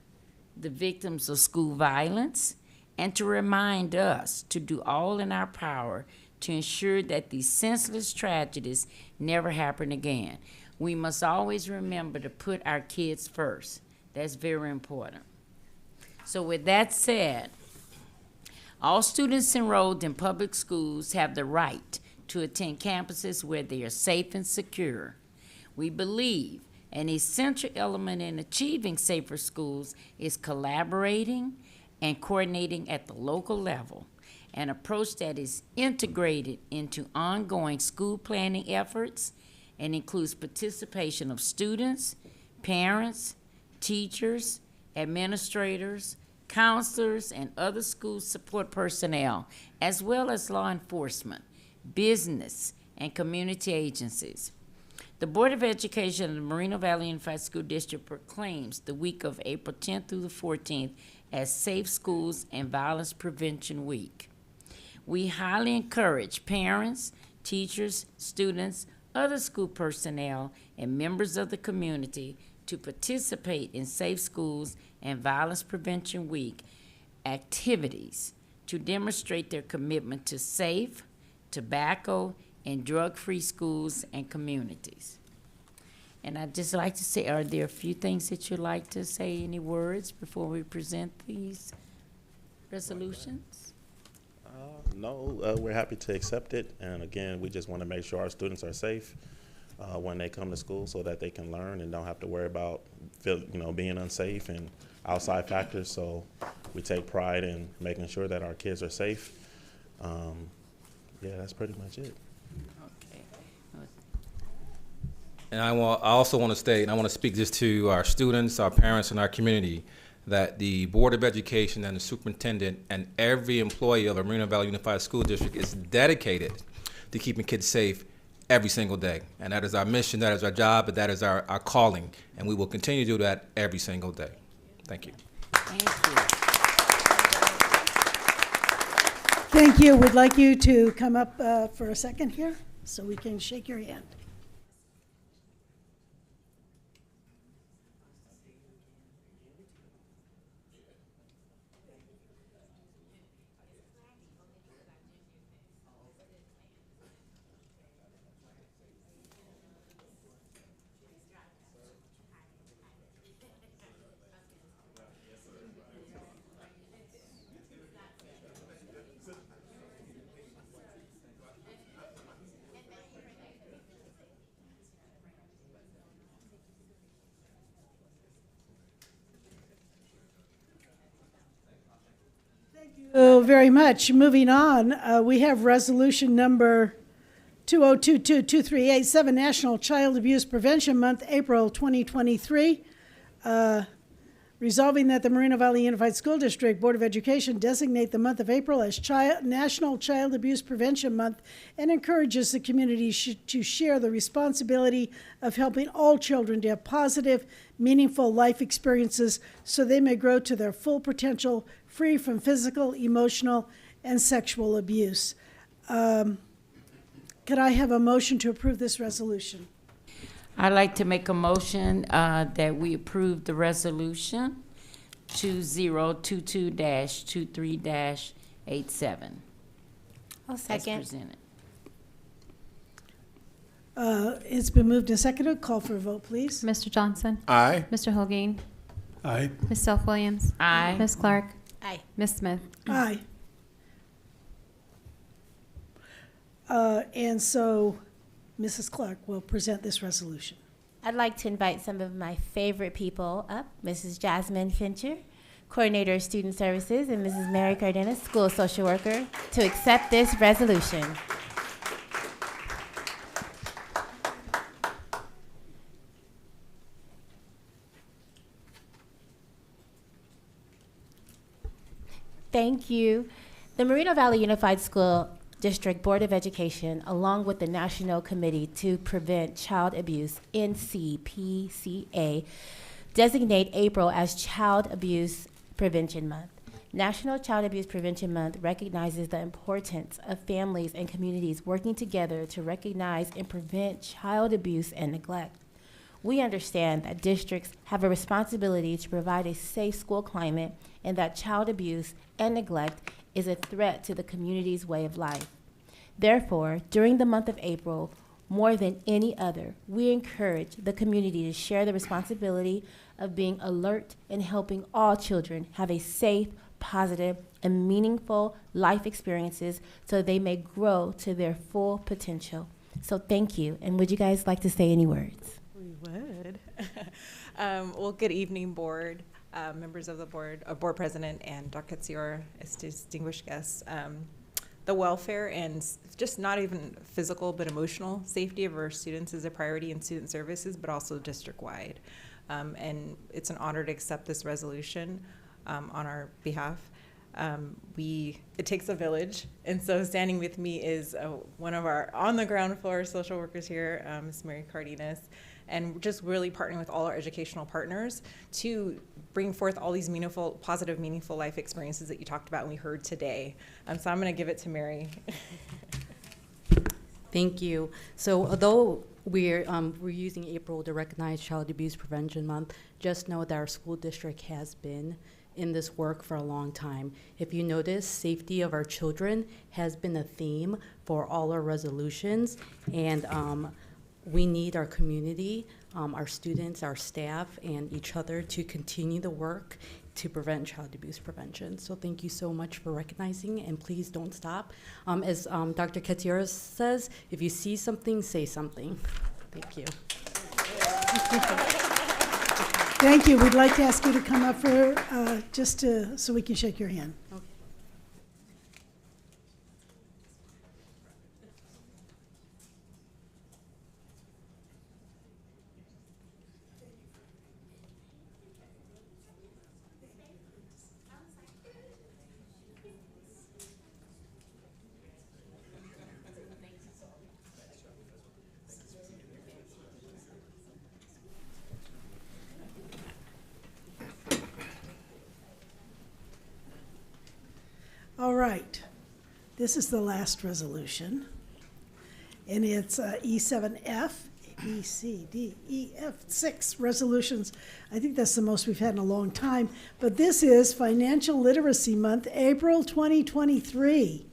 the victims of school violence and to remind us to do all in our power to ensure that these senseless tragedies never happen again. We must always remember to put our kids first. That's very important. So with that said, all students enrolled in public schools have the right to attend campuses where they are safe and secure. We believe an essential element in achieving safer schools is collaborating and coordinating at the local level, an approach that is integrated into ongoing school planning efforts and includes participation of students, parents, teachers, administrators, counselors, and other school support personnel, as well as law enforcement, business, and community agencies. The Board of Education of the Moreno Valley Unified School District proclaims the week of April 10th through the 14th as Safe Schools and Violence Prevention Week. We highly encourage parents, teachers, students, other school personnel, and members of the community to participate in Safe Schools and Violence Prevention Week activities to demonstrate their commitment to safe, tobacco, and drug-free schools and communities. And I'd just like to say, are there a few things that you'd like to say, any words before we present these resolutions? No, we're happy to accept it. And again, we just want to make sure our students are safe when they come to school so that they can learn and don't have to worry about being unsafe and outside factors. So we take pride in making sure that our kids are safe. Yeah, that's pretty much it. And I also want to state, and I want to speak just to our students, our parents, and our community, that the Board of Education and the superintendent and every employee of the Moreno Valley Unified School District is dedicated to keeping kids safe every single day. And that is our mission, that is our job, but that is our calling. And we will continue to do that every single day. Thank you. Thank you. Thank you. We'd like you to come up for a second here so we can shake your hand. Very much. Moving on, we have resolution number 2022-2387, National Child Abuse Prevention Month, April 2023. Resolving that the Moreno Valley Unified School District Board of Education designate the month of April as National Child Abuse Prevention Month and encourages the community to share the responsibility of helping all children to have positive, meaningful life experiences so they may grow to their full potential, free from physical, emotional, and sexual abuse. Could I have a motion to approve this resolution? I'd like to make a motion that we approve the resolution 2022-23-87. I'll second. As presented. It's been moved and seconded. Call for a vote, please. Mr. Johnson? Aye. Mr. Holguin? Aye. Ms. Self-Williams? Aye. Ms. Clark? Aye. Ms. Smith? Aye. And so Mrs. Clark will present this resolution. I'd like to invite some of my favorite people up. Mrs. Jasmine Fincher, Coordinator of Student Services, and Mrs. Mary Cardenas, School Social Worker, to accept this resolution. Thank you. The Moreno Valley Unified School District Board of Education, along with the National Committee to Prevent Child Abuse, NCPCA, designate April as Child Abuse Prevention Month. National Child Abuse Prevention Month recognizes the importance of families and communities working together to recognize and prevent child abuse and neglect. We understand that districts have a responsibility to provide a safe school climate and that child abuse and neglect is a threat to the community's way of life. Therefore, during the month of April, more than any other, we encourage the community to share the responsibility of being alert and helping all children have a safe, positive, and meaningful life experiences so they may grow to their full potential. So thank you, and would you guys like to say any words? We would. Well, good evening, board, members of the board, board president, and Dr. Katsiora, as distinguished guests. The welfare and just not even physical but emotional safety of our students is a priority in student services, but also district-wide. And it's an honor to accept this resolution on our behalf. It takes a village, and so standing with me is one of our on-the-ground floor social workers here, Ms. Mary Cardenas, and just really partnering with all our educational partners to bring forth all these meaningful, positive, meaningful life experiences that you talked about and we heard today. So I'm going to give it to Mary. Thank you. So although we're using April to recognize Child Abuse Prevention Month, just know that our school district has been in this work for a long time. If you notice, safety of our children has been a theme for all our resolutions, and we need our community, our students, our staff, and each other to continue the work to prevent child abuse prevention. So thank you so much for recognizing, and please don't stop. As Dr. Katsiora says, if you see something, say something. Thank you. Thank you. We'd like to ask you to come up for so we can shake your hand. Okay. All right, this is the last resolution, and it's E7F, B, C, D, E, F, 6 resolutions. I think that's the most we've had in a long time, but this is Financial Literacy Month, April 2023.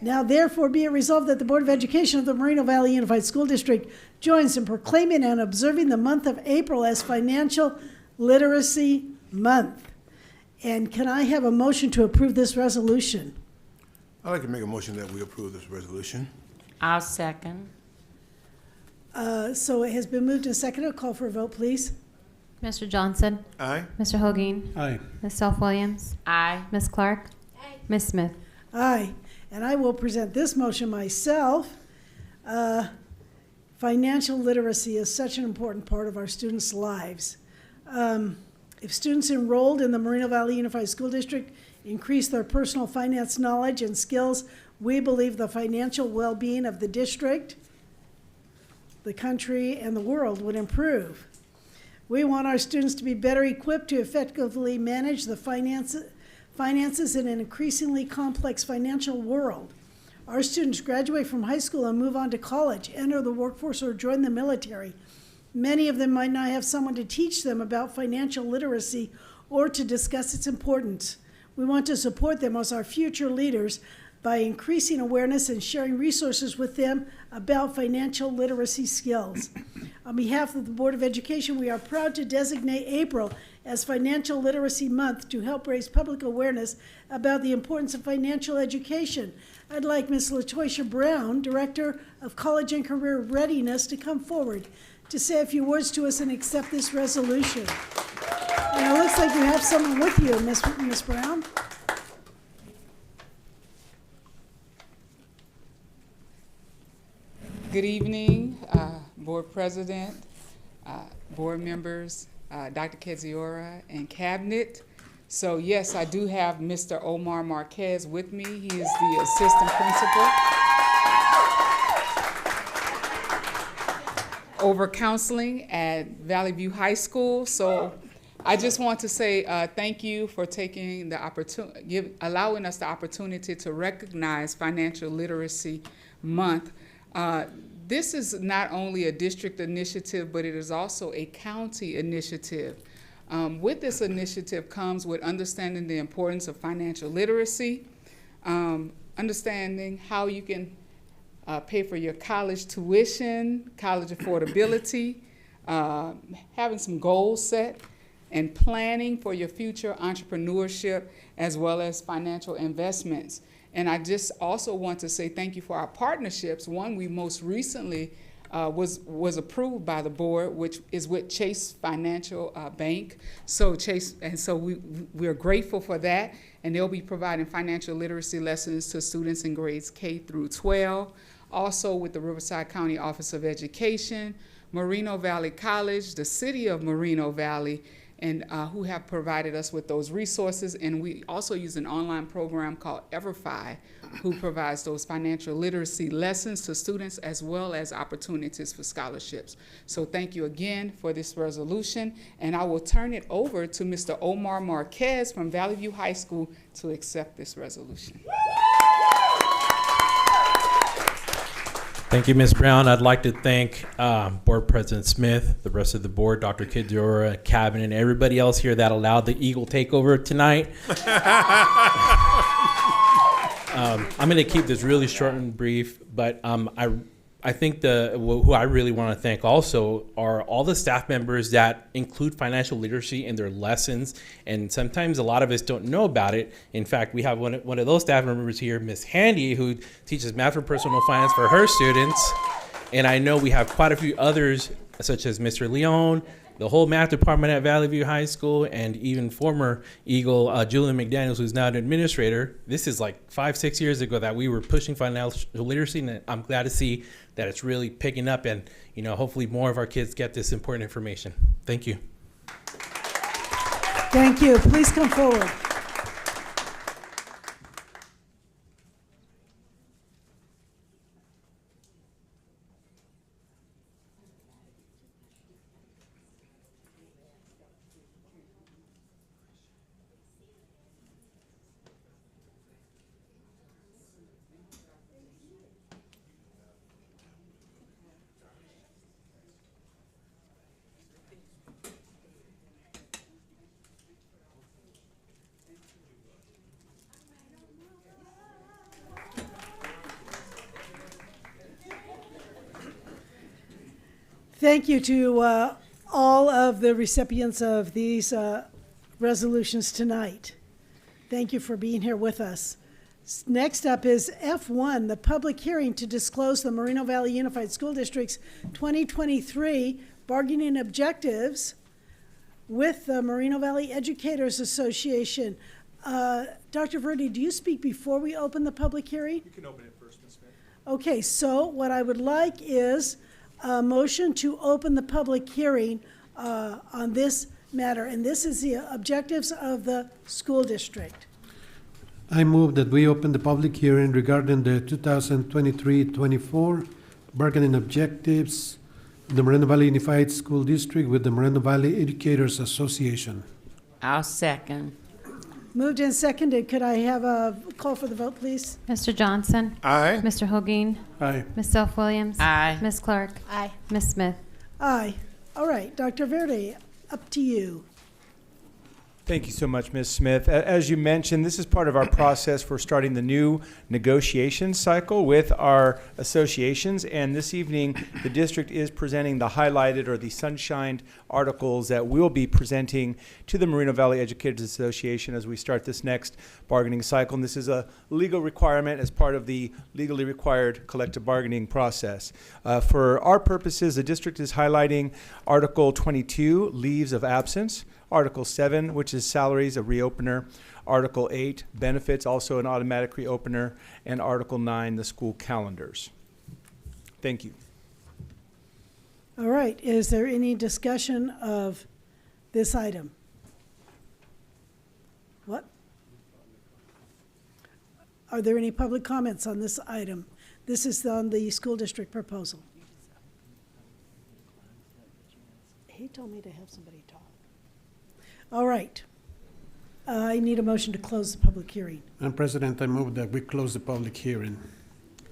Now therefore be it resolved that the Board of Education of the Moreno Valley Unified School District joins in proclaiming and observing the month of April as Financial Literacy Month. And can I have a motion to approve this resolution? I'd like to make a motion that we approve this resolution. I'll second. So it has been moved and seconded. Call for a vote, please. Mr. Johnson? Aye. Mr. Hoageen? Aye. Ms. Self-Williams? Aye. Ms. Clark? Aye. Ms. Smith? Aye. And I will present this motion myself. Financial literacy is such an important part of our students' lives. If students enrolled in the Moreno Valley Unified School District increase their personal finance knowledge and skills, we believe the financial well-being of the district, the country, and the world would improve. We want our students to be better equipped to effectively manage the finances in an increasingly complex financial world. Our students graduate from high school and move on to college, enter the workforce, or join the military. Many of them might not have someone to teach them about financial literacy or to discuss its importance. We want to support them as our future leaders by increasing awareness and sharing resources with them about financial literacy skills. On behalf of the Board of Education, we are proud to designate April as Financial Literacy Month to help raise public awareness about the importance of financial education. I'd like Ms. LaToisha Brown, Director of College and Career Readiness, to come forward to say a few words to us and accept this resolution. And it looks like you have someone with you, Miss Brown. Good evening, Board President, board members, Dr. Keziora, and Cabinet. So yes, I do have Mr. Omar Marquez with me. He is the assistant principal over counseling at Valley View High School. So I just want to say thank you for taking the opportunity, allowing us the opportunity to recognize Financial Literacy Month. This is not only a district initiative, but it is also a county initiative. With this initiative comes with understanding the importance of financial literacy, understanding how you can pay for your college tuition, college affordability, having some goals set, and planning for your future entrepreneurship as well as financial investments. And I just also want to say thank you for our partnerships. One we most recently was approved by the board, which is with Chase Financial Bank. So we're grateful for that, and they'll be providing financial literacy lessons to students in grades K through 12. Also with the Riverside County Office of Education, Moreno Valley College, the City of Moreno Valley, and who have provided us with those resources. And we also use an online program called EverFi, who provides those financial literacy lessons to students as well as opportunities for scholarships. So thank you again for this resolution, and I will turn it over to Mr. Omar Marquez from Valley View High School to accept this resolution. Thank you, Ms. Brown. I'd like to thank Board President Smith, the rest of the board, Dr. Keziora, Cabinet, and everybody else here that allowed the Eagle takeover tonight. I'm going to keep this really short and brief, but I think who I really want to thank also are all the staff members that include financial literacy in their lessons, and sometimes a lot of us don't know about it. In fact, we have one of those staff members here, Miss Handy, who teaches math for personal finance for her students, and I know we have quite a few others, such as Mr. Leon, the whole math department at Valley View High School, and even former Eagle Julian McDaniels, who's now an administrator. This is like 5-6 years ago that we were pushing financial literacy, and I'm glad to see that it's really picking up, and hopefully more of our kids get this important information. Thank you. Thank you. Please come forward. Thank you to all of the recipients of these resolutions tonight. Thank you for being here with us. Next up is F1, the public hearing to disclose the Moreno Valley Unified School District's 2023 bargaining objectives with the Moreno Valley Educators Association. Dr. Verde, do you speak before we open the public hearing? You can open it first, Ms. Smith. Okay, so what I would like is a motion to open the public hearing on this matter, and this is the objectives of the school district. I move that we open the public hearing regarding the 2023-24 bargaining objectives of the Moreno Valley Unified School District with the Moreno Valley Educators Association. I'll second. Moved and seconded. Could I have a call for the vote, please? Mr. Johnson? Aye. Mr. Hoageen? Aye. Ms. Self-Williams? Aye. Ms. Clark? Aye. Ms. Smith? Aye. All right, Dr. Verde, up to you. Thank you so much, Ms. Smith. As you mentioned, this is part of our process for starting the new negotiation cycle with our associations. And this evening, the district is presenting the highlighted or the sunshined articles that we'll be presenting to the Moreno Valley Educators Association as we start this next bargaining cycle. And this is a legal requirement as part of the legally required collective bargaining process. For our purposes, the district is highlighting Article 22, leaves of absence, Article 7, which is salaries, a reopener. Article 8, benefits, also an automatic reopener. And Article 9, the school calendars. Thank you. All right, is there any discussion of this item? What? Are there any public comments on this item? This is on the school district proposal. He told me to have somebody talk. All right. I need a motion to close the public hearing. Madam President, I move that we close the public hearing.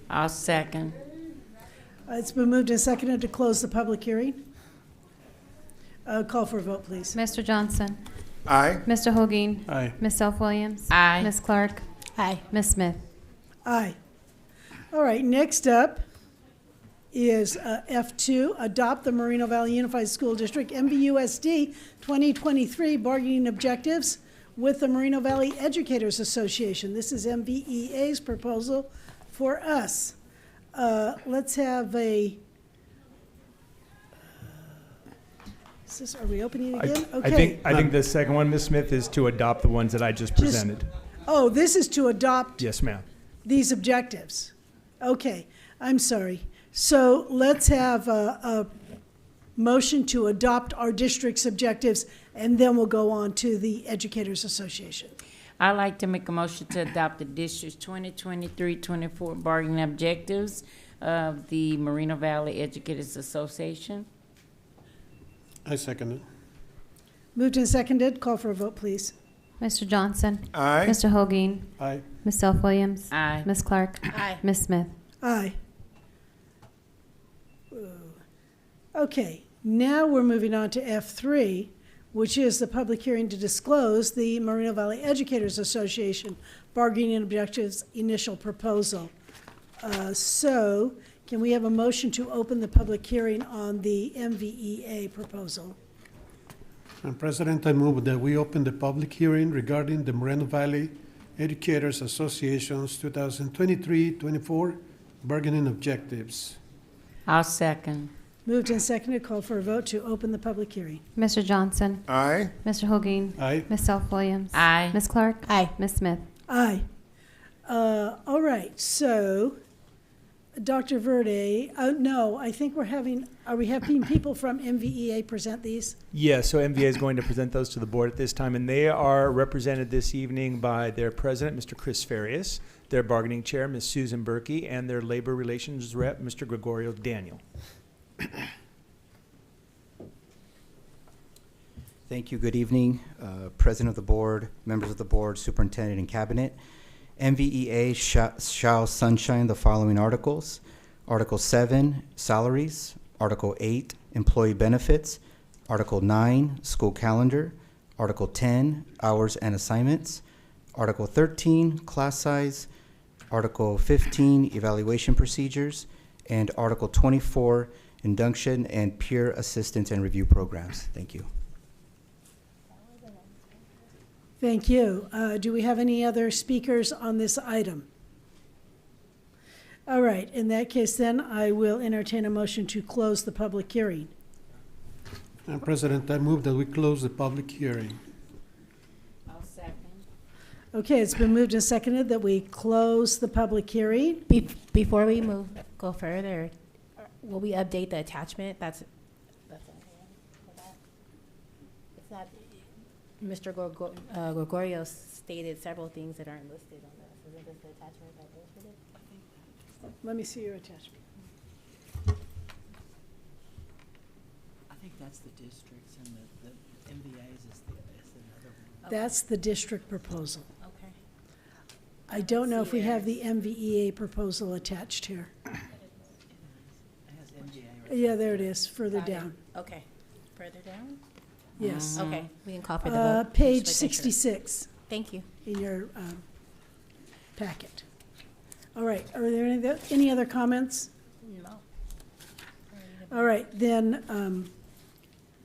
I'll second. It's been moved and seconded to close the public hearing. Call for a vote, please. Mr. Johnson. Aye. Mr. Holguin. Aye. Ms. Self-Williams. Aye. Ms. Clark. Aye. Ms. Smith. Aye. All right, next up is F2, adopt the Moreno Valley Unified School District MVUSD 2023 bargaining objectives with the Moreno Valley Educators Association. This is MVEA's proposal for us. Let's have a, are we opening it again? Okay. I think the second one, Ms. Smith, is to adopt the ones that I just presented. Oh, this is to adopt Yes, ma'am. these objectives. Okay, I'm sorry. So let's have a motion to adopt our district's objectives, and then we'll go on to the Educators Association. I'd like to make a motion to adopt the district's 2023-24 bargaining objectives of the Moreno Valley Educators Association. I second it. Moved and seconded. Call for a vote, please. Mr. Johnson. Aye. Mr. Holguin. Aye. Ms. Self-Williams. Aye. Ms. Clark. Aye. Ms. Smith. Aye. Okay, now we're moving on to F3, which is the public hearing to disclose the Moreno Valley Educators Association bargaining objectives initial proposal. So can we have a motion to open the public hearing on the MVEA proposal? Madam President, I move that we open the public hearing regarding the Moreno Valley Educators Association's 2023-24 bargaining objectives. I'll second. Moved and seconded. Call for a vote to open the public hearing. Mr. Johnson. Aye. Mr. Holguin. Aye. Ms. Self-Williams. Aye. Ms. Clark. Aye. Ms. Smith. Aye. All right, so Dr. Verde, no, I think are we having people from MVEA present these? Yes, so MVA is going to present those to the board at this time, and they are represented this evening by their president, Mr. Chris Farias, their bargaining chair, Ms. Susan Berkey, and their labor relations rep, Mr. Gregorio Daniel. Thank you. Good evening, President of the Board, members of the Board, Superintendent, and Cabinet. MVEA shall sunshine the following articles. Article 7, salaries. Article 8, employee benefits. Article 9, school calendar. Article 10, hours and assignments. Article 13, class size. Article 15, evaluation procedures. And Article 24, induction and peer assistance and review programs. Thank you. Thank you. Do we have any other speakers on this item? All right, in that case then, I will entertain a motion to close the public hearing. Madam President, I move that we close the public hearing. I'll second. Okay, it's been moved and seconded that we close the public hearing. Before we go further, will we update the attachment? That's in here for that. It's not, Mr. Gregorio stated several things that aren't listed on this. Isn't this the attachment that goes with it? Let me see your attachment. I think that's the districts and the MVAs is another one. That's the district proposal. Okay. I don't know if we have the MVEA proposal attached here. It has MVA right Yeah, there it is, further Got it. down. Okay. Further down? Yes. Okay, we can call for the vote. Page Just making sure. 66 Thank you. in your packet. All right, are there any other comments? No. All right, then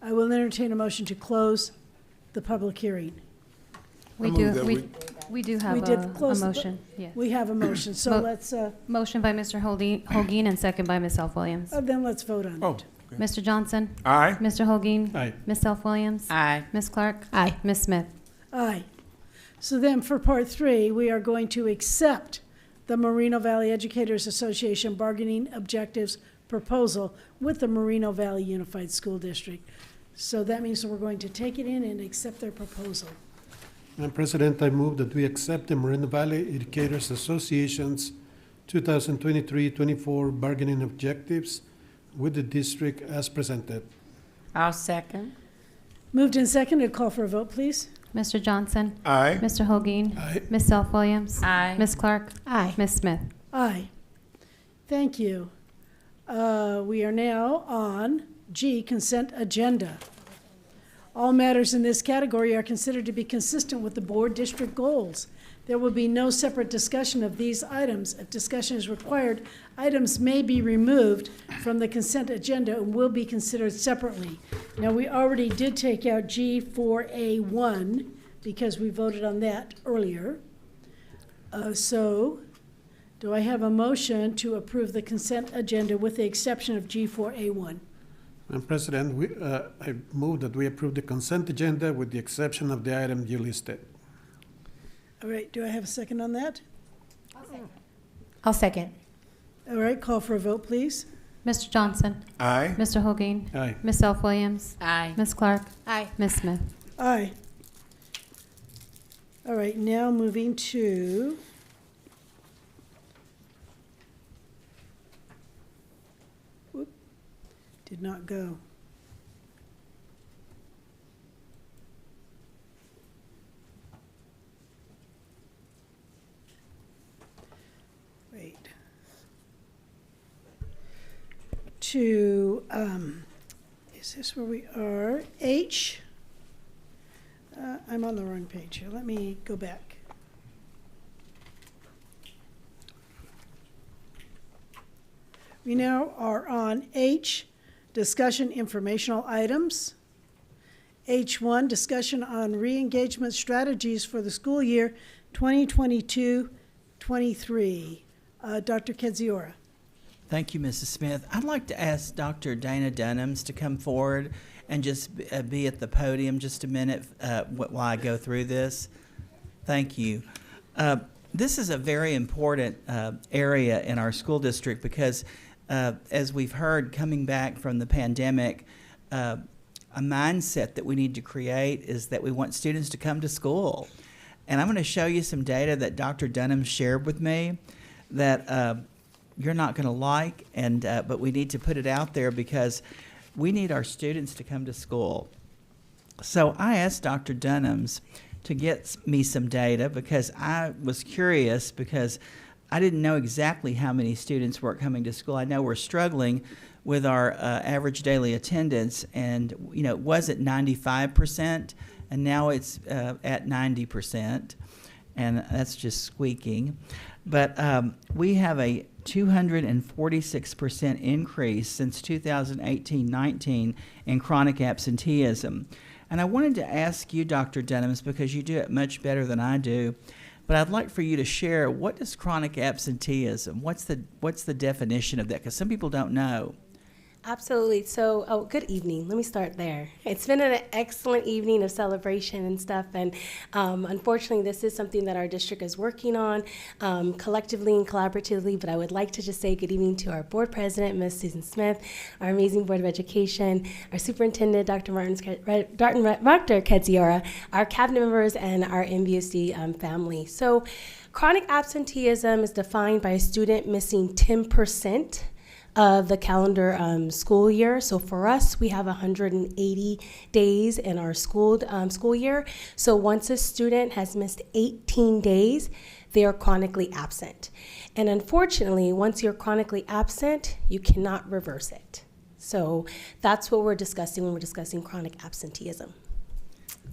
I will entertain a motion to close the public hearing. We move that do have We did a close the- motion. Yes. We have a motion, so Mo- let's, Motion by Mr. Holguin and second by Ms. Self-Williams. then let's vote on Oh, it. Mr. Johnson? Aye. Mr. Holguín? Aye. Ms. Self-Williams? Aye. Ms. Clark? Aye. Ms. Smith? Aye. So then for part 3, we are going to accept the Moreno Valley Educators Association bargaining objectives proposal with the Moreno Valley Unified School District. So that means that we're going to take it in and accept their proposal. Madam President, I move that we accept the Moreno Valley Educators Association's 2023-24 bargaining objectives with the district as presented. I'll second. Moved and seconded. Call for a vote, please. Mr. Johnson? Aye. Mr. Holguín? Aye. Ms. Self-Williams? Aye. Ms. Clark? Aye. Ms. Smith? Aye. Thank you. We are now on G, consent agenda. All matters in this category are considered to be consistent with the board district goals. There will be no separate discussion of these items. If discussion is required, items may be removed from the consent agenda and will be considered separately. Now, we already did take out G4A1 because we voted on that earlier. So, do I have a motion to approve the consent agenda with the exception of G4A1? Madam President, I move that we approve the consent agenda with the exception of the item you listed. All right, do I have a second on that? I'll second. All right, call for a vote, please. Mr. Johnson? Aye. Mr. Holguín? Aye. Ms. Self-Williams? Aye. Ms. Clark? Aye. Ms. Smith? Aye. All right, now moving to did not go. Wait. To, is this where we are? H. I'm on the wrong page here. Let me go back. We now are on H, discussion informational items. H1, discussion on re-engagement strategies for the school year 2022-23. Dr. Kedziora. Thank you, Mrs. Smith. I'd like to ask Dr. Dana Dunhams to come forward and just be at the podium just a minute while I go through this. Thank you. This is a very important area in our school district because, as we've heard, coming back from the pandemic, a mindset that we need to create is that we want students to come to school. And I'm going to show you some data that Dr. Dunham shared with me that you're not going to like, but we need to put it out there because we need our students to come to school. So I asked Dr. Dunhams to get me some data because I was curious because I didn't know exactly how many students were coming to school. I know we're struggling with our average daily attendance, and it was at 95%, and now it's at 90%, and that's just squeaking. But we have a 246% increase since 2018-19 in chronic absenteeism. And I wanted to ask you, Dr. Dunhams, because you do it much better than I do, but I'd like for you to share, what is chronic absenteeism? What's the definition of that? Because some people don't know. Absolutely. So, good evening. Let me start there. It's been an excellent evening of celebration and stuff, and unfortunately, this is something that our district is working on collectively and collaboratively, but I would like to just say good evening to our board president, Ms. Susan Smith, our amazing Board of Education, our superintendent, Dr. Kedziora, our cabinet members, and our MVUSD family. So, chronic absenteeism is defined by a student missing 10% of the calendar school year. So for us, we have 180 days in our school year. So once a student has missed 18 days, they are chronically absent. And unfortunately, once you're chronically absent, you cannot reverse it. So that's what we're discussing when we're discussing chronic absenteeism.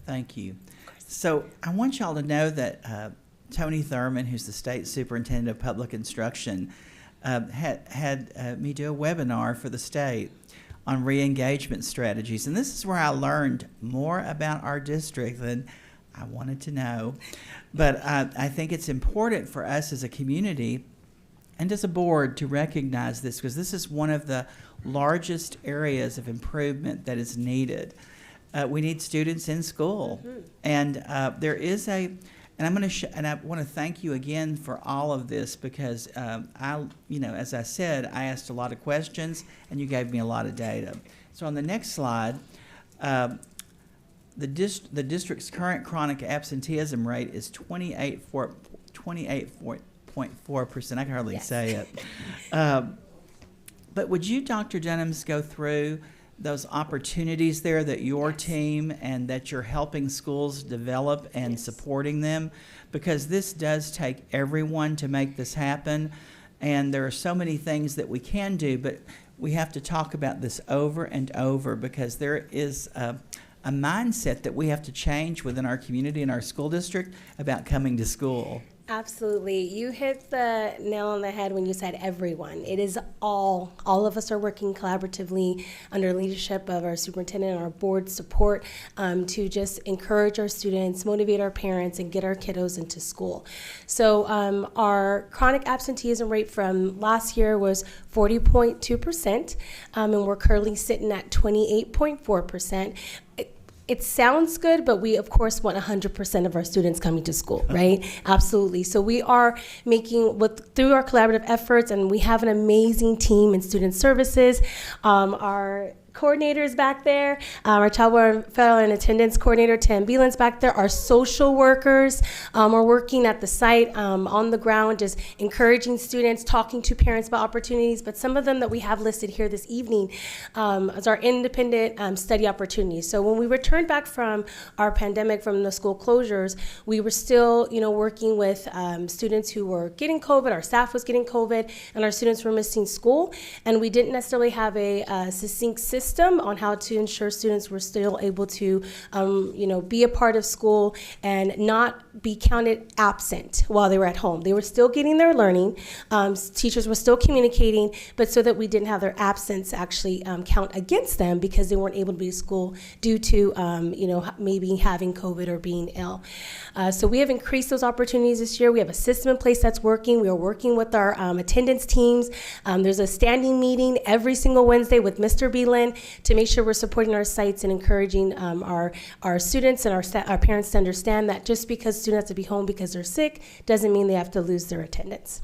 Thank you. So I want y'all to know that Tony Thurman, who's the state superintendent of public instruction, had me do a webinar for the state on re-engagement strategies. And this is where I learned more about our district than I wanted to know. But I think it's important for us as a community and as a board to recognize this, because this is one of the largest areas of improvement that is needed. We need students in school, and there is and I'm going to and I want to thank you again for all of this, because as I said, I asked a lot of questions and you gave me a lot of data. So on the next slide, the district's current chronic absenteeism rate is 28.4%. I can hardly say it. But would you, Dr. Dunhams, go through those opportunities there that your team and that you're helping schools develop and supporting them? Because this does take everyone to make this happen, and there are so many things that we can do, but we have to talk about this over and over, because there is a mindset that we have to change within our community and our school district about coming to school. Absolutely. You hit the nail on the head when you said everyone. It is all of us are working collaboratively under leadership of our superintendent and our board support to just encourage our students, motivate our parents, and get our kiddos into school. So our chronic absenteeism rate from last year was 40.2%, and we're currently sitting at 28.4%. It sounds good, but we, of course, want 100% of our students coming to school, right? Absolutely. So we are making, through our collaborative efforts, and we have an amazing team in student services. Our coordinators back there, our child welfare and attendance coordinator, Tam Beelan's back there. Our social workers are working at the site on the ground, just encouraging students, talking to parents about opportunities. But some of them that we have listed here this evening as our independent study opportunities. So when we returned back from our pandemic, from the school closures, we were still, working with students who were getting COVID. Our staff was getting COVID, and our students were missing school. And we didn't necessarily have a succinct system on how to ensure students were still able to, be a part of school and not be counted absent while they were at home. They were still getting their learning. Teachers were still communicating, but so that we didn't have their absence actually count against them because they weren't able to be at school due to, maybe having COVID or being ill. So we have increased those opportunities this year. We have a system in place that's working. We are working with our attendance teams. There's a standing meeting every single Wednesday with Mr. Beelan to make sure we're supporting our sites and encouraging our students and our parents to understand that just because students have to be home because they're sick doesn't mean they have to lose their attendance.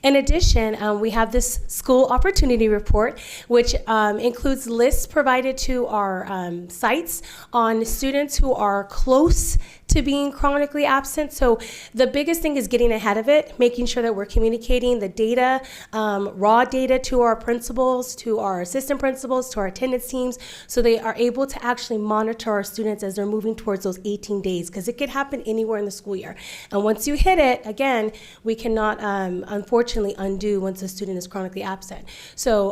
In addition, we have this school opportunity report, which includes lists provided to our sites on students who are close to being chronically absent. So the biggest thing is getting ahead of it, making sure that we're communicating the data, raw data to our principals, to our assistant principals, to our attendance teams, so they are able to actually monitor our students as they're moving towards those 18 days, because it could happen anywhere in the school year. And once you hit it, again, we cannot unfortunately undo once a student is chronically absent. So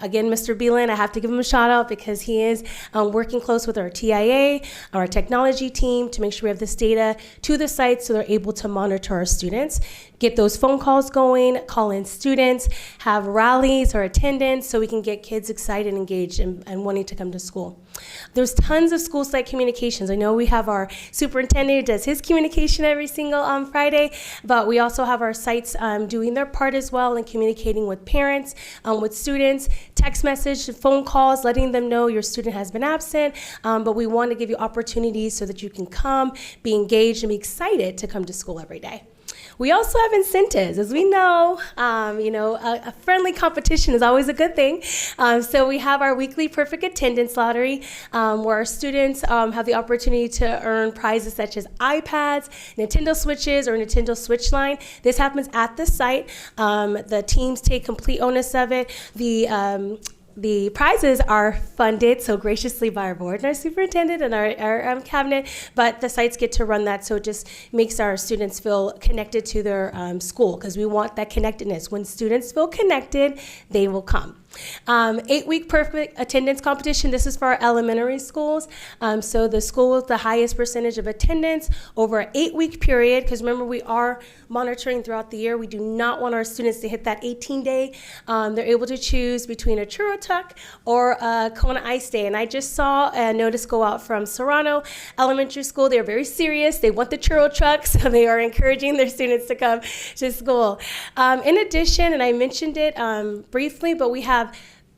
again, Mr. Beelan, I have to give him a shout out because he is working close with our TIA, our technology team, to make sure we have this data to the site so they're able to monitor our students, get those phone calls going, call in students, have rallies or attendance so we can get kids excited, engaged, and wanting to come to school. There's tons of school site communications. I know we have our superintendent who does his communication every single Friday, but we also have our sites doing their part as well and communicating with parents, with students, text message, phone calls, letting them know your student has been absent, but we want to give you opportunities so that you can come, be engaged, and be excited to come to school every day. We also have incentives. As we know, a friendly competition is always a good thing. So we have our weekly perfect attendance lottery where our students have the opportunity to earn prizes such as iPads, Nintendo Switches, or Nintendo Switch line. This happens at the site. The teams take complete onus of it. The prizes are funded so graciously by our board and our superintendent and our cabinet, but the sites get to run that, so it just makes our students feel connected to their school, because we want that connectedness. When students feel connected, they will come. 8-week perfect attendance competition. This is for our elementary schools. So the school with the highest percentage of attendance over an 8-week period, because remember, we are monitoring throughout the year. We do not want our students to hit that 18-day. They're able to choose between a churro tuck or a Kona Ice Day. And I just saw a notice go out from Serrano Elementary School. They're very serious. They want the churro truck, so they are encouraging their students to come to school. In addition, and I mentioned it briefly, but we have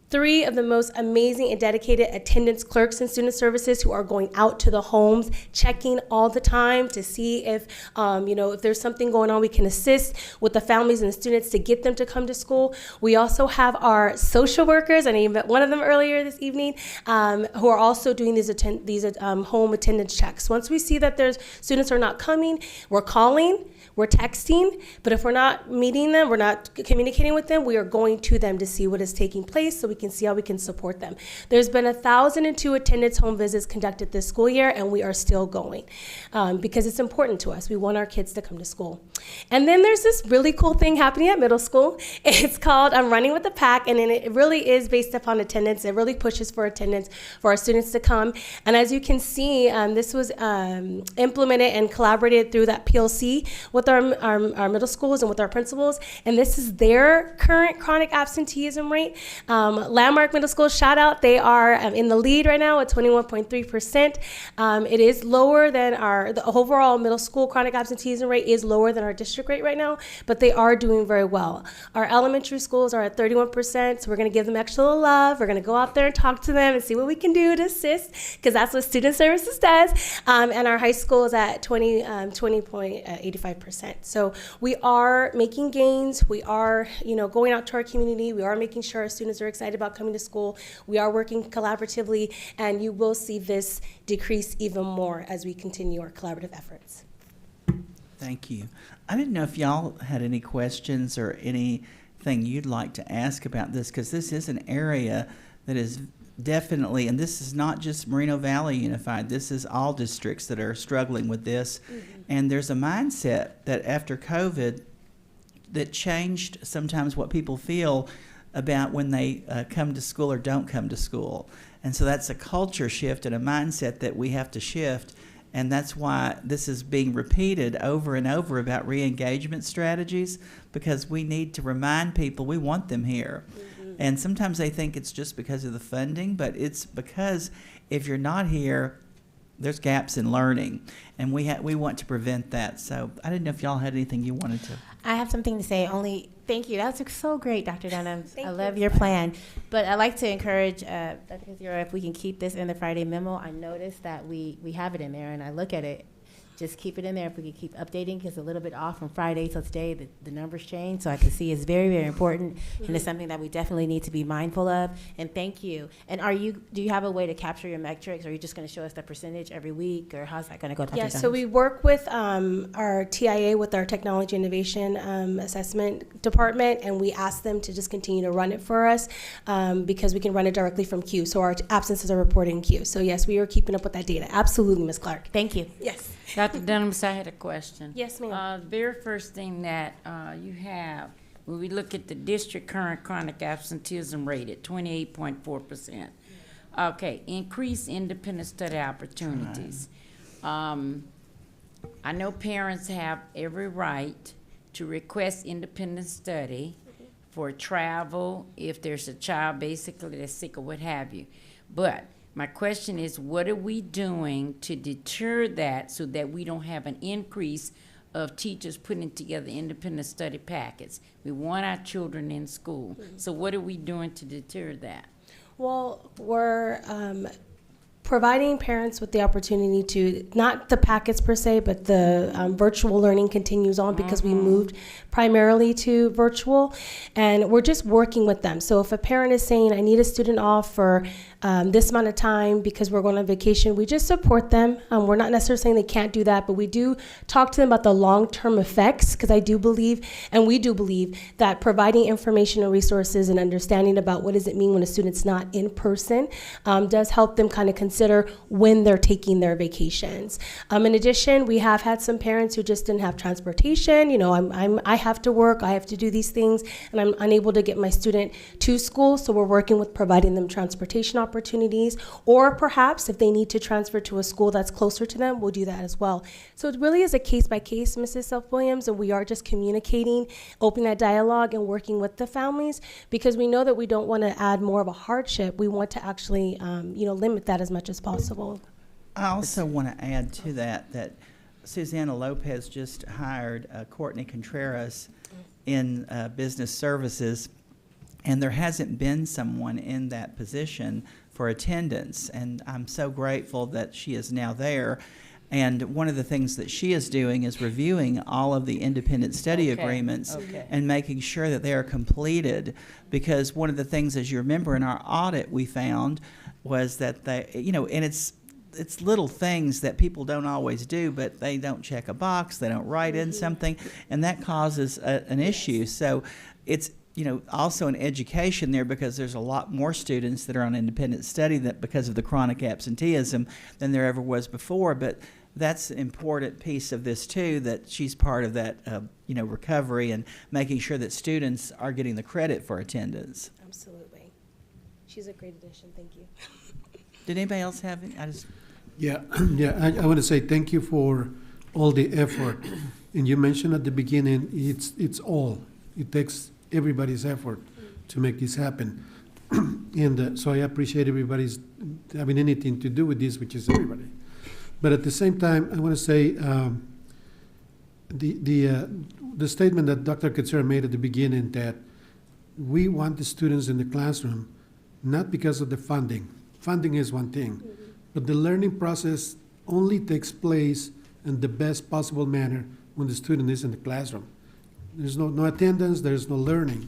3 of the most amazing and dedicated attendance clerks in student services who are going out to the homes, checking all the time to see if, if there's something going on, we can assist with the families and the students to get them to come to school. We also have our social workers, and I met one of them earlier this evening, who are also doing these home attendance checks. Once we see that there's students are not coming, we're calling. We're texting, but if we're not meeting them, we're not communicating with them, we are going to them to see what is taking place so we can see how we can support them. There's been 1,002 attendance home visits conducted this school year, and we are still going because it's important to us. We want our kids to come to school. And then there's this really cool thing happening at middle school. It's called I'm Running with the Pack, and it really is based upon attendance. It really pushes for attendance for our students to come. And as you can see, this was implemented and collaborated through that PLC with our middle schools and with our principals, and this is their current chronic absenteeism rate. Landmark Middle School, shout out, they are in the lead right now at 21.3%. It is lower than the overall middle school chronic absenteeism rate is lower than our district rate right now, but they are doing very well. Our elementary schools are at 31%, so we're gonna give them extra love. We're gonna go out there and talk to them and see what we can do to assist, because that's what student services does. And our high school is at 20.85%. So we are making gains. We are, going out to our community. We are making sure our students are excited about coming to school. We are working collaboratively, and you will see this decrease even more as we continue our collaborative efforts. Thank you. I didn't know if y'all had any questions or anything you'd like to ask about this, because this is an area that is definitely, and this is not just Moreno Valley Unified, this is all districts that are struggling with this. And there's a mindset that after COVID that changed sometimes what people feel about when they come to school or don't come to school. And so that's a culture shift and a mindset that we have to shift. And that's why this is being repeated over and over about re-engagement strategies, because we need to remind people we want them here. And sometimes they think it's just because of the funding, but it's because if you're not here, there's gaps in learning, and we want to prevent that. So I didn't know if y'all had anything you wanted to. I have something to say. Thank you. That was so great, Dr. Dunham. I love your plan. But I'd like to encourage Dr. Kathira, if we can keep this in the Friday memo. I noticed that we have it in there, and I look at it. Just keep it in there if we could keep updating, because it's a little bit off from Friday till today. The numbers change, so I can see it's very, very important, and it's something that we definitely need to be mindful of. And thank you. And do you have a way to capture your metrics? Or are you just going to show us the percentage every week, or how's that going to go? Yeah, so we work with our TIA, with our Technology Innovation Assessment Department, and we ask them to just continue to run it for us because we can run it directly from Q. So our absences are reported in Q. So yes, we are keeping up with that data. Absolutely, Ms. Clark. Thank you. Yes. Dr. Dunham, I had a question. Yes, ma'am. The very first thing that you have, when we look at the district current chronic absenteeism rate at 28.4%. Okay, increase independent study opportunities. I know parents have every right to request independent study for travel if there's a child basically that's sick or what have you. But my question is, what are we doing to deter that so that we don't have an increase of teachers putting together independent study packets? We want our children in school. So what are we doing to deter that? Well, we're providing parents with the opportunity to, not the packets per se, but the virtual learning continues on because we moved primarily to virtual, and we're just working with them. So if a parent is saying, I need a student off for this amount of time because we're going on vacation, we just support them. We're not necessarily saying they can't do that, but we do talk to them about the long-term effects, because I do believe, and we do believe, that providing information and resources and understanding about what does it mean when a student's not in person does help them kind of consider consider when they're taking their vacations. In addition, we have had some parents who just didn't have transportation. You know, I have to work, I have to do these things, and I'm unable to get my student to school, so we're working with providing them transportation opportunities, or perhaps if they need to transfer to a school that's closer to them, we'll do that as well. So it really is a case by case, Mrs. Self-Williams, and we are just communicating, opening that dialogue and working with the families, because we know that we don't want to add more of a hardship. We want to actually, limit that as much as possible. I also want to add to that Susanna Lopez just hired Courtney Contreras in business services, and there hasn't been someone in that position for attendance, and I'm so grateful that she is now there. And one of the things that she is doing is reviewing all of the independent study agreements and making sure that they are completed, because one of the things, as you remember, in our audit we found was that they, and it's little things that people don't always do, but they don't check a box, they don't write in something, and that causes an issue. So it's also an education there, because there's a lot more students that are on independent study that because of the chronic absenteeism than there ever was before. But that's an important piece of this too, that she's part of that recovery and making sure that students are getting the credit for attendance. Absolutely. She's a great addition. Thank you. Did anybody else have any? I want to say thank you for all the effort. And you mentioned at the beginning, it's all. It takes everybody's effort to make this happen. And so I appreciate everybody's having anything to do with this, which is everybody. But at the same time, I want to say the statement that Dr. Katsura made at the beginning, that we want the students in the classroom not because of the funding. Funding is one thing, but the learning process only takes place in the best possible manner when the student is in the classroom. There's no attendance, there's no learning.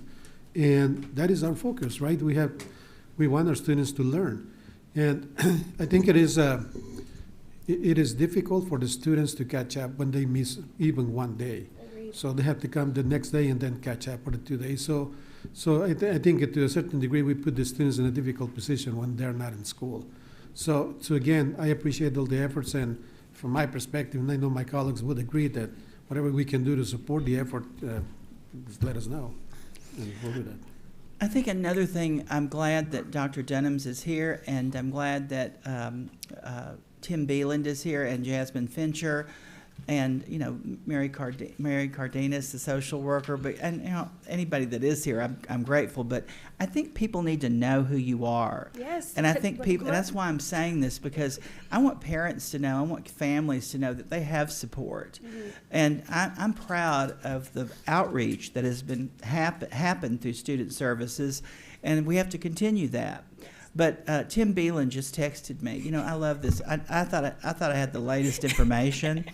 And that is our focus, right? We want our students to learn. And I think it is difficult for the students to catch up when they miss even one day. Agreed. So they have to come the next day and then catch up for the 2 days. So I think to a certain degree, we put the students in a difficult position when they're not in school. So again, I appreciate all the efforts, and from my perspective, and I know my colleagues would agree, that whatever we can do to support the effort, just let us know, and we'll do that. I think another thing, I'm glad that Dr. Dunhams is here, and I'm glad that Tim Beeland is here, and Jasmine Fincher, and Mary Cardenas, the social worker, and anybody that is here, I'm grateful. But I think people need to know who you are. Yes. And I think people, and that's why I'm saying this, because I want parents to know, I want families to know that they have support. Mm-hmm. And I'm proud of the outreach that has been happened through student services, and we have to continue that. But Tim Beeland just texted me. I love this. I thought I had the latest information,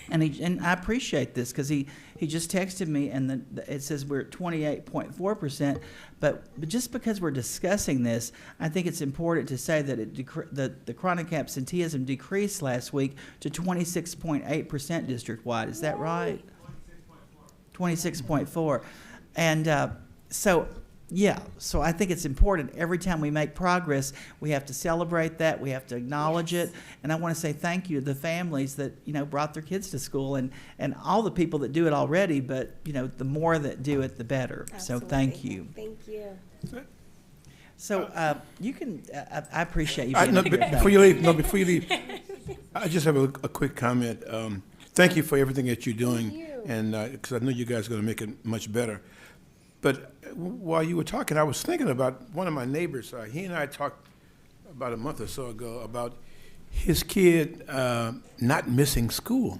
and I appreciate this, because he just texted me, and it says we're at 28.4%. But just because we're discussing this, I think it's important to say that the chronic absenteeism decreased last week to 26.8% district-wide. Is that right? 26.4. And so I think it's important. Every time we make progress, we have to celebrate that. We have to acknowledge it. And I want to say thank you to the families that brought their kids to school, and all the people that do it already. But the more that do it, the better. Absolutely. So thank you. Thank you. So you can. I appreciate you being here. Before you leave, I just have a quick comment. Thank you for everything that you're doing, and because I know you guys are going to make it much better. But while you were talking, I was thinking about one of my neighbors. He and I talked about a month or so ago about his kid not missing school.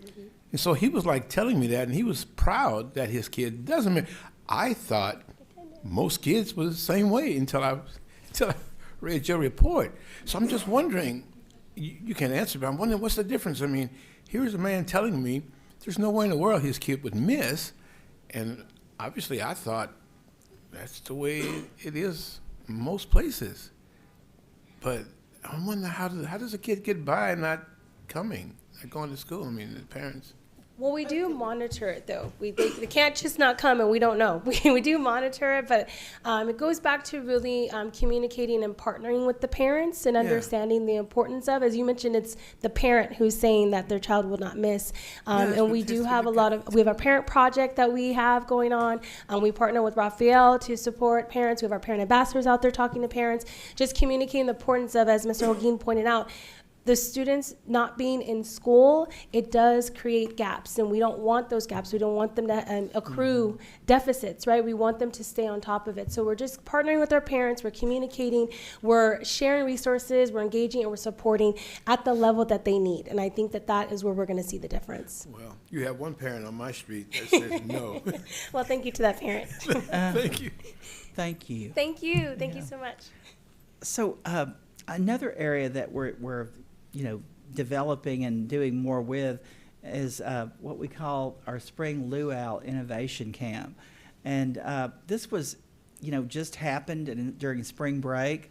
Mm-hmm. And so he was like telling me that, and he was proud that his kid doesn't miss. I thought most kids were the same way until I read your report. So I'm just wondering, you can't answer, but I'm wondering what's the difference? I mean, here's a man telling me there's no way in the world his kid would miss, and obviously, I thought that's the way it is most places. But I'm wondering how does a kid get by not coming, not going to school? I mean, the parents. Well, we do monitor it, though. They can't just not come and we don't know. We do monitor it, but it goes back to really communicating and partnering with the parents and understanding the importance of, as you mentioned, it's the parent who's saying that their child will not miss. And we do have we have a parent project that we have going on. We partner with Raphael to support parents. We have our parent ambassadors out there talking to parents, just communicating the importance of, as Mr. Holguin pointed out, the students not being in school, it does create gaps, and we don't want those gaps. We don't want them to accrue deficits, right? We want them to stay on top of it. So we're just partnering with our parents, we're communicating, we're sharing resources, we're engaging, and we're supporting at the level that they need. And I think that that is where we're going to see the difference. Well, you have one parent on my street that says no. Well, thank you to that parent. Thank you. Thank you. Thank you. Thank you so much. So another area that we're developing and doing more with is what we call our Spring Luau Innovation Camp. And this was, just happened during spring break.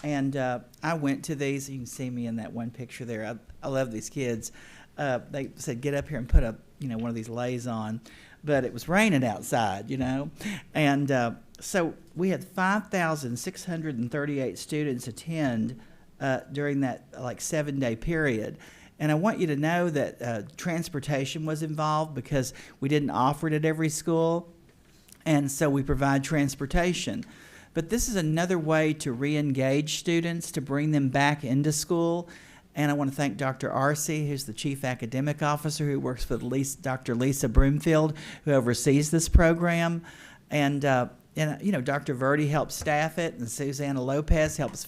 And I went to these. You can see me in that one picture there. I love these kids. They said, get up here and put one of these leis on. But it was raining outside, And so we had 5,638 students attend during that 7-day period. And I want you to know that transportation was involved because we didn't offer it at every school. And so we provide transportation. But this is another way to re-engage students, to bring them back into school. And I want to thank Dr. Arce, who's the Chief Academic Officer, who works with Dr. Lisa Broomfield, who oversees this program. And Dr. Verdi helps staff it, and Susanna Lopez helps,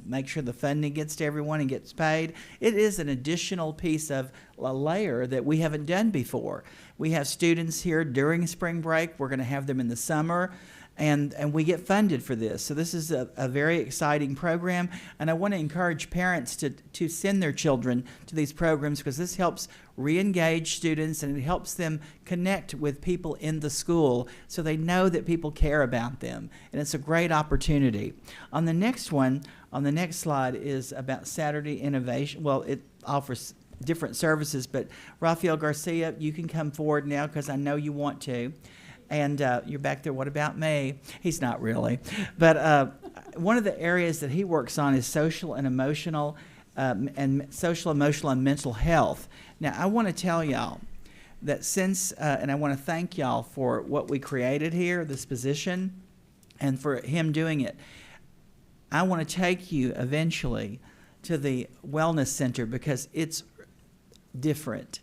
make sure the funding gets to everyone and gets paid. It is an additional piece of a layer that we haven't done before. We have students here during spring break. We're going to have them in the summer, and we get funded for this. So this is a very exciting program, and I want to encourage parents to send their children to these programs because this helps re-engage students and it helps them connect with people in the school so they know that people care about them, and it's a great opportunity. On the next slide is about Saturday Innovation. Well, it offers different services, but Rafael Garcia, you can come forward now because I know you want to. And you're back there, what about me? He's not really. But one of the areas that he works on is social, emotional, and mental health. Now, I want to tell y'all that and I want to thank y'all for what we created here, this position, and for him doing it. I want to take you eventually to the Wellness Center because it's different.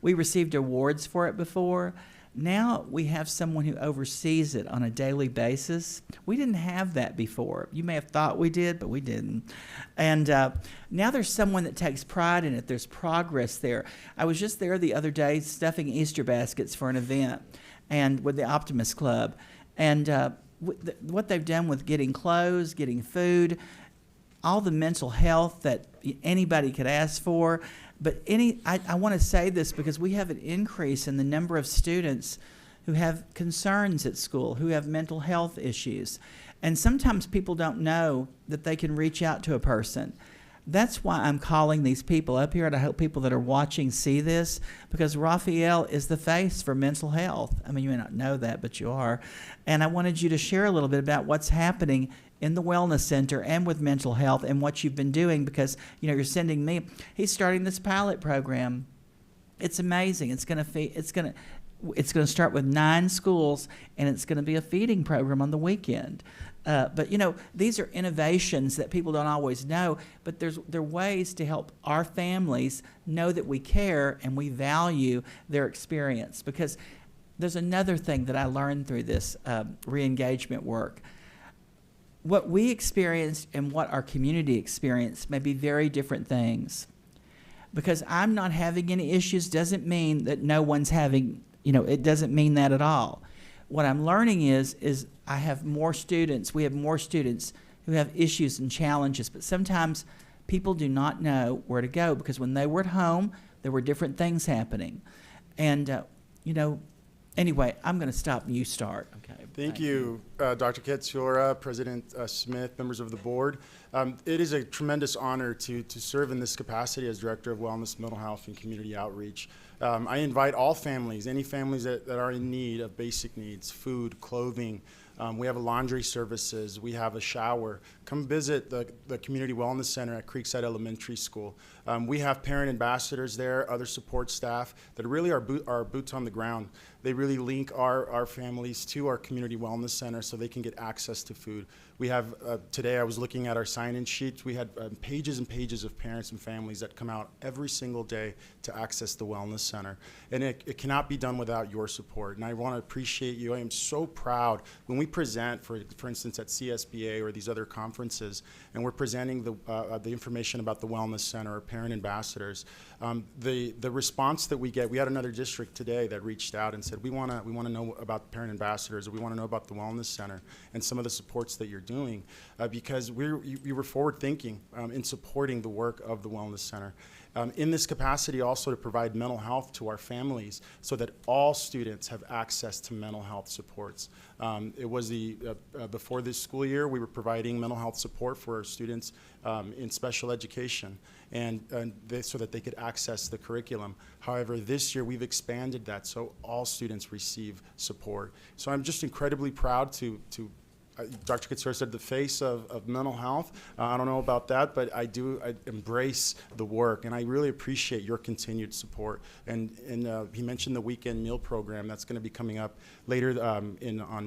We received awards for it before. Now we have someone who oversees it on a daily basis. We didn't have that before. You may have thought we did, but we didn't. And now there's someone that takes pride in it. There's progress there. I was just there the other day stuffing Easter baskets for an event and with the Optimist Club. And what they've done with getting clothes, getting food, all the mental health that anybody could ask for. But I want to say this because we have an increase in the number of students who have concerns at school, who have mental health issues. And sometimes people don't know that they can reach out to a person. That's why I'm calling these people up here, and I hope people that are watching see this, because Raphael is the face for mental health. I mean, you may not know that, but you are. And I wanted you to share a little bit about what's happening in the Wellness Center and with mental health and what you've been doing, because, you're sending me. He's starting this pilot program. It's amazing. It's going to start with 9 schools, and it's going to be a feeding program on the weekend. But these are innovations that people don't always know, but there are ways to help our families know that we care and we value their experience. Because there's another thing that I learned through this re-engagement work. What we experienced and what our community experienced may be very different things. Because I'm not having any issues doesn't mean that no one's having, it doesn't mean that at all. What I'm learning is I have more students, we have more students who have issues and challenges, but sometimes people do not know where to go because when they were at home, there were different things happening. And, anyway, I'm going to stop and you start. Okay. Thank you, Dr. Katsiora, President Smith, members of the board. It is a tremendous honor to serve in this capacity as Director of Wellness, Mental Health, and Community Outreach. I invite all families, any families that are in need of basic needs, food, clothing. We have a laundry services. We have a shower. Come visit the Community Wellness Center at Creekside Elementary School. We have parent ambassadors there, other support staff that really are boots on the ground. They really link our families to our Community Wellness Center so they can get access to food. We have, today I was looking at our sign-in sheets. We had pages and pages of parents and families that come out every single day to access the Wellness Center. And it cannot be done without your support. And I want to appreciate you. I am so proud when we present, for instance, at CSBA or these other conferences, and we're presenting the information about the Wellness Center or parent ambassadors. The response that we get, we had another district today that reached out and said, we want to know about parent ambassadors, or we want to know about the Wellness Center and some of the supports that you're doing, because you were forward thinking in supporting the work of the Wellness Center. In this capacity also to provide mental health to our families so that all students have access to mental health supports. It was before this school year, we were providing mental health support for our students in special education so that they could access the curriculum. However, this year we've expanded that so all students receive support. So I'm just incredibly proud to Dr. Katsura said the face of mental health. I don't know about that, but I embrace the work, and I really appreciate your continued support. And he mentioned the weekend meal program that's going to be coming up later on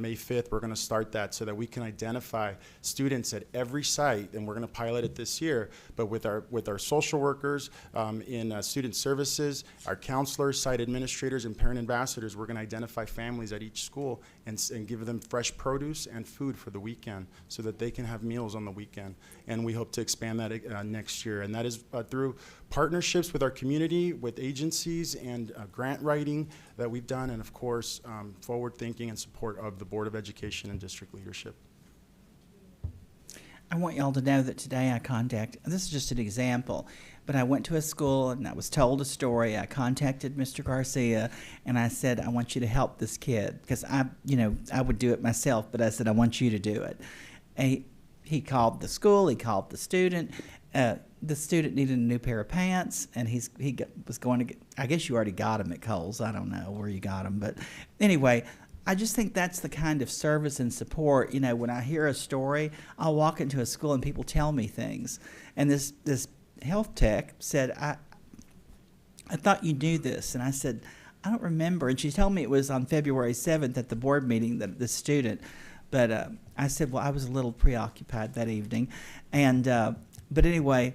May 5th. We're going to start that so that we can identify students at every site, and we're going to pilot it this year. But with our social workers in student services, our counselors, site administrators, and parent ambassadors, we're going to identify families at each school and give them fresh produce and food for the weekend so that they can have meals on the weekend. And we hope to expand that next year. And that is through partnerships with our community, with agencies, and grant writing that we've done, and of course, forward thinking and support of the Board of Education and district leadership. I want y'all to know that today this is just an example, but I went to a school and I was told a story. I contacted Mr. Garcia and I said, I want you to help this kid, because I would do it myself, but I said, I want you to do it. And he called the school, he called the student. The student needed a new pair of pants, and he was going to get, I guess you already got them at Kohl's. I don't know where you got them, but anyway, I just think that's the kind of service and support. You know, when I hear a story, I'll walk into a school and people tell me things. And this health tech said, I thought you knew this. And I said, I don't remember. And she told me it was on February 7th at the board meeting, that the student. But I said, well, I was a little preoccupied that evening. And but anyway,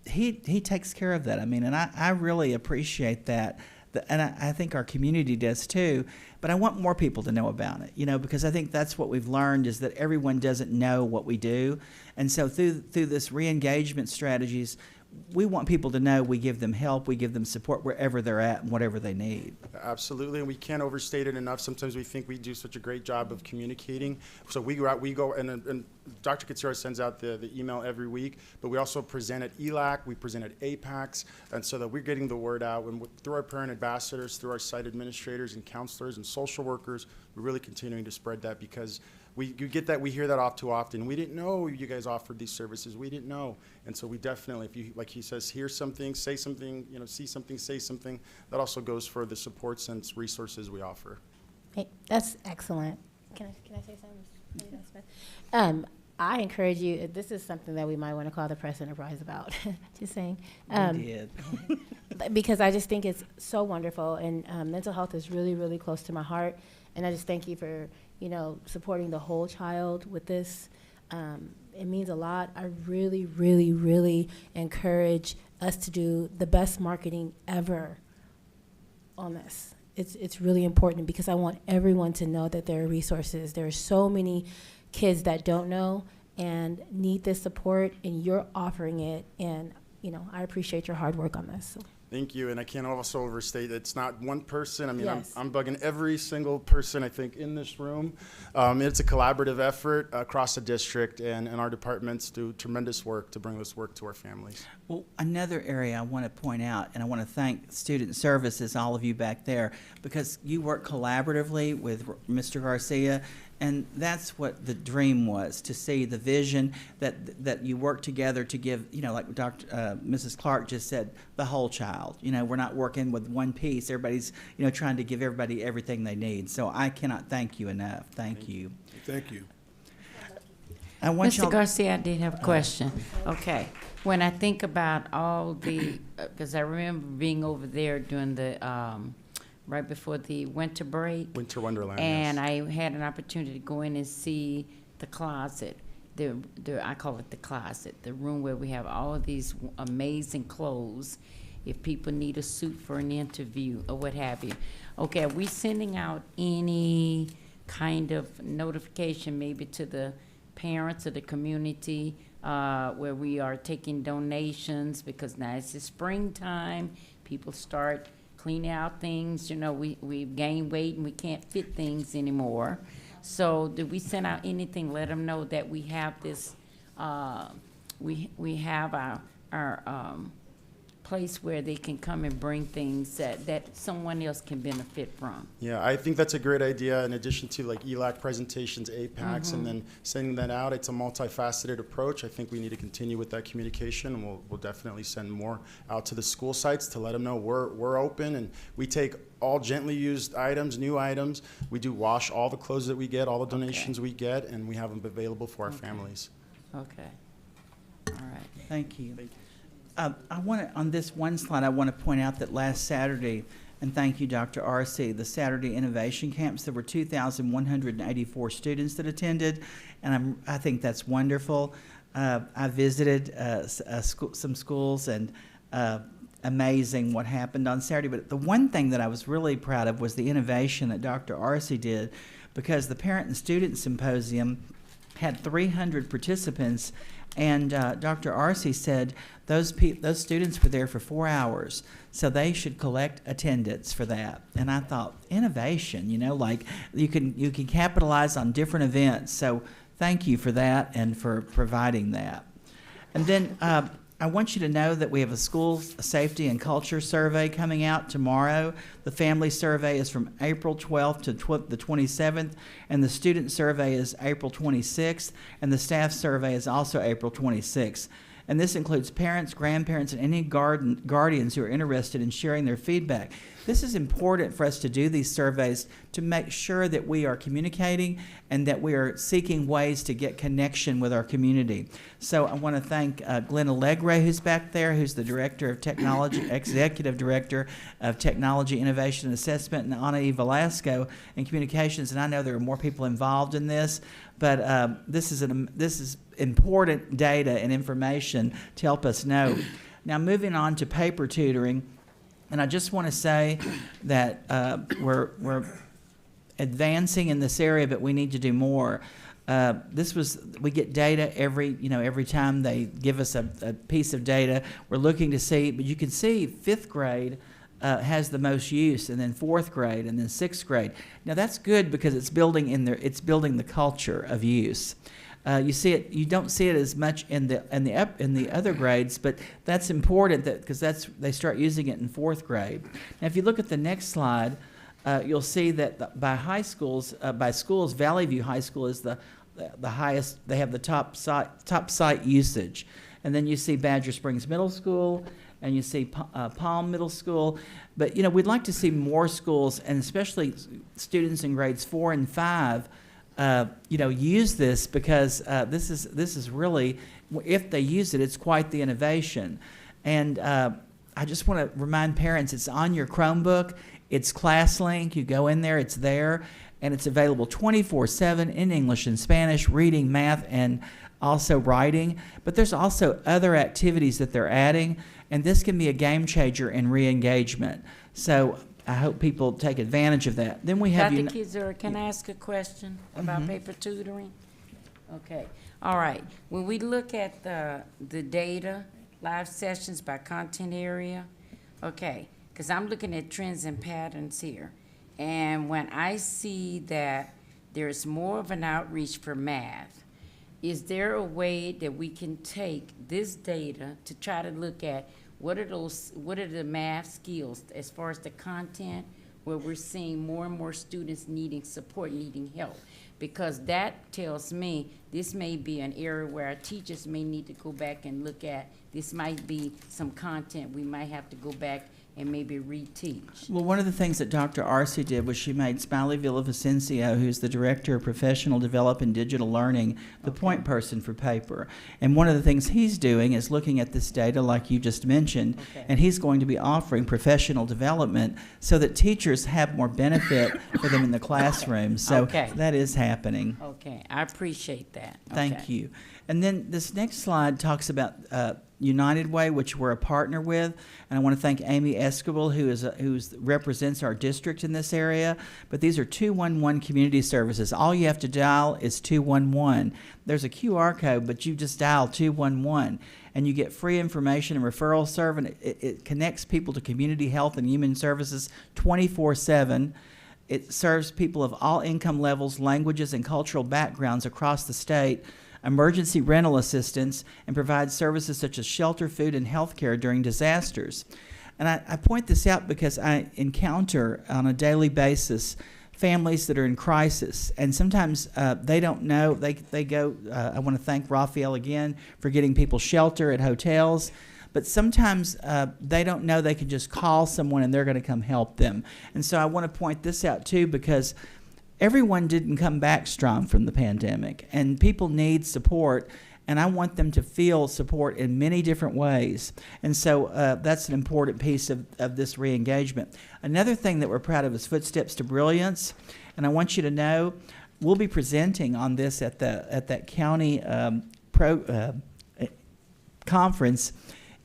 he takes care of that. I mean, and I really appreciate that. And I think our community does too, but I want more people to know about it, because I think that's what we've learned, is that everyone doesn't know what we do. And so through this re-engagement strategies, we want people to know we give them help, we give them support wherever they're at and whatever they need. Absolutely, and we can't overstate it enough. Sometimes we think we do such a great job of communicating. So we go out, and Dr. Katsura sends out the email every week, but we also present at ELAC, we present at APACS, and so that we're getting the word out. And through our parent ambassadors, through our site administrators and counselors and social workers, we're really continuing to spread that, because we hear that off too often. We didn't know you guys offered these services. We didn't know. And so we definitely, if you, like he says, hear something, say something, see something, say something, that also goes for the supports and resources we offer. Hey, that's excellent. Can I say something? I encourage you, this is something that we might want to call the press enterprise about, just saying. We did. Because I just think it's so wonderful, and mental health is really, really close to my heart. And I just thank you for, supporting the whole child with this. It means a lot. I really, really, really encourage us to do the best marketing ever on this. It's really important, because I want everyone to know that there are resources. There are so many kids that don't know and need this support, and you're offering it. And, I appreciate your hard work on this. So. Thank you, and I can't also overstate that it's not one person. I mean, Yes. I'm bugging every single person, I think, in this room. It's a collaborative effort across the district, and our departments do tremendous work to bring this work to our families. Well, another area I want to point out, and I want to thank Student Services, all of you back there, because you work collaboratively with Mr. Garcia, And that's what the dream was, to see the vision that you work together to give, like Mrs. Clark just said, the whole child. We're not working with one piece. Everybody's, trying to give everybody everything they need. So I cannot thank you enough. Thank you. Thank you. I want Mr. y'all- Garcia, I did have a question. Okay. When I think about all the, because I remember being over there during the, right before the winter break. Winter Wonderland, And yes. I had an opportunity to go in and see the closet. I call it the closet, the room where we have all of these amazing clothes. If people need a suit for an interview or what have you. Okay, are we sending out any kind of notification maybe to the parents of the community where we are taking donations? Because now it's the springtime, people start cleaning out things, we've gained weight and we can't fit things anymore. So do we send out anything, let them know that we have this, we have our place where they can come and bring things that someone else can benefit from? Yeah, I think that's a great idea. In addition to like ELAC presentations, APACs, and then sending that out, it's a multifaceted approach. I think we need to continue with that communication, and we'll definitely send more out to the school sites to let them know we're open, and we take all gently used items, new items. We do wash all the clothes that we get, all the donations we get, and we have them available for our families. Okay. All right. Thank you. I want to, on this one slide, I want to point out that last Saturday, and thank you, Dr. Arce, the Saturday Innovation Camps, there were 2,184 students that attended, and I think that's wonderful. I visited some schools, and amazing what happened on Saturday. But the one thing that I was really proud of was the innovation that Dr. Arce did, because the Parent and Student Symposium had 300 participants, and Dr. Arce said those students were there for 4 hours, so they should collect attendance for that. And I thought, innovation, like you can capitalize on different events. So thank you for that and for providing that. And then I want you to know that we have a school safety and culture survey coming out tomorrow. The family survey is from April 12th to the 27th, and the student survey is April 26th, and the staff survey is also April 26th. And this includes parents, grandparents, and any guardians who are interested in sharing their feedback. This is important for us to do these surveys to make sure that we are communicating and that we are seeking ways to get connection with our community. So I want to thank Glenn Allegre, who's back there, who's the Director of Technology, Executive Director of Technology, Innovation, and Assessment, and Ana E. Velasco in Communications. And I know there are more people involved in this, but this is important data and information to help us know. Now, moving on to paper tutoring, and I just want to say that we're advancing in this area, but we need to do more. We get data every time they give us a piece of data. We're looking to see, but you can see 5th grade has the most use, and then 4th grade, and then 6th grade. Now that's good because it's building the culture of use. You see it. You don't see it as much in the other grades, but that's important because they start using it in 4th grade. Now, if you look at the next slide, you'll see that by schools, Valley View High School is the highest. They have the top site usage, and then you see Badger Springs Middle School, and you see Palm Middle School. But we'd like to see more schools, and especially students in grades 4 and 5. Use this because this is really, if they use it, it's quite the innovation. And I just want to remind parents, it's on your Chromebook, it's ClassLink, you go in there, it's there, and it's available 24/7 in English and Spanish, reading, math, and also writing. But there's also other activities that they're adding, and this can be a game changer in re-engagement. So I hope people take advantage of that. Then we have Dr. Kizura, can I ask a question about paper tutoring? Okay. All right. When we look at the data, live sessions by content area, okay, because I'm looking at trends and patterns here. And when I see that there's more of an outreach for math, is there a way that we can take this data to try to look at what are the math skills as far as the content where we're seeing more and more students needing support, needing help? because that tells me this may be an area where our teachers may need to go back and look at. This might be some content we might have to go back and maybe reteach. Well, one of the things that Dr. Arce did was she made Smiley Villavicencio, who's the Director of Professional Development and Digital Learning, the point person for paper. And one of the things he's doing is looking at this data like you just mentioned, and he's going to be offering professional development so that teachers have more benefit for them in the classroom. So that is happening. Okay, I appreciate that. Thank you. And then this next slide talks about United Way, which we're a partner with, and I want to thank Amy Escobar, who represents our district in this area. But these are 211 community services. All you have to dial is 211. There's a QR code, but you just dial 211, and you get free information and referral service. And it connects people to community health and human services 24/7. It serves people of all income levels, languages, and cultural backgrounds across the state. Emergency rental assistance, and provides services such as shelter, food, and health care during disasters. And I point this out because I encounter on a daily basis families that are in crisis, and sometimes they don't know. They go, I want to thank Raphael again for getting people shelter at hotels, but sometimes they don't know they can just call someone and they're going to come help them. And so I want to point this out too, because everyone didn't come back strong from the pandemic, and people need support, and I want them to feel support in many different ways. And so that's an important piece of this re-engagement. Another thing that we're proud of is Footsteps to Brilliance, and I want you to know we'll be presenting on this at that county conference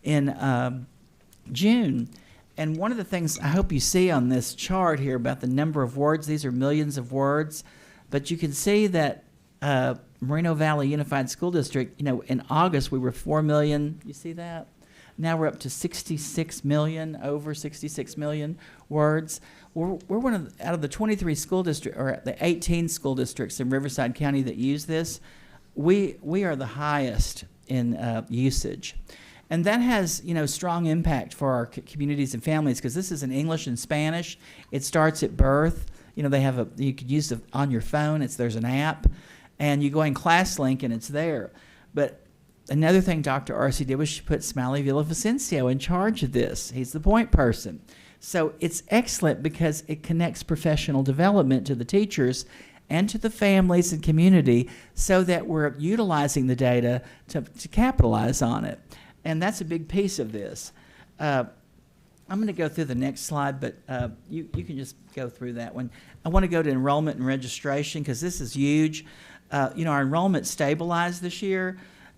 in June. And one of the things I hope you see on this chart here about the number of words, these are millions of words, but you can see that Moreno Valley Unified School District, in August we were 4 million, you see that? Now we're up to 66 million, over 66 million words. We're one of out of the 23 school districts, or the 18 school districts in Riverside County that use this, we are the highest in usage. And that has, strong impact for our communities and families, because this is in English and Spanish. It starts at birth. They have you could use it on your phone. There's an app, and you go in ClassLink and it's there. But another thing Dr. Arce did was she put Smiley Villavicencio in charge of this. He's the point person. So it's excellent because it connects professional development to the teachers and to the families and community, so that we're utilizing the data to capitalize on it. And that's a big piece of this. I'm going to go through the next slide, but you can just go through that one. I want to go to enrollment and registration, because this is huge. Our enrollment stabilized this year,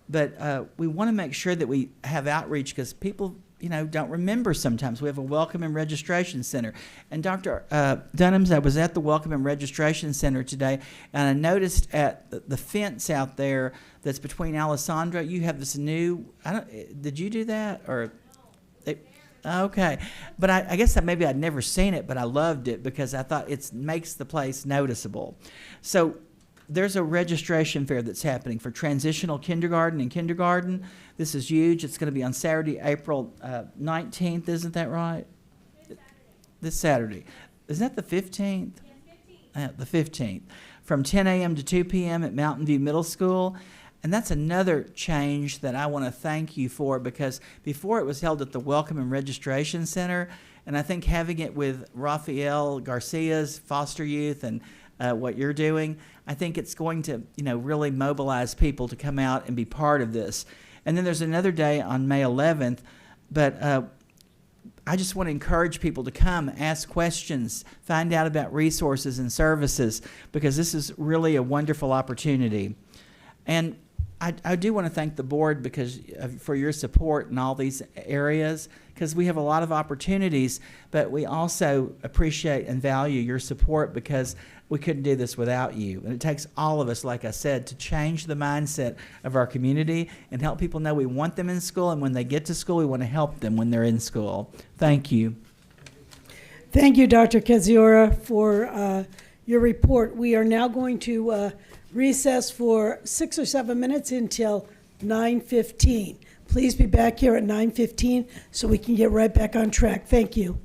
but we want to make sure that we have outreach, because people don't remember sometimes. We have a welcome and registration center. And Dr. Dunham's, I was at the welcome and registration center today, and I noticed at the fence out there that's between Alessandra, you have this new, did you do that? Or okay. But I guess that maybe I'd never seen it, but I loved it because I thought it makes the place noticeable. So there's a registration fair that's happening for transitional kindergarten and kindergarten. This is huge. It's going to be on Saturday, April 19th. Isn't that right? This Saturday. Is that the 15th? Yes, 15th. The 15th. From 10 a.m. to 2 p.m. at Mountain View Middle School. And that's another change that I want to thank you for, because before it was held at the Welcome and Registration Center, and I think having it with Rafael Garcia's foster youth and what you're doing, I think it's going to, really mobilize people to come out and be part of this. And then there's another day on May 11th, but I just want to encourage people to come, ask questions, find out about resources and services, because this is really a wonderful opportunity. And I do want to thank the board because for your support in all these areas, because we have a lot of opportunities, but we also appreciate and value your support, because we couldn't do this without you. And it takes all of us, like I said, to change the mindset of our community and help people know we want them in school, and when they get to school, we want to help them when they're in school. Thank you. Thank you, Dr. Kaziora, for your report. We are now going to recess for 6 or 7 minutes until 9:15. Please be back here at 9:15 so we can get right back on track. Thank you.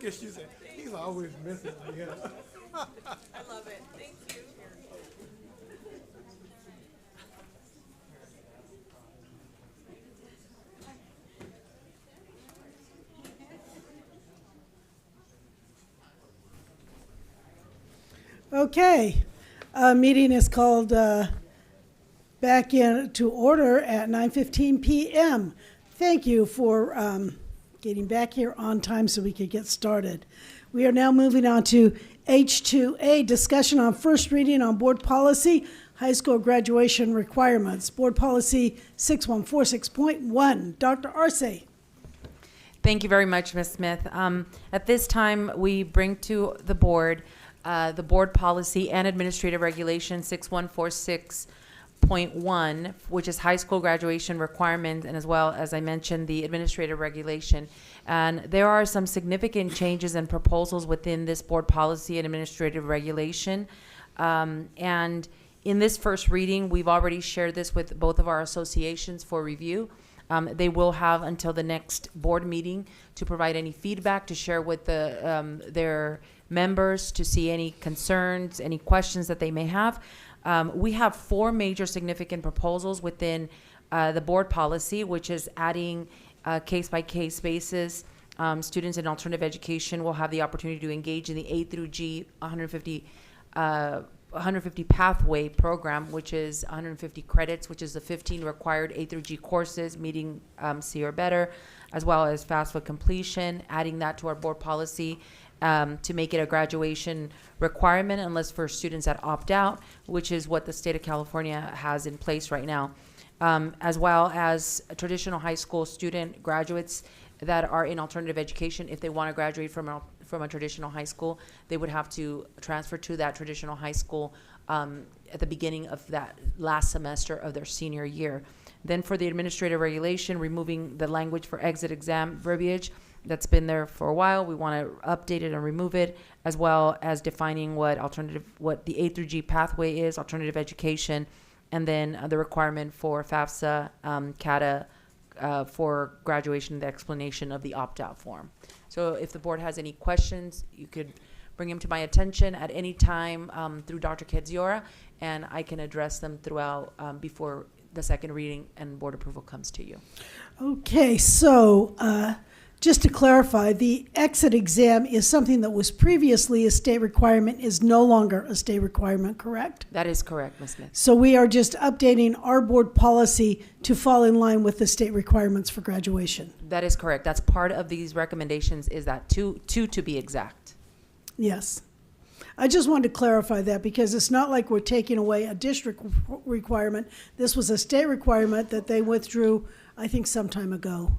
Look at she said, he's always missing. Yeah. I love it. Thank you. Okay, meeting is called back into order at 9:15 p.m. Thank you for getting back here on time so we could get started. We are now moving on to H2A, discussion on first reading on board policy, high school graduation requirements. Board policy 6146.1. Dr. Arce. Thank you very much, Ms. Smith. At this time, we bring to the board policy and administrative regulation 6146.1, which is high school graduation requirements, and as well as I mentioned, the administrative regulation. And there are some significant changes and proposals within this board policy and administrative regulation. And in this first reading, we've already shared this with both of our associations for review. They will have until the next board meeting to provide any feedback, to share with their members, to see any concerns, any questions that they may have. We have 4 major significant proposals within the board policy, which is adding case-by-case basis. Students in alternative education will have the opportunity to engage in the A through G 150 pathway program, which is 150 credits, which is the 15 required A through G courses, meeting C or better, as well as FAFSA completion, adding that to our board policy to make it a graduation requirement unless for students that opt out, which is what the state of California has in place right now. As well as traditional high school student graduates that are in alternative education. If they want to graduate from a traditional high school, they would have to transfer to that traditional high school at the beginning of that last semester of their senior year. Then for the administrative regulation, removing the language for exit exam verbiage that's been there for a while. We want to update it and remove it, as well as defining what the A through G pathway is, alternative education, and then the requirement for FAFSA, CATA, for graduation, the explanation of the opt-out form. So if the board has any questions, you could bring them to my attention at any time through Dr. Kedziora, and I can address them throughout before the second reading and board approval comes to you. Okay, so just to clarify, the exit exam is something that was previously a state requirement, is no longer a state requirement, correct? That is correct, Ms. Smith. So we are just updating our board policy to fall in line with the state requirements for graduation. That is correct. That's part of these recommendations, is that two to be exact. Yes. I just wanted to clarify that because it's not like we're taking away a district requirement. This was a state requirement that they withdrew, I think, some time ago.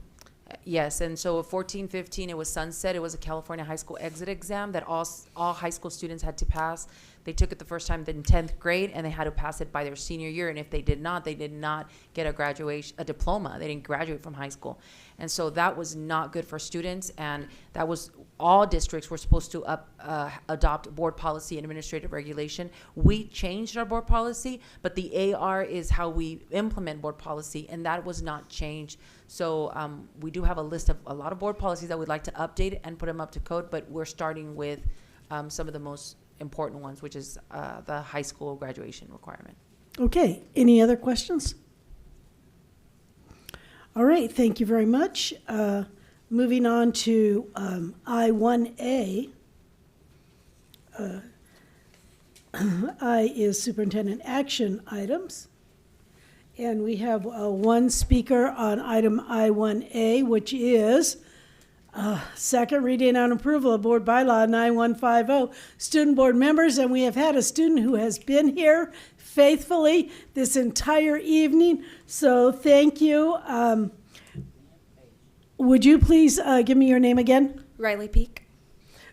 Yes, and so at 14-15, it was sunset. It was a California high school exit exam that all high school students had to pass. They took it the first time in 10th grade, and they had to pass it by their senior year. And if they did not get a diploma. They didn't graduate from high school. And so that was not good for students, and that was all districts were supposed to adopt board policy and administrative regulation. We changed our board policy, but the AR is how we implement board policy, and that was not changed. So we do have a list of a lot of board policies that we'd like to update and put them up to code, but we're starting with some of the most important ones, which is the high school graduation requirement. Okay, any other questions? All right, thank you very much. Moving on to I-1A. I is superintendent action items. And we have one speaker on item I-1A, which is second reading on approval of board bylaw 9150, student board members. And we have had a student who has been here faithfully this entire evening. So thank you. Would you please give me your name again? Riley Peak.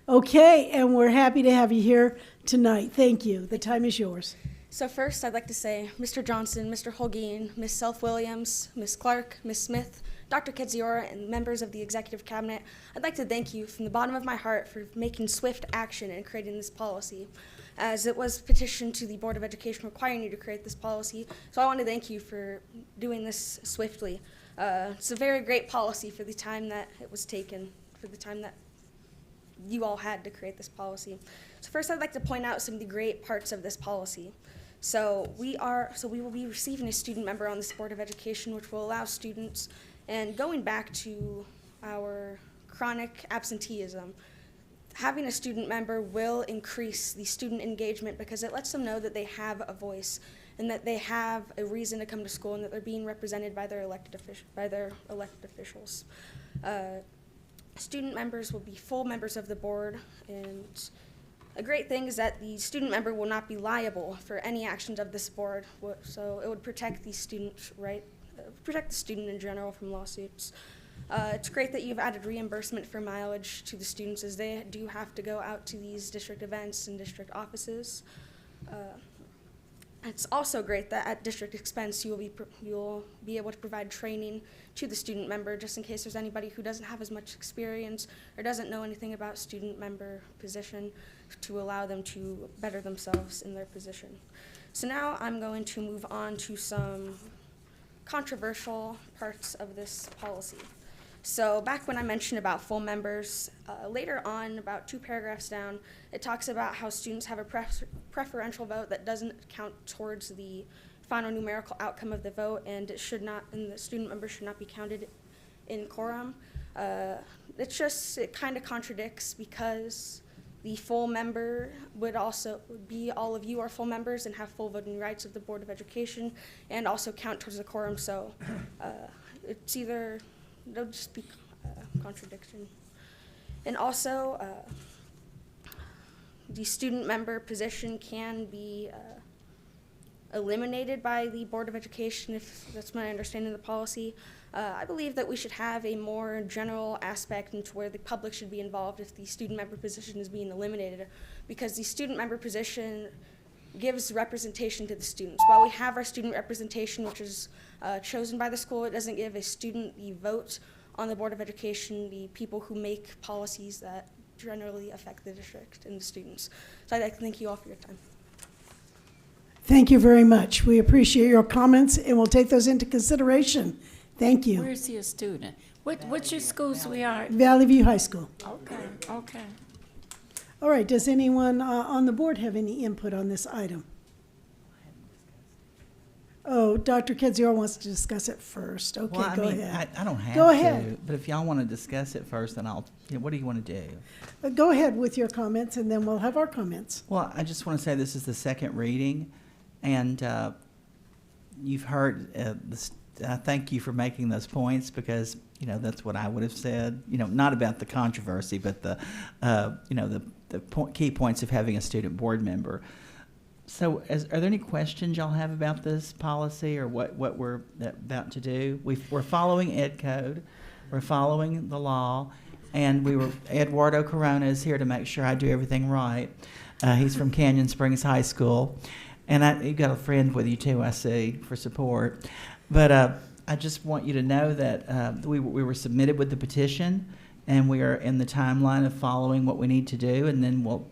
Okay, and we're happy to have you here tonight. Thank you. The time is yours. So first, I'd like to say Mr. Johnson, Mr. Holguin, Ms. Self-Williams, Ms. Clark, Ms. Smith, Dr. Kedziora, and members of the Executive Cabinet, I'd like to thank you from the bottom of my heart for making swift action in creating this policy, as it was petitioned to the Board of Education requiring you to create this policy. So I want to thank you for doing this swiftly. It's a very great policy for the time that it was taken, for the time that you all had to create this policy. So first, I'd like to point out some of the great parts of this policy. So we will be receiving a student member on this Board of Education, which will allow students, and going back to our chronic absenteeism, having a student member will increase the student engagement because it lets them know that they have a voice and that they have a reason to come to school and that they're being represented by their elected officials. Student members will be full members of the board, and a great thing is that the student member will not be liable for any actions of this board, so it would protect the student protect the student in general from lawsuits. It's great that you've added reimbursement for mileage to the students, as they do have to go out to these district events and district offices. It's also great that at district expense you'll be able to provide training to the student member, just in case there's anybody who doesn't have as much experience or doesn't know anything about student member position, to allow them to better themselves in their position. So now I'm going to move on to some controversial parts of this policy. So back when I mentioned about full members, later on, about 2 paragraphs down, it talks about how students have a preferential vote that doesn't count towards the final numerical outcome of the vote, and the student member should not be counted in quorum. It kind of contradicts, because the full member would also be all of you are full members and have full voting rights of the Board of Education and also count towards the quorum. So it's either, they'll just be contradiction. And also, the student member position can be eliminated by the Board of Education, if that's my understanding of the policy. I believe that we should have a more general aspect into where the public should be involved if the student member position is being eliminated, because the student member position gives representation to the students. While we have our student representation, which is chosen by the school, it doesn't give a student the vote on the Board of Education, the people who make policies that generally affect the district and the students. So I'd like to thank you all for your time. Thank you very much. We appreciate your comments, and we'll take those into consideration. Thank you. Where's he a student? What's your school, sweetheart? Valley View High School. Okay. All right, does anyone on the board have any input on this item? Oh, Dr. Kedzior wants to discuss it first. Okay, Well, go I mean, ahead. I don't have Go to, ahead. but if y'all want to discuss it first, then what do you want to do? Go ahead with your comments, and then we'll have our comments. Well, I just want to say this is the second reading, and you've heard thank you for making those points, because that's what I would have said. Not about the controversy, but the key points of having a student board member. So, are there any questions y'all have about this policy or what we're about to do? We're following Ed Code, we're following the law, and Eduardo Corona is here to make sure I do everything right. He's from Canyon Springs High School, and you've got a friend with you too, I see, for support. But I just want you to know that we were submitted with the petition, and we are in the timeline of following what we need to do, and then we'll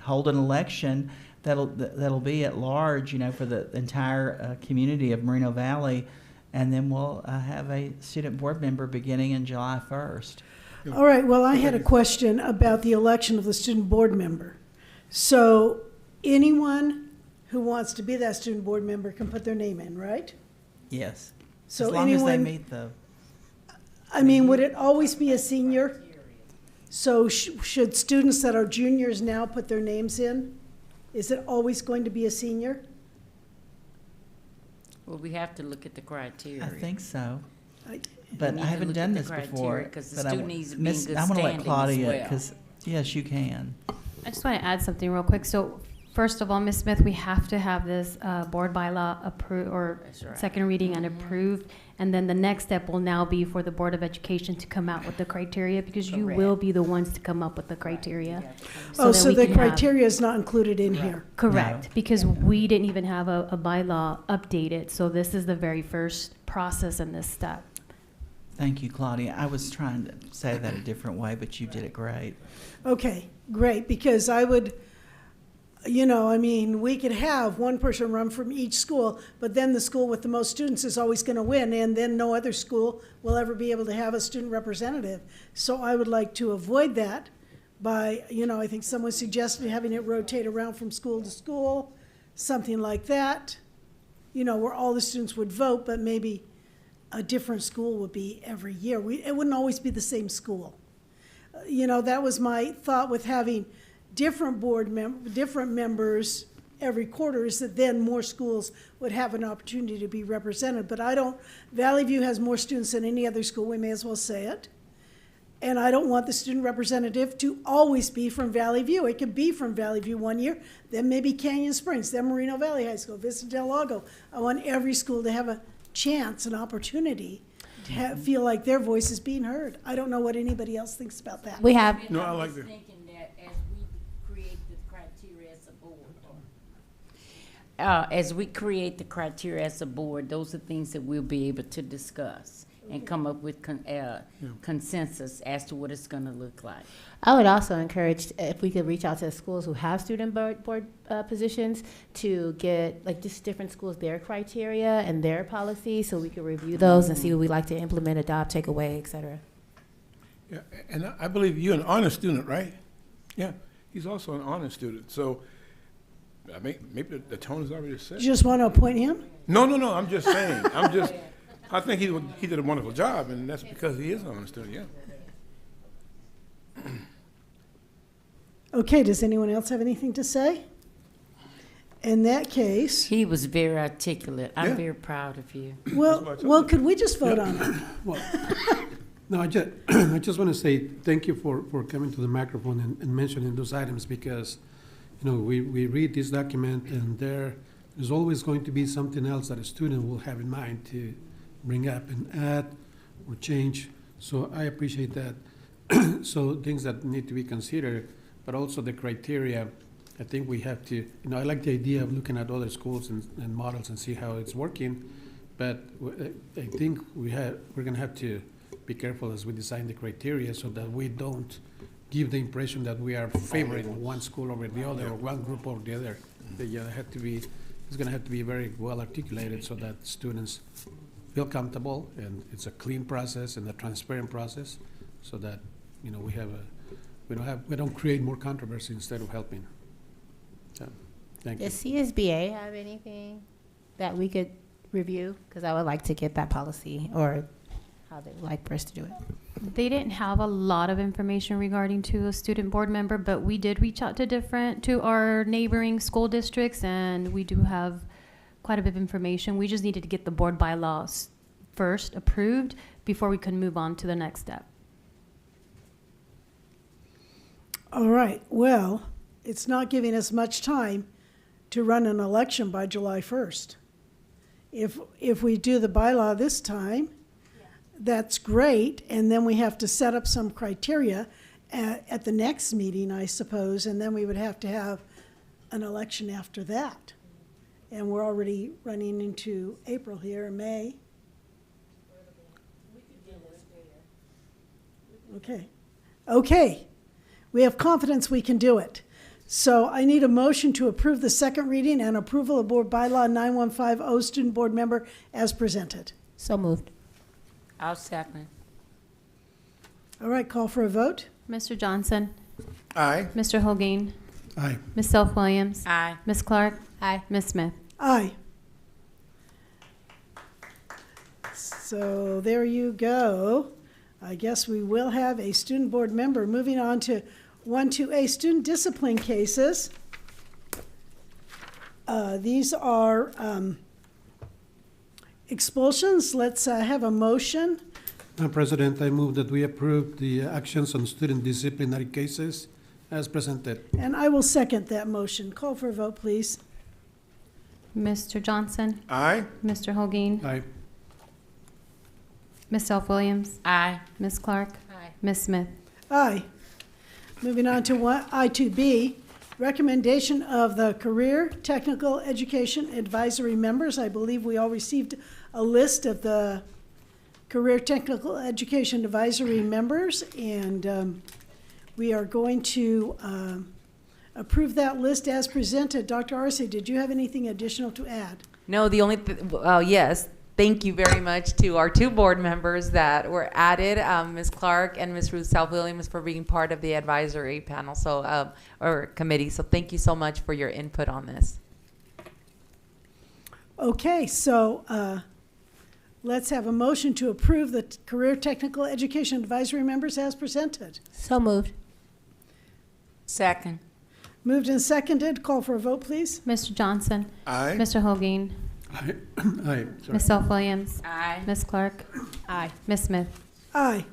hold an election that'll be at large, for the entire community of Moreno Valley, and then we'll have a student board member beginning in July 1st. All right, well, I had a question about the election of the student board member. So anyone who wants to be that student board member can put their name in, right? Yes. So as long as they anyone- meet the. I mean, would it always be a senior? So should students that are juniors now put their names in? Is it always going to be a senior? Well, we have to look at the criteria. I think so. We But need I to haven't look done at the this before. criteria, 'cause the but student needs to be in Miss- good I'm gonna let standing as Claudia, well. because, yes, you can. I just want to add something real quick. So first of all, Ms. Smith, we have to have this board bylaw approved, or That's right. second reading and approved. And then the next step will now be for the Board of Education to come out with the criteria, because you will be the ones to come up with the criteria. Oh, that so we the can have- criteria is not included in here? Correct, because we didn't even have a bylaw updated. So this is the very first process in this step. Thank you, Claudia. I was trying to say that a different way, but you did it great. Okay, great, because I would, I mean, we could have one person run from each school, but then the school with the most students is always going to win, and then no other school will ever be able to have a student representative. So I would like to avoid that by, I think someone suggested having it rotate around from school to school, something like that, where all the students would vote, but maybe a different school would be every year. It wouldn't always be the same school. That was my thought with having different different members every quarter, is that then more schools would have an opportunity to be represented. But Valley View has more students than any other school, we may as well say it. And I don't want the student representative to always be from Valley View. It could be from Valley View one year, then maybe Canyon Springs, then Moreno Valley High School, Vista Del Lago. I want every school to have a chance, an opportunity to feel like their voice is being heard. I don't know what anybody else thinks about that. We have. No, I like that. Thinking that as we create the criteria as a board, as a board, those are things that we'll be able to discuss and come up with consensus as to what it's going to look like. I would also encourage if we could reach out to the schools who have student board positions to get just different schools, their criteria and their policies, so we could review those and see what we like to implement, adopt, take away, et cetera. Yeah, and I believe you're an honor student, right? Yeah, he's also an honor student. So I mean, maybe the tone is already set. You just want to appoint him? No, I'm just saying. I think he did a wonderful job, and that's because he is an honor student, yeah. Okay, does anyone else have anything to say? In that case. He was very articulate. I'm Yeah. very proud of you. Well, could we just vote on it? Well, no, I just want to say thank you for coming to the microphone and mentioning those items, because, we read this document and there's always going to be something else that a student will have in mind to bring up and add or change. So I appreciate that. So things that need to be considered, but also the criteria. I think we have to, I like the idea of looking at other schools and models and see how it's working. But I think we're going to have to be careful as we design the criteria so that we don't give the impression that we are favoring one school over the other or one group over the other. It's going to have to be very well articulated so that students feel comfortable and it's a clean process and a transparent process, so that we don't create more controversy instead of helping. So, thank you. Does CSBA have anything that we could review? Because I would like to get that policy or how they would like for us to do it. They didn't have a lot of information regarding to a student board member, but we did reach out to our neighboring school districts, and we do have quite a bit of information. We just needed to get the board bylaws first approved before we could move on to the next step. All right, well, it's not giving us much time to run an election by July 1st. If we do the bylaw this time, that's great, and then we have to set up some criteria at the next meeting, I suppose, and then we would have to have an election after that. And we're already running into April here, May. Okay. We have confidence we can do it. So I need a motion to approve the second reading and approval of Board Bylaw 9150, Student Board Member, as presented. So moved. I'll second. All right, call for a vote. Mr. Johnson? Aye. Mr. Holguin? Aye. Ms. Self-Williams? Aye. Ms. Clark? Aye. Ms. Smith? Aye. So there you go. I guess we will have a student board member. Moving on to 1-2A, student discipline cases. These are expulsions. Let's have a motion. Madam President, I move that we approve the actions on student disciplinary cases as presented. And I will second that motion. Call for a vote, please. Mr. Johnson? Aye. Mr. Holguin? Aye. Ms. Self-Williams? Aye. Ms. Clark? Aye. Ms. Smith? Aye. Moving on to I2B, recommendation of the Career Technical Education Advisory members. I believe we all received a list of the Career Technical Education Advisory members, and we are going to approve that list as presented. Dr. Arce, did you have anything additional to add? No, the only, yes, thank you very much to our two board members that were added, Ms. Clark and Ms. Ruth South-Williams, for being part of the advisory panel, or committee. So thank you so much for your input on this. Okay, so let's have a motion to approve the Career Technical Education Advisory members as presented. So moved. Second. Moved and seconded. Call for a vote, please. Mr. Johnson. Aye. Mr. Holguin. Aye. Aye. Sorry. Ms. Self-Williams. Aye. Ms. Clark. Aye. Ms. Smith. Aye.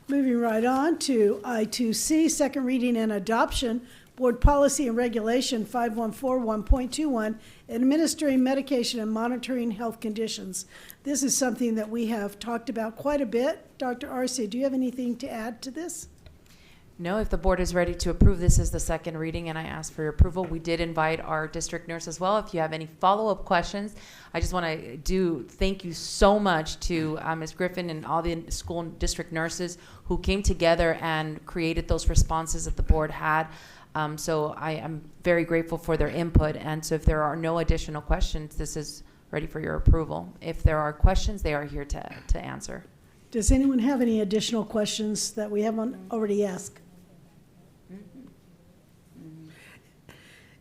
Moving right on to I2C, second reading and adoption, Board Policy and Regulation 5141.21, administering medication and monitoring health conditions. This is something that we have talked about quite a bit. Dr. Arce, do you have anything to add to this? No, if the board is ready to approve, this is the second reading, and I ask for your approval. We did invite our district nurse as well. If you have any follow-up questions, I just want to thank you so much to Ms. Griffin and all the school and district nurses who came together and created those responses that the board had. So I am very grateful for their input, and so if there are no additional questions, this is ready for your approval. If there are questions, they are here to answer. Does anyone have any additional questions that we haven't already asked?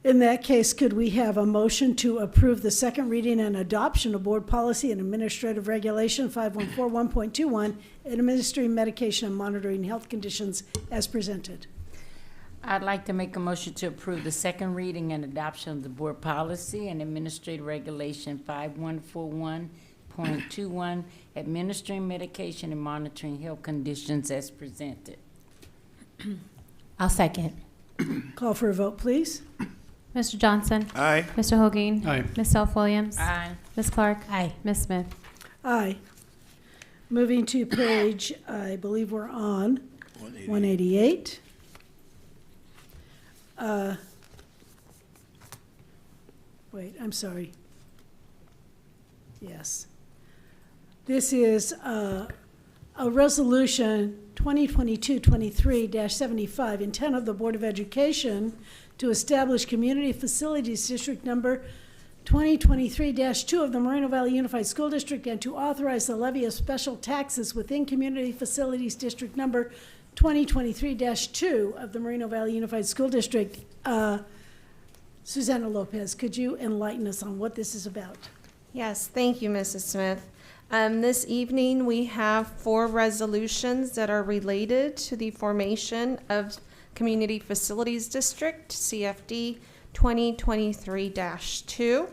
In that case, could we have a motion to approve the second reading and adoption of Board Policy and Administrative Regulation 5141.21, administering medication and monitoring health conditions as presented? I'd like to make a motion to approve the second reading and adoption of the Board Policy and Administrative Regulation 5141.21, administering medication and monitoring health conditions as presented. I'll second. Call for a vote, please. Mr. Johnson. Aye. Mr. Holguin. Aye. Ms. Self-Williams. Aye. Ms. Clark. Aye. Ms. Smith. Aye. Moving to page, I believe we're on 188. Wait, I'm sorry. Yes. This is a resolution 2022-23-75, intent of the Board of Education to establish Community Facilities District number 2023-2 of the Moreno Valley Unified School District and to authorize the levy of special taxes within Community Facilities District number 2023-2 of the Moreno Valley Unified School District. Susanna Lopez, could you enlighten us on what this is about? Yes, thank you, Mrs. Smith. This evening, we have 4 resolutions that are related to the formation of Community Facilities District, CFD 2023-2.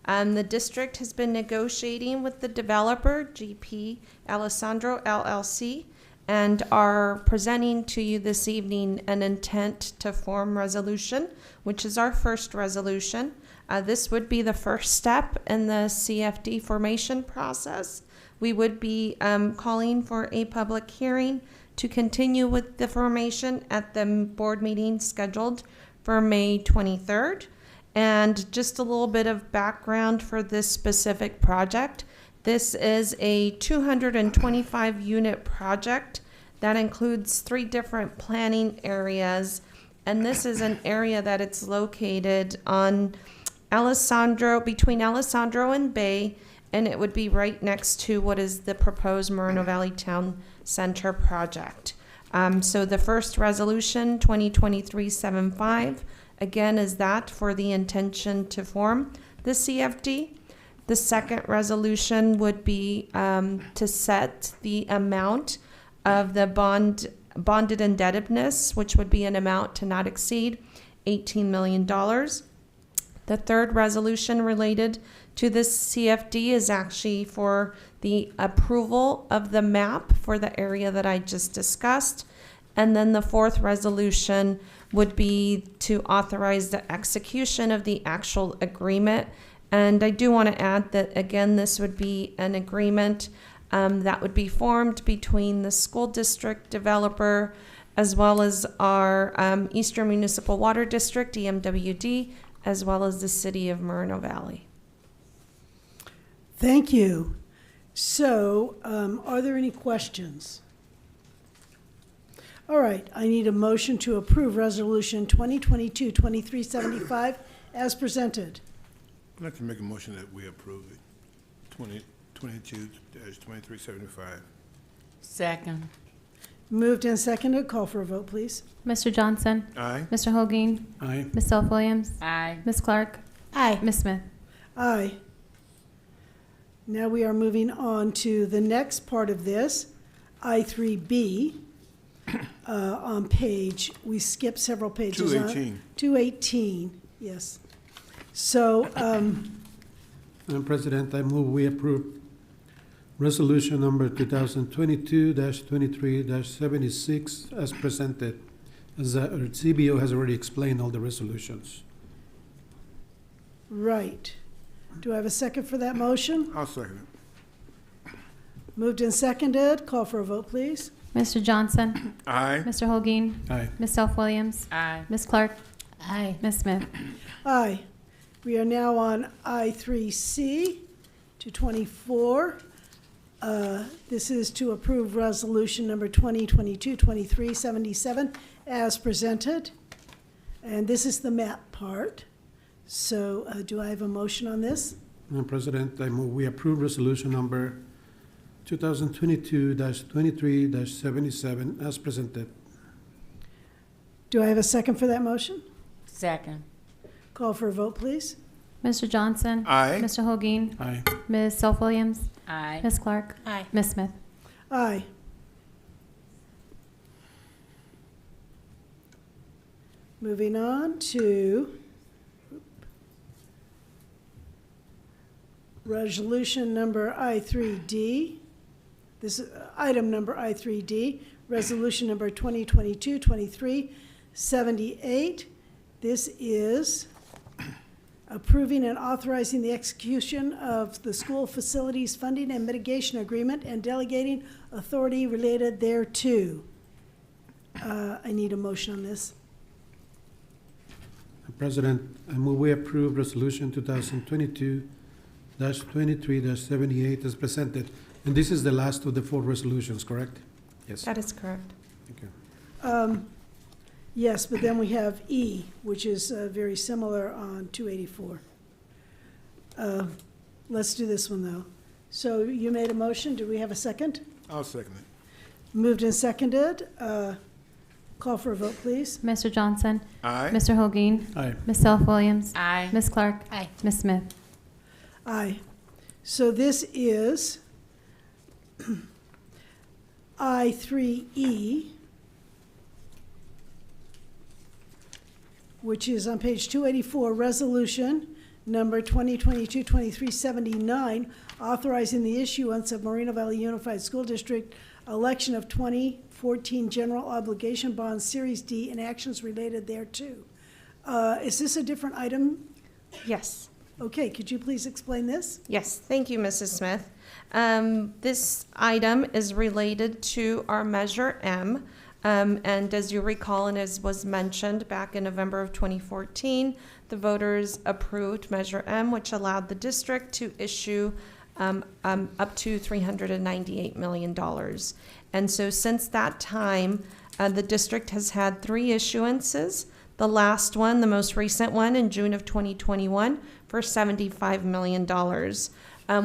The district has been negotiating with the developer, GP Alessandro LLC, and are presenting to you this evening an intent to form resolution, which is our first resolution. This would be the first step in the CFD formation process. We would be calling for a public hearing to continue with the formation at the board meeting scheduled for May 23rd. And just a little bit of background for this specific project. This is a 225 unit project that includes 3 different planning areas. And this is an area that it's located on between Alessandro and Bay, and it would be right next to what is the proposed Moreno Valley Town Center project. So the first resolution, 2023-75, again, is that for the intention to form the CFD. The second resolution would be to set the amount of the bonded indebtedness, which would be an amount to not exceed $18 million. The third resolution related to this CFD is actually for the approval of the map for the area that I just discussed. And then the fourth resolution would be to authorize the execution of the actual agreement. And I do want to add that, again, this would be an agreement that would be formed between the school district developer as well as our Eastern Municipal Water District, EMWD, as well as the city of Moreno Valley. Thank you. So, are there any questions? All right, I need a motion to approve Resolution 2022-2375 as presented. I'd like to make a motion that we approve it. 2022-2375. Second. Moved and seconded. Call for a vote, please. Mr. Johnson? Aye. Mr. Holguin? Aye. Ms. Self-Williams? Aye. Ms. Clark? Aye. Ms. Smith? Aye. Now we are moving on to the next part of this, I3B. On page, we skipped several pages. 218. 218, yes. So, Madam President, I move we approve resolution number 2022-23-76 as presented. As CBO has already explained all the resolutions. right. Do I have a second for that motion? I'll second it. Moved and seconded. Call for a vote, please. Mr. Johnson? Aye. Mr. Holguin? Aye. Ms. Self-Williams? Aye. Ms. Clark? Aye. Ms. Smith? Aye. We are now on I3C to 24. This is to approve resolution number 2022-2377 as presented. And this is the map part. So do I have a motion on this? Madam President, I move we approve resolution number 2022-23-77 as presented. Do I have a second for that motion? Second. Call for a vote, please. Mr. Johnson? Aye. Mr. Holguin? Aye. Ms. Self-Williams? Aye. Ms. Clark? Aye. Ms. Smith? Aye. Moving on to resolution number I3D. This is item number I3D, resolution number 2022-2378. This is approving and authorizing the execution of the school facilities funding and mitigation agreement and delegating authority related thereto. I need a motion on this. Madam President, I move we approve resolution 2022-23-78 as presented. And this is the last of the 4 resolutions, correct? Yes. That is correct. Thank you. Yes, but then we have E, which is very similar on 284. Let's do this one, though. So you made a motion. Do we have a second? I'll second it. Moved and seconded. Call for a vote, please. Mr. Johnson? Aye. Mr. Holguin? Aye. Ms. Self-Williams? Aye. Ms. Clark? Aye. Ms. Smith? Aye. So this is I3E, which is on page 284, resolution number 2022-2379, authorizing the issuance of Moreno Valley Unified School District election of 2014 general obligation bonds, Series D, and actions related thereto. Is this a different item? Yes. Okay, could you please explain this? Yes, thank you, Mrs. Smith. This item is related to our Measure M. And as you recall, and as was mentioned back in November of 2014, the voters approved Measure M, which allowed the district to issue up to $398 million. And so since that time, the district has had 3 issuances. The last one, the most recent one in June of 2021 for $75 million.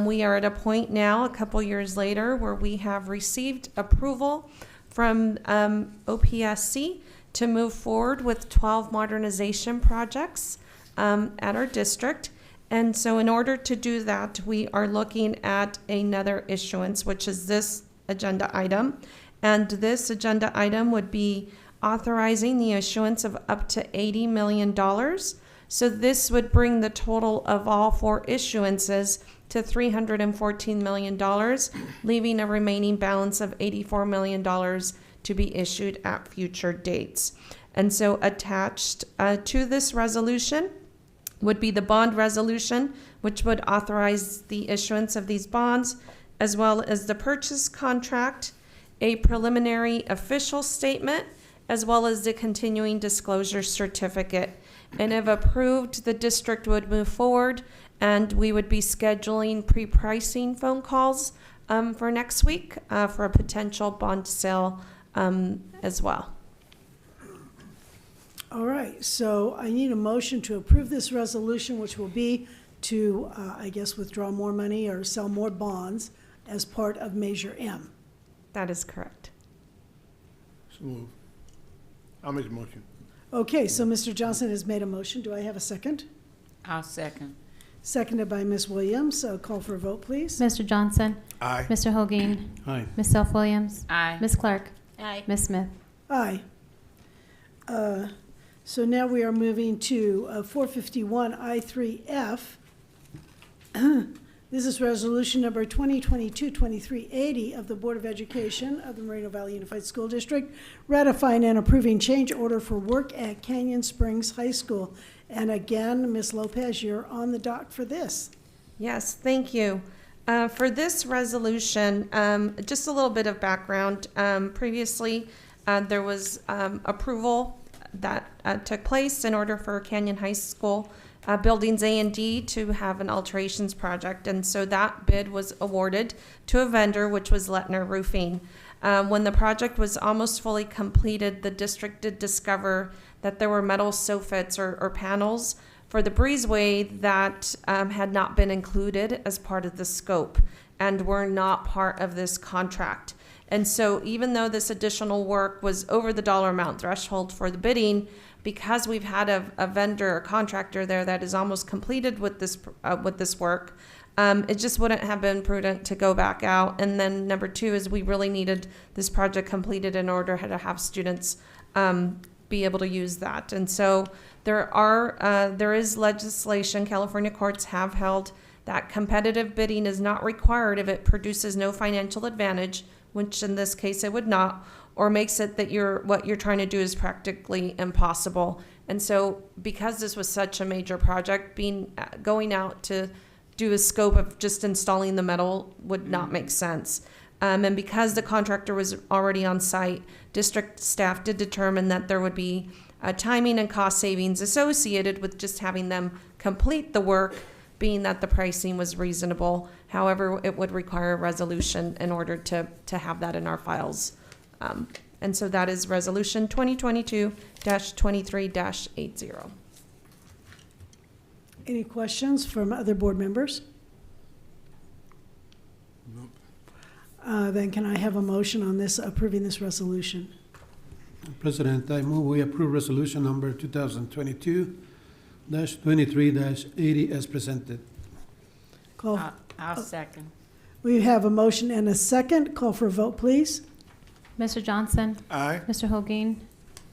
We are at a point now, a couple years later, where we have received approval from OPSC to move forward with 12 modernization projects at our district. And so in order to do that, we are looking at another issuance, which is this agenda item. And this agenda item would be authorizing the issuance of up to $80 million. So this would bring the total of all 4 issuances to $314 million, leaving a remaining balance of $84 million to be issued at future dates. And so attached to this resolution would be the bond resolution, which would authorize the issuance of these bonds, as well as the purchase contract, a preliminary official statement, as well as the continuing disclosure certificate. And if approved, the district would move forward and we would be scheduling pre-pricing phone calls for next week for a potential bond sale as well. All right, so I need a motion to approve this resolution, which will be to, I guess, withdraw more money or sell more bonds as part of Measure M. That is correct. So move. I'll make the motion. Okay, so Mr. Johnson has made a motion. Do I have a second? I'll second. Seconded by Ms. Williams. Call for a vote, please. Mr. Johnson? Aye. Mr. Holguin? Aye. Ms. Self-Williams? Aye. Ms. Clark? Aye. Ms. Smith? Aye. So now we are moving to 451 I3F. This is resolution number 2022-2380 of the Board of Education of the Moreno Valley Unified School District, ratifying and approving change order for work at Canyon Springs High School. And again, Ms. Lopez, you're on the dock for this. Yes, thank you. For this resolution, just a little bit of background. Previously, there was approval that took place in order for Canyon High School buildings A and D to have an alterations project. And so that bid was awarded to a vendor, which was Lettner Roofing. When the project was almost fully completed, the district did discover that there were metal soffits or panels for the breezeway that had not been included as part of the scope and were not part of this contract. And so even though this additional work was over the dollar amount threshold for the bidding, because we've had a vendor or contractor there that is almost completed with this work, it just wouldn't have been prudent to go back out. And then number two is we really needed this project completed in order to have students be able to use that. And so there is legislation, California courts have held that competitive bidding is not required if it produces no financial advantage, which in this case it would not, or makes it that what you're trying to do is practically impossible. And so because this was such a major project, going out to do a scope of just installing the metal would not make sense. And because the contractor was already on site, district staff did determine that there would be timing and cost savings associated with just having them complete the work, being that the pricing was reasonable. However, it would require a resolution in order to have that in our files. And so that is resolution 2022-23-80. Any questions from other board members? Nope. Then can I have a motion on this, approving this resolution? President, I move we approve resolution number 2022-23-80 as presented. I'll second. We have a motion and a second. Call for a vote, please. Mr. Johnson? Aye. Mr. Holguin?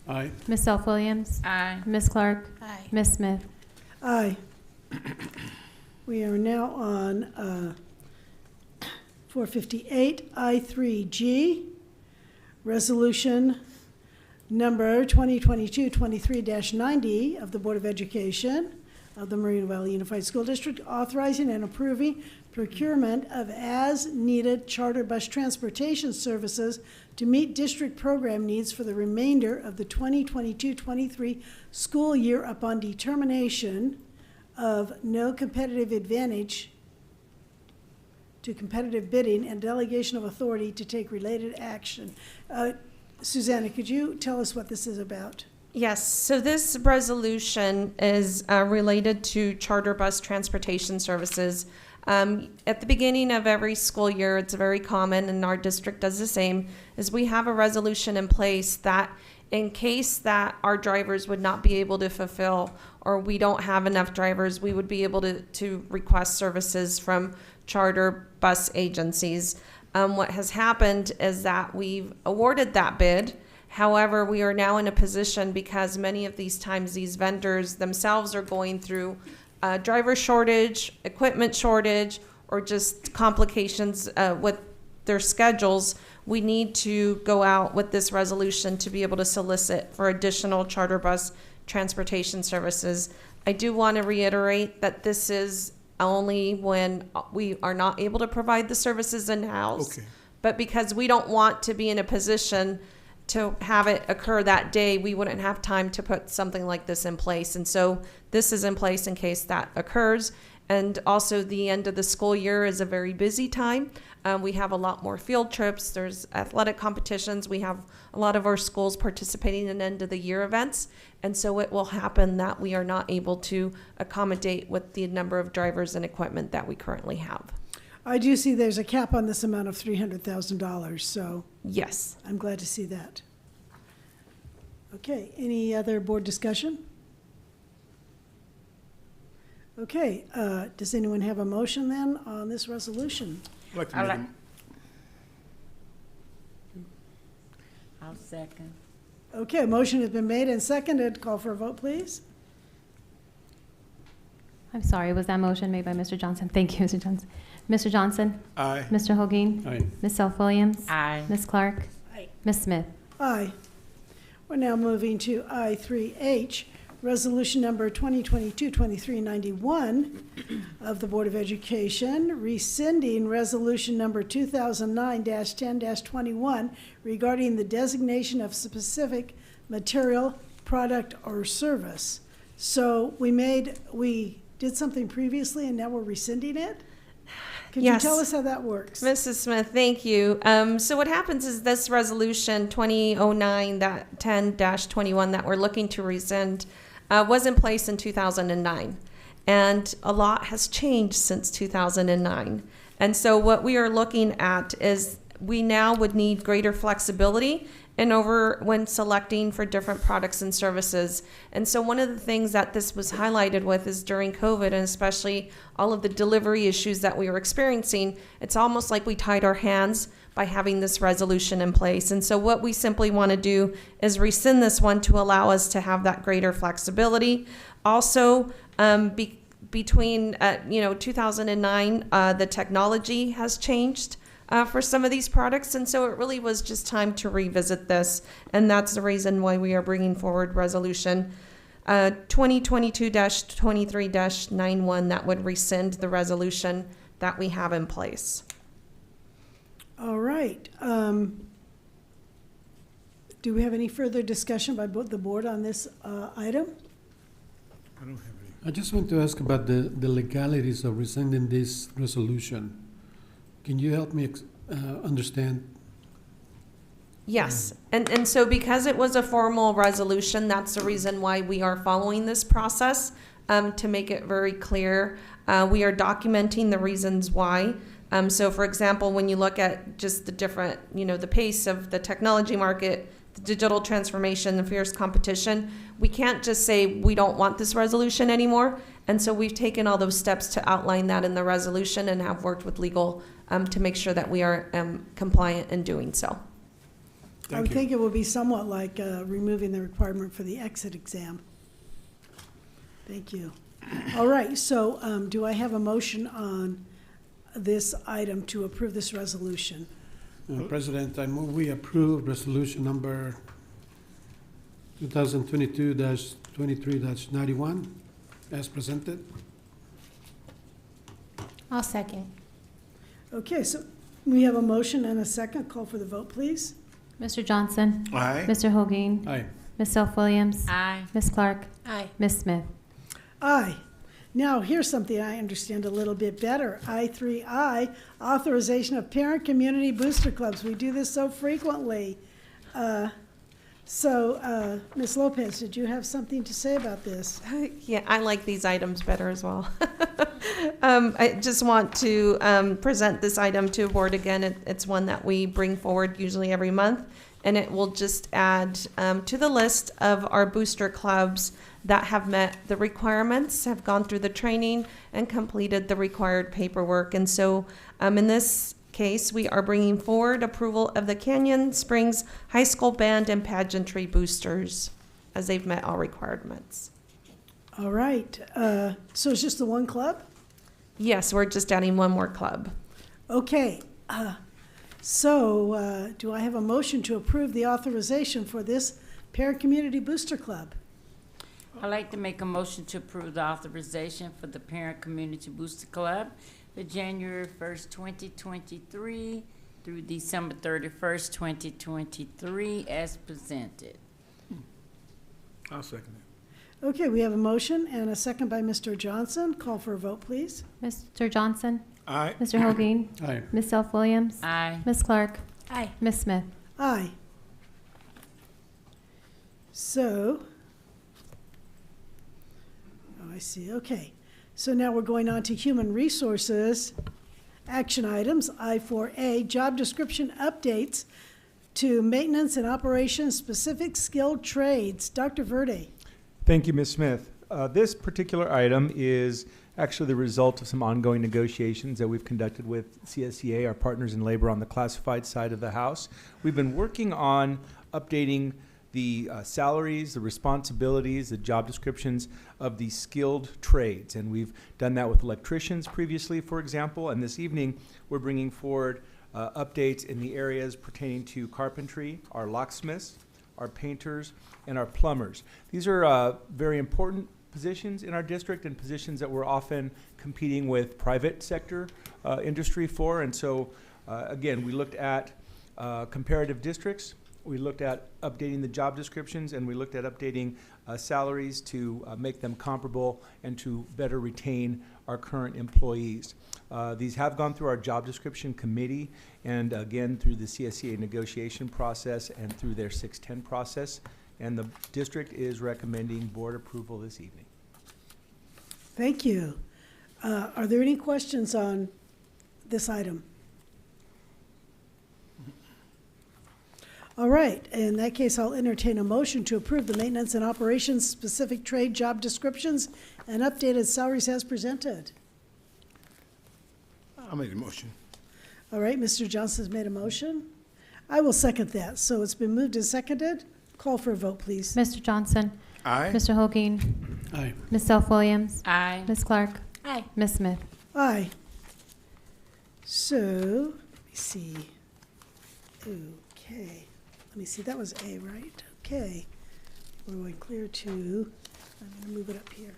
Aye. Ms. Self-Williams? Aye. Ms. Clark? Aye. Ms. Smith? Aye. We are now on 458 I3G, resolution number 2022-23-90 of the Board of Education of the Moreno Valley Unified School District, authorizing and approving procurement of as-needed charter bus transportation services to meet district program needs for the remainder of the 2022-23 school year upon determination of no competitive advantage to competitive bidding and delegation of authority to take related action. Susanna, could you tell us what this is about? Yes, so this resolution is related to charter bus transportation services. At the beginning of every school year, it's very common, and our district does the same, is we have a resolution in place that in case that our drivers would not be able to fulfill or we don't have enough drivers, we would be able to request services from charter bus agencies. What has happened is that we've awarded that bid. However, we are now in a position because many of these times these vendors themselves are going through driver shortage, equipment shortage, or just complications with their schedules. We need to go out with this resolution to be able to solicit for additional charter bus transportation services. I do want to reiterate that this is only when we are not able to provide the services in-house. Okay. But because we don't want to be in a position to have it occur that day, we wouldn't have time to put something like this in place. And so this is in place in case that occurs. And also the end of the school year is a very busy time. We have a lot more field trips. There's athletic competitions. We have a lot of our schools participating in end of the year events. And so it will happen that we are not able to accommodate with the number of drivers and equipment that we currently have. I do see there's a cap on this amount of $300,000, so. Yes. I'm glad to see that. Okay, any other board discussion? Okay, does anyone have a motion then on this resolution? I'd like to make I'll second. Okay, a motion has been made and seconded. Call for a vote, please. I'm sorry, was that motion made by Mr. Johnson? Thank you, Mr. Johnson. Mr. Johnson? Aye. Mr. Holguin? Aye. Ms. Self-Williams? Aye. Ms. Clark? Aye. Ms. Smith? Aye. We're now moving to I3H, Resolution Number 2022-2391 of the Board of Education, rescinding Resolution Number 2009-10-21 regarding the designation of specific material, product, or service. So we did something previously and now we're rescinding it? Could Yes. you tell us how that works? Mrs. Smith, thank you. So what happens is this resolution 2009-10-21 that we're looking to rescind was in place in 2009. And a lot has changed since 2009. And so what we are looking at is we now would need greater flexibility when selecting for different products and services. And so one of the things that this was highlighted with is during COVID, and especially all of the delivery issues that we were experiencing, it's almost like we tied our hands by having this resolution in place. And so what we simply want to do is rescind this one to allow us to have that greater flexibility. Also, between 2009, the technology has changed for some of these products, and so it really was just time to revisit this, and that's the reason why we are bringing forward resolution 2022-23-91 that would rescind the resolution that we have in place. All right. Do we have any further discussion by the board on this item? I don't have any. I just want to ask about the legalities of rescinding this resolution. Can you help me understand? Yes, and so because it was a formal resolution, that's the reason why we are following this process, to make it very clear. We are documenting the reasons why. So for example, when you look at just the different, the pace of the technology market, the digital transformation, the fierce competition, we can't just say we don't want this resolution anymore. And so we've taken all those steps to outline that in the resolution and have worked with legal to make sure that we are compliant in doing so. I would think it would be somewhat like removing the requirement for the exit exam. Thank you. All right, so do I have a motion on this item to approve this resolution? President, I move we approve resolution number 2022-23-91 as presented. I'll second. Okay, so we have a motion and a second. Call for the vote, please. Mr. Johnson? Aye. Mr. Holguin? Aye. Ms. Self-Williams? Aye. Ms. Clark? Aye. Ms. Smith? Aye. Now, here's something I understand a little bit better. I3I, authorization of parent community booster clubs. We do this so frequently. Ms. Lopez, did you have something to say about this? Yeah, I like these items better as well. I just want to present this item to the board again. It's one that we bring forward usually every month, and it will just add to the list of our booster clubs that have met the requirements, have gone through the training, and completed the required paperwork. And so in this case, we are bringing forward approval of the Canyon Springs High School Band and Pageantry boosters, as they've met all requirements. All right. So it's just the one club? Yes, we're just adding one more club. Okay. Do I have a motion to approve the authorization for this parent community booster club? I'd like to make a motion to approve the authorization for the Parent Community Booster Club for January 1st, 2023 through December 31st, 2023 as presented. I'll second it. Okay, we have a motion and a second by Mr. Johnson. Call for a vote, please. Mr. Johnson? Aye. Mr. Holguin? Aye. Ms. Self-Williams? Aye. Ms. Clark? Aye. Ms. Smith? Aye. So, oh, I see, okay. So now we're going on to human resources, action items, I4A, job description updates to maintenance and operations specific skilled trades. Dr. Verde. Thank you, Ms. Smith. This particular item is actually the result of some ongoing negotiations that we've conducted with CSEA, our partners in labor on the classified side of the house. We've been working on updating the salaries, the responsibilities, the job descriptions of the skilled trades. And we've done that with electricians previously, for example. And this evening, we're bringing forward updates in the areas pertaining to carpentry, our locksmiths, our painters, and our plumbers. These are very important positions in our district and positions that we're often competing with private sector industry for. And so, again, we looked at comparative districts. We looked at updating the job descriptions, and we looked at updating salaries to make them comparable and to better retain our current employees. These have gone through our job description committee and again through the CSEA negotiation process and through their 610 process, and the district is recommending board approval this evening. Thank you. Are there any questions on this item? All right, in that case, I'll entertain a motion to approve the maintenance and operations specific trade job descriptions and updated salaries as presented. I'll make the motion. All right, Mr. Johnson's made a motion. I will second that. So it's been moved and seconded. Call for a vote, please. Mr. Johnson? Aye. Mr. Holguin? Aye. Ms. Self-Williams? Aye. Ms. Clark? Aye. Ms. Smith? Aye. So, let me see. Okay. Let me see, that was A, right? Okay. We're going clear to, I'm going to move it up here.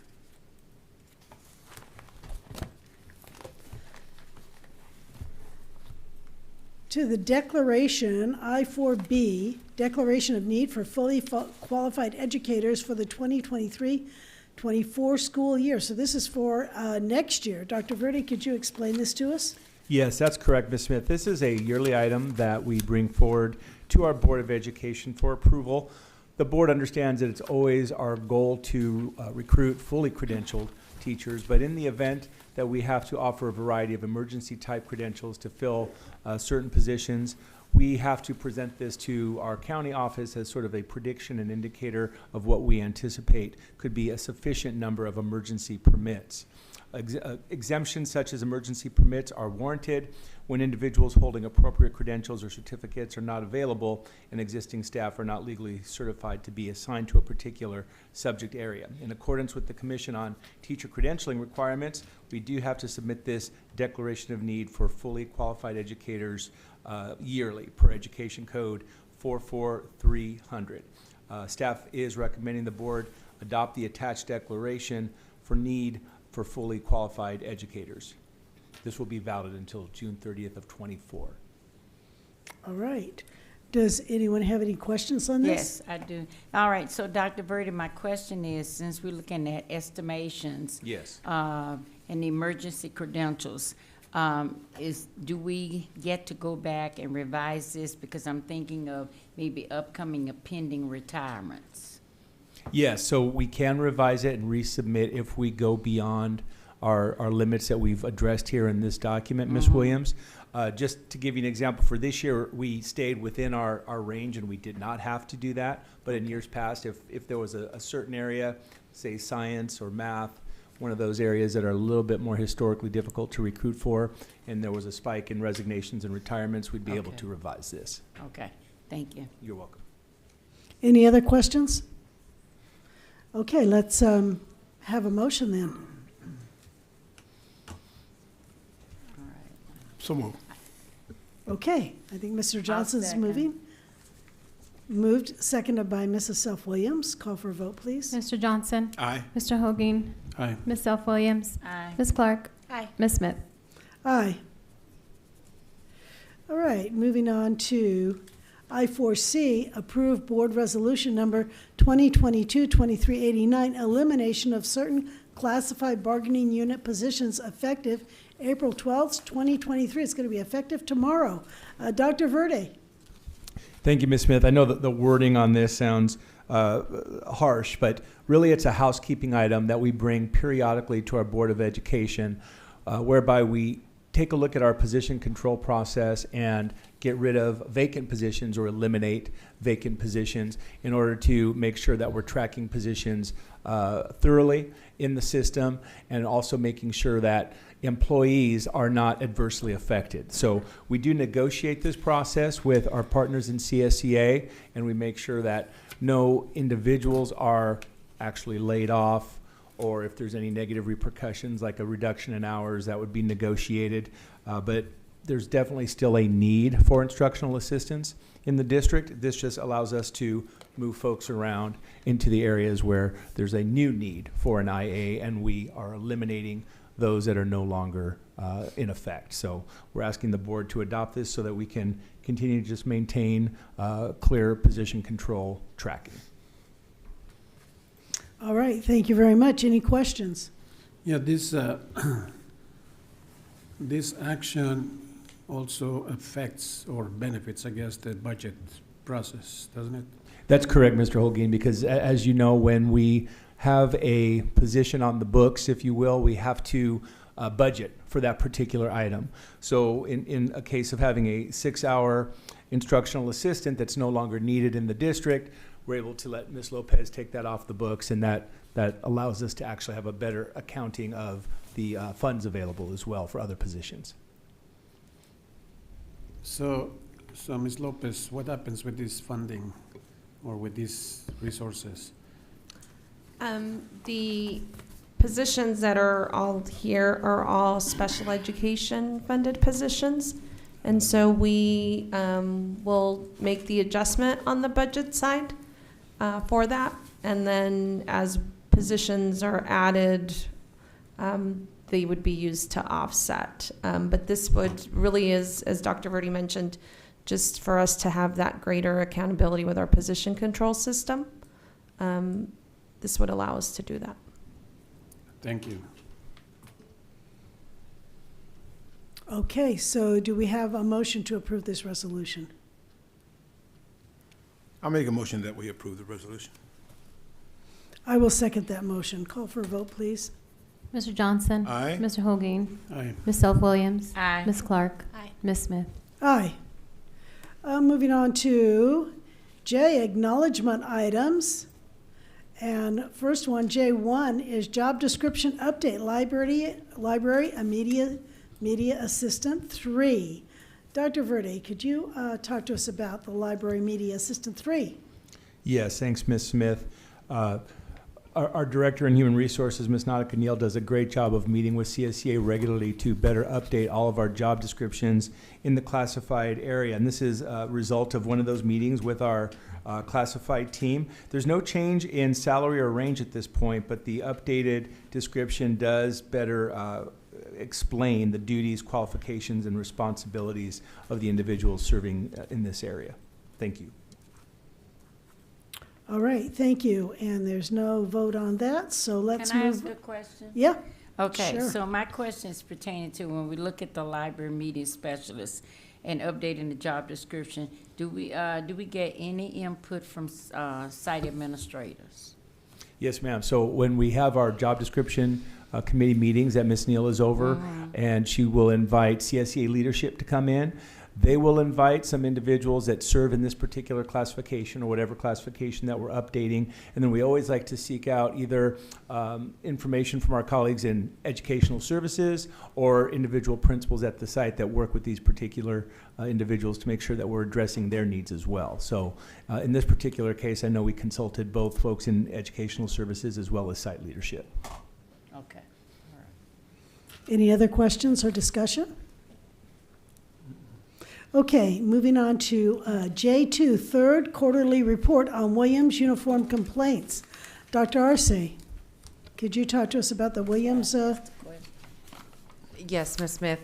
To the declaration, I4B, declaration of need for fully qualified educators for the 2023-24 school year. So this is for next year. Dr. Verde, could you explain this to us? Yes, that's correct, Ms. Smith. This is a yearly item that we bring forward to our Board of Education for approval. The board understands that it's always our goal to recruit fully credentialed teachers, but in the event that we have to offer a variety of emergency type credentials to fill certain positions, we have to present this to our county office as sort of a prediction and indicator of what we anticipate could be a sufficient number of emergency permits. Exemptions such as emergency permits are warranted when individuals holding appropriate credentials or certificates are not available and existing staff are not legally certified to be assigned to a particular subject area. In accordance with the Commission on Teacher Credentialing Requirements, we do have to submit this declaration of need for fully qualified educators yearly per Education Code 44300. Staff is recommending the board adopt the attached declaration for need for fully qualified educators. This will be valid until June 30th of 24. All right. Does anyone have any questions on this? Yes, I do. All right, so Dr. Verde, my question is, since we're looking at estimations. Yes. And emergency credentials, do we get to go back and revise this? Because I'm thinking of maybe upcoming or pending retirements. Yes, so we can revise it and resubmit if we go beyond our limits that we've addressed here in this document, Ms. Williams. Just to give you an example, for this year, we stayed within our range and we did not have to do that. But in years past, if there was a certain area, say science or math, one of those areas that are a little bit more historically difficult to recruit for, and there was a spike in resignations and retirements, we'd be able to revise this. Okay, thank you. You're welcome. Any other questions? Okay, let's have a motion then. So moved. Okay, I think Mr. Johnson's second. moving. Moved, seconded by Mrs. Self-Williams. Call for a vote, please. Mr. Johnson? Aye. Mr. Holguin? Aye. Ms. Self-Williams? Aye. Ms. Clark? Aye. Ms. Smith? Aye. All right, moving on to I4C, approve board resolution number 2022-2389, elimination of certain classified bargaining unit positions effective April 12th, 2023. It's going to be effective tomorrow. Dr. Verde. Thank you, Ms. Smith. I know that the wording on this sounds harsh, but really it's a housekeeping item that we bring periodically to our Board of Education, whereby we take a look at our position control process and get rid of vacant positions or eliminate vacant positions in order to make sure that we're tracking positions thoroughly in the system, and also making sure that employees are not adversely affected. So we do negotiate this process with our partners in CSEA, and we make sure that no individuals are actually laid off, or if there's any negative repercussions like a reduction in hours, that would be negotiated. But there's definitely still a need for instructional assistance in the district. This just allows us to move folks around into the areas where there's a new need for an IA, and we are eliminating those that are no longer in effect. So we're asking the board to adopt this so that we can continue to just maintain clear position control tracking. All right, thank you very much. Any questions? Yeah, this this action also affects or benefits, I guess, the budget process, doesn't it? That's correct, Mr. Holguin, because as you know, when we have a position on the books, if you will, we have to budget for that particular item. So in a case of having a 6-hour instructional assistant that's no longer needed in the district, we're able to let Ms. Lopez take that off the books, and that allows us to actually have a better accounting of the funds available as well for other positions. So Ms. Lopez, what happens with this funding or with these resources? The positions that are all here are all special education funded positions. And so we will make the adjustment on the budget side for that. And then as positions are added, they would be used to offset. But this would really is, as Dr. Verde mentioned, just for us to have that greater accountability with our position control system. This would allow us to do that. Thank you. Okay, so do we have a motion to approve this resolution? I'll make a motion that we approve the resolution. I will second that motion. Call for a vote, please. Mr. Johnson? Aye. Mr. Holguin? Aye. Ms. Self-Williams? Aye. Ms. Clark? Aye. Ms. Smith? Aye. Moving on to J, acknowledgement items. And first one, J1, is job description update, library media assistant 3. Dr. Verde, could you talk to us about the library media assistant 3? Yes, thanks, Ms. Smith. Our Director in Human Resources, Ms. Nautica Neal, does a great job of meeting with CSEA regularly to better update all of our job descriptions in the classified area. And this is a result of one of those meetings with our classified team. There's no change in salary or range at this point, but the updated description does better explain the duties, qualifications, and responsibilities of the individuals serving in this area. Thank you. All right, thank you. And there's no vote on that, so let's move. Can I ask a question? Yeah. Okay, Sure. so my question is pertaining to when we look at the library media specialist and updating the job description, do we get any input from site administrators? Yes, ma'am. So when we have our job description committee meetings that Ms. Neal is over, and she will invite CSEA leadership to come in, they will invite some individuals that serve in this particular classification or whatever classification that we're updating. And then we always like to seek out either information from our colleagues in educational services or individual principals at the site that work with these particular individuals to make sure that we're addressing their needs as well. So in this particular case, I know we consulted both folks in educational services as well as site leadership. Okay. All right. Any other questions or discussion? Okay, moving on to J2, third quarterly report on Williams uniform complaints. Dr. Arce, could you talk to us about the Williams? Yes, Ms. Smith.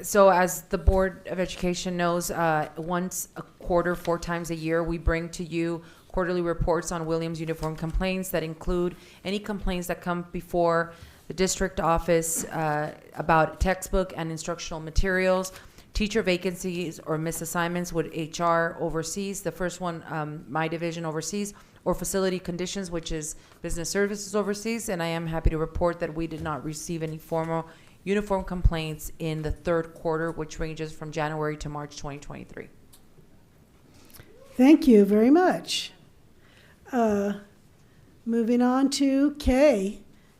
So as the Board of Education knows, once a quarter, 4 times a year, we bring to you quarterly reports on Williams uniform complaints that include any complaints that come before the district office about textbook and instructional materials, teacher vacancies or misassignments, what HR oversees. The first one, my division oversees, or facility conditions, which is business services overseas. And I am happy to report that we did not receive any formal uniform complaints in the third quarter, which ranges from January to March 2023. Thank you very much. Moving on to K,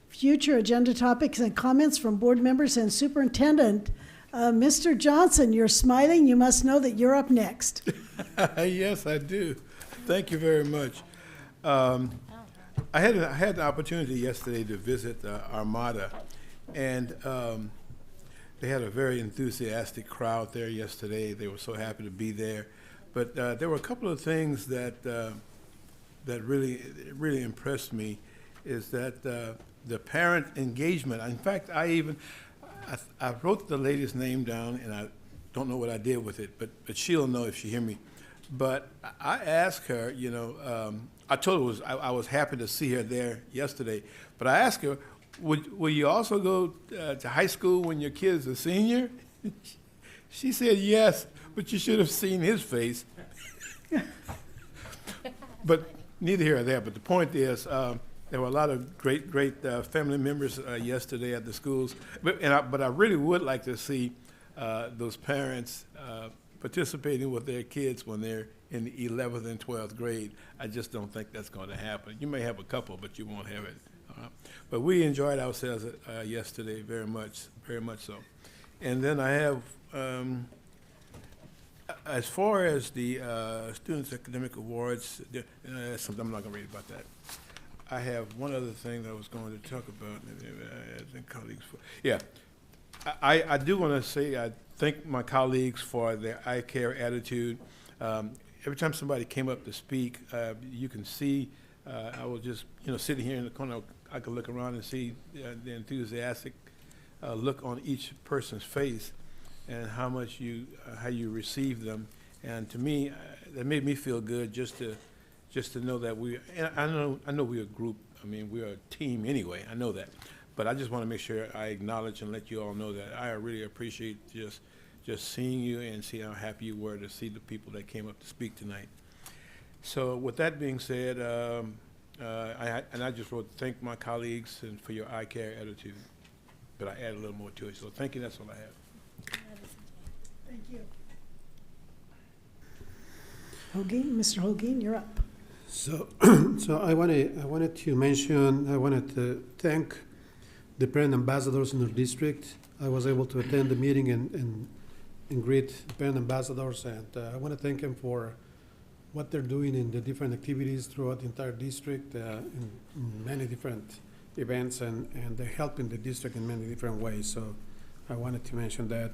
future agenda topics and comments from board members and superintendent. Mr. Johnson, you're smiling. You must know that you're up next. Yes, I do. Thank you very much. I had the opportunity yesterday to visit Armada, and they had a very enthusiastic crowd there yesterday. They were so happy to be there. But there were a couple of things that that really impressed me, is that the parent engagement. In fact, I wrote the lady's name down, and I don't know what I did with it, but she'll know if she hear me. But I asked her, you know, I told her I was happy to see her there yesterday, but I asked her, will you also go to high school when your kid's a senior? She said yes, but you should have seen his face. But neither here or there. But the point is, there were a lot of great family members yesterday at the schools. But I really would like to see those parents participating with their kids when they're in the 11th and 12th grade. I just don't think that's going to happen. You may have a couple, but you won't have it. But we enjoyed ourselves yesterday very much so. And then I have, as far as the Students' Academic Awards, something I'm not going to read about that. I have one other thing that I was going to talk about. Colleagues, yeah, I do want to say I thank my colleagues for their I care attitude. Every time somebody came up to speak, you can see I was just sitting here in the corner. I could look around and see the enthusiastic look on each person's face, and how much how you receive them. And to me, that made me feel good just to know that I know we're a group. I mean, we're a team anyway. I know that, but I just want to make sure I acknowledge and let you all know that I really appreciate just seeing you and see how happy you were to see the people that came up to speak tonight. So with that being said, I just wrote thank my colleagues and for your I care attitude, but I added a little more to it. So thank you. That's all I have. Thank you. Holguin, Mr. Holguin, you're up. So I wanted to thank the parent ambassadors in our district. I was able to attend the meeting and greet the parent ambassadors, and I want to thank them for what they're doing in the different activities throughout the entire district, in many different events, and they're helping the district in many different ways. So I wanted to mention that.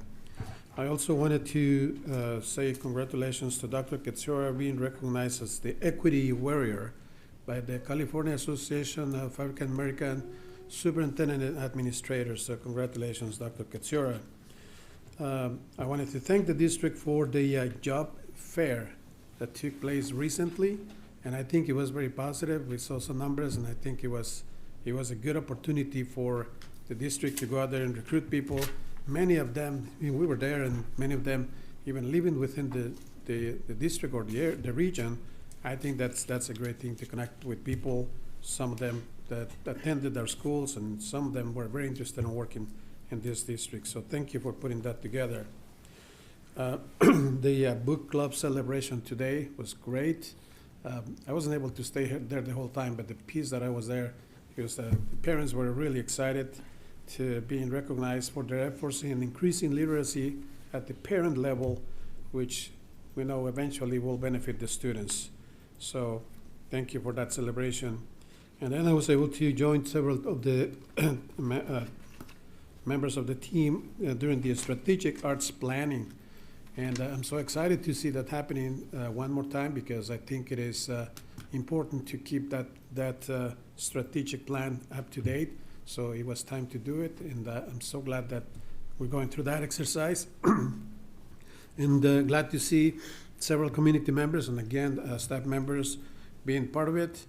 I also wanted to say congratulations to Dr. Katsura being recognized as the Equity Warrior by the California Association of African American Superintendent and Administrators. So congratulations, Dr. Katsura. I wanted to thank the district for the job fair that took place recently, and I think it was very positive. We saw some numbers, and I think it was a good opportunity for the district to go out there and recruit people. Many of them, we were there, and many of them even living within the district or the region. I think that's a great thing to connect with people. Some of them that attended our schools, and some of them were very interested in working in this district. So thank you for putting that together. The book club celebration today was great. I wasn't able to stay there the whole time, but the piece that I was there, because the parents were really excited to being recognized for their efforts in increasing literacy at the parent level, which we know eventually will benefit the students. So thank you for that celebration. And then I was able to join several of the members of the team during the strategic arts planning. And I'm so excited to see that happening one more time, because I think it is important to keep that strategic plan up to date. So it was time to do it, and I'm so glad that we're going through that exercise. And glad to see several community members and again, staff members being part of it.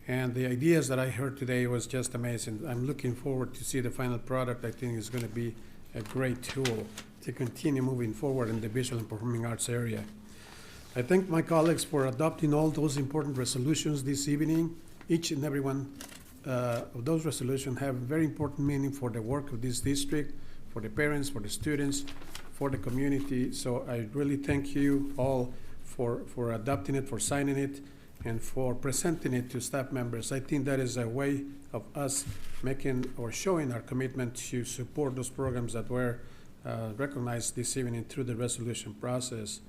And the ideas that I heard today was just amazing. I'm looking forward to see the final product. I think it's going to be a great tool to continue moving forward in the visual and performing arts area. I thank my colleagues for adopting all those important resolutions this evening. Each and every one of those resolutions have very important meaning for the work of this district, for the parents, for the students, for the community. So I really thank you all for adopting it, for signing it, and for presenting it to staff members. I think that is a way of us making or showing our commitment to support those programs that were recognized this evening through the resolution process.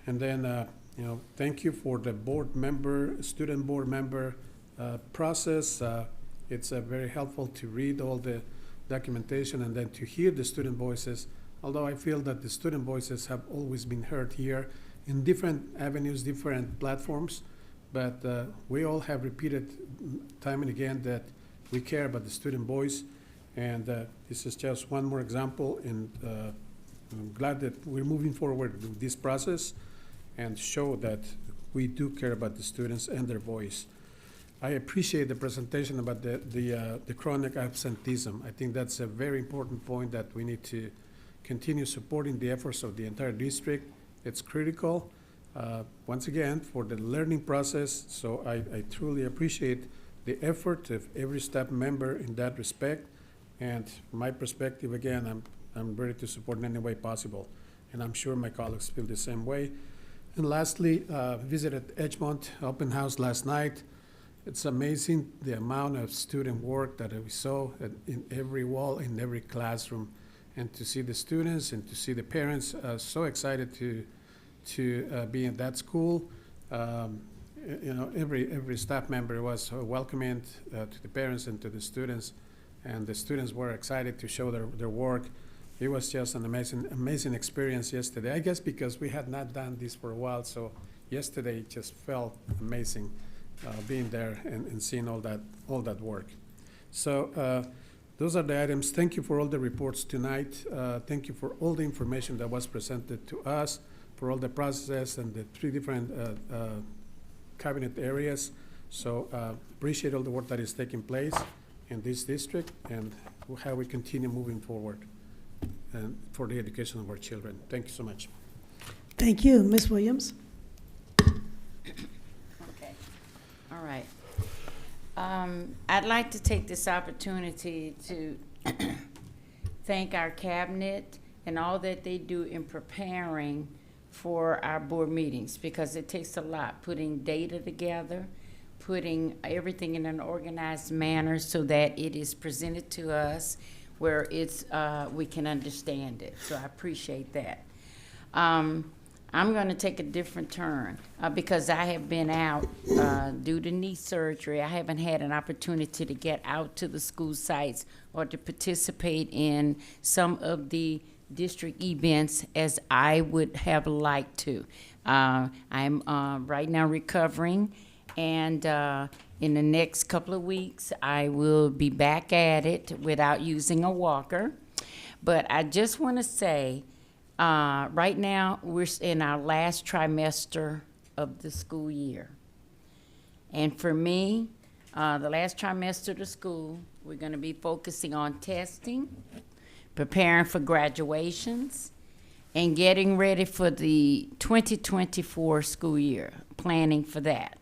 And then, thank you for the board member, student board member process. It's very helpful to read all the documentation and then to hear the student voices, although I feel that the student voices have always been heard here in different avenues, different platforms. But we all have repeated time and again that we care about the student voice, and this is just one more example. And I'm glad that we're moving forward with this process and show that we do care about the students and their voice. I appreciate the presentation about the chronic absenteeism. I think that's a very important point that we need to continue supporting the efforts of the entire district. It's critical. Once again, for the learning process, so I truly appreciate the effort of every staff member in that respect. And from my perspective, again, I'm ready to support in any way possible. And I'm sure my colleagues feel the same way. And lastly, visited Edgemont Open House last night. It's amazing the amount of student work that we saw in every wall, in every classroom. And to see the students and to see the parents so excited to be in that school. Every staff member was welcoming to the parents and to the students, and the students were excited to show their work. It was just an amazing experience yesterday. I guess because we had not done this for a while, so yesterday it just felt amazing being there and seeing all that work. So those are the items. Thank you for all the reports tonight. Thank you for all the information that was presented to us, for all the processes and the 3 different cabinet areas. So appreciate all the work that is taking place in this district and how we continue moving forward and for the education of our children. Thank you so much. Thank you. Ms. Williams? Okay. All right. I'd like to take this opportunity to thank our cabinet and all that they do in preparing for our board meetings, because it takes a lot, putting data together, putting everything in an organized manner so that it is presented to us where it's we can understand it. So I appreciate that. I'm going to take a different turn because I have been out due to knee surgery. I haven't had an opportunity to get out to the school sites or to participate in some of the district events as I would have liked to. I'm right now recovering, and in the next couple of weeks I will be back at it without using a walker. But I just want to say, right now we're in our last trimester of the school year. And for me, the last trimester of the school, we're going to be focusing on testing, preparing for graduations, and getting ready for the 2024 school year, planning for that.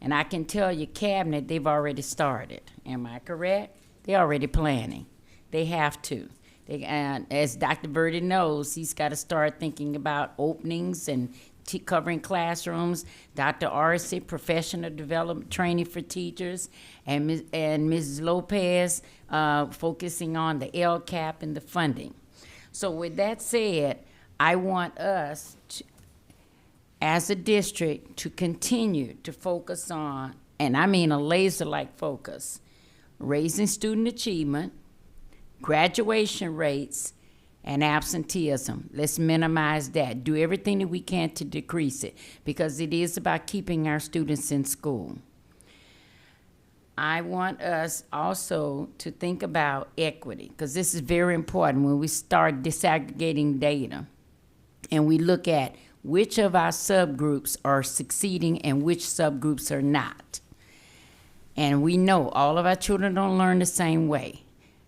And I can tell you, cabinet, they've already started. Am I correct? They're already planning. They have to. And as Dr. Birdie knows, he's got to start thinking about openings and covering classrooms. Dr. Arce, professional development training for teachers, and Mrs. Lopez focusing on the LCAP and the funding. So with that said, I want us to, as a district, to continue to focus on, and I mean a laser-like focus, raising student achievement, graduation rates, and absenteeism. Let's minimize that. Do everything that we can to decrease it, because it is about keeping our students in school. I want us also to think about equity, because this is very important when we start disaggregating data and we look at which of our subgroups are succeeding and which subgroups are not. And we know all of our children don't learn the same way.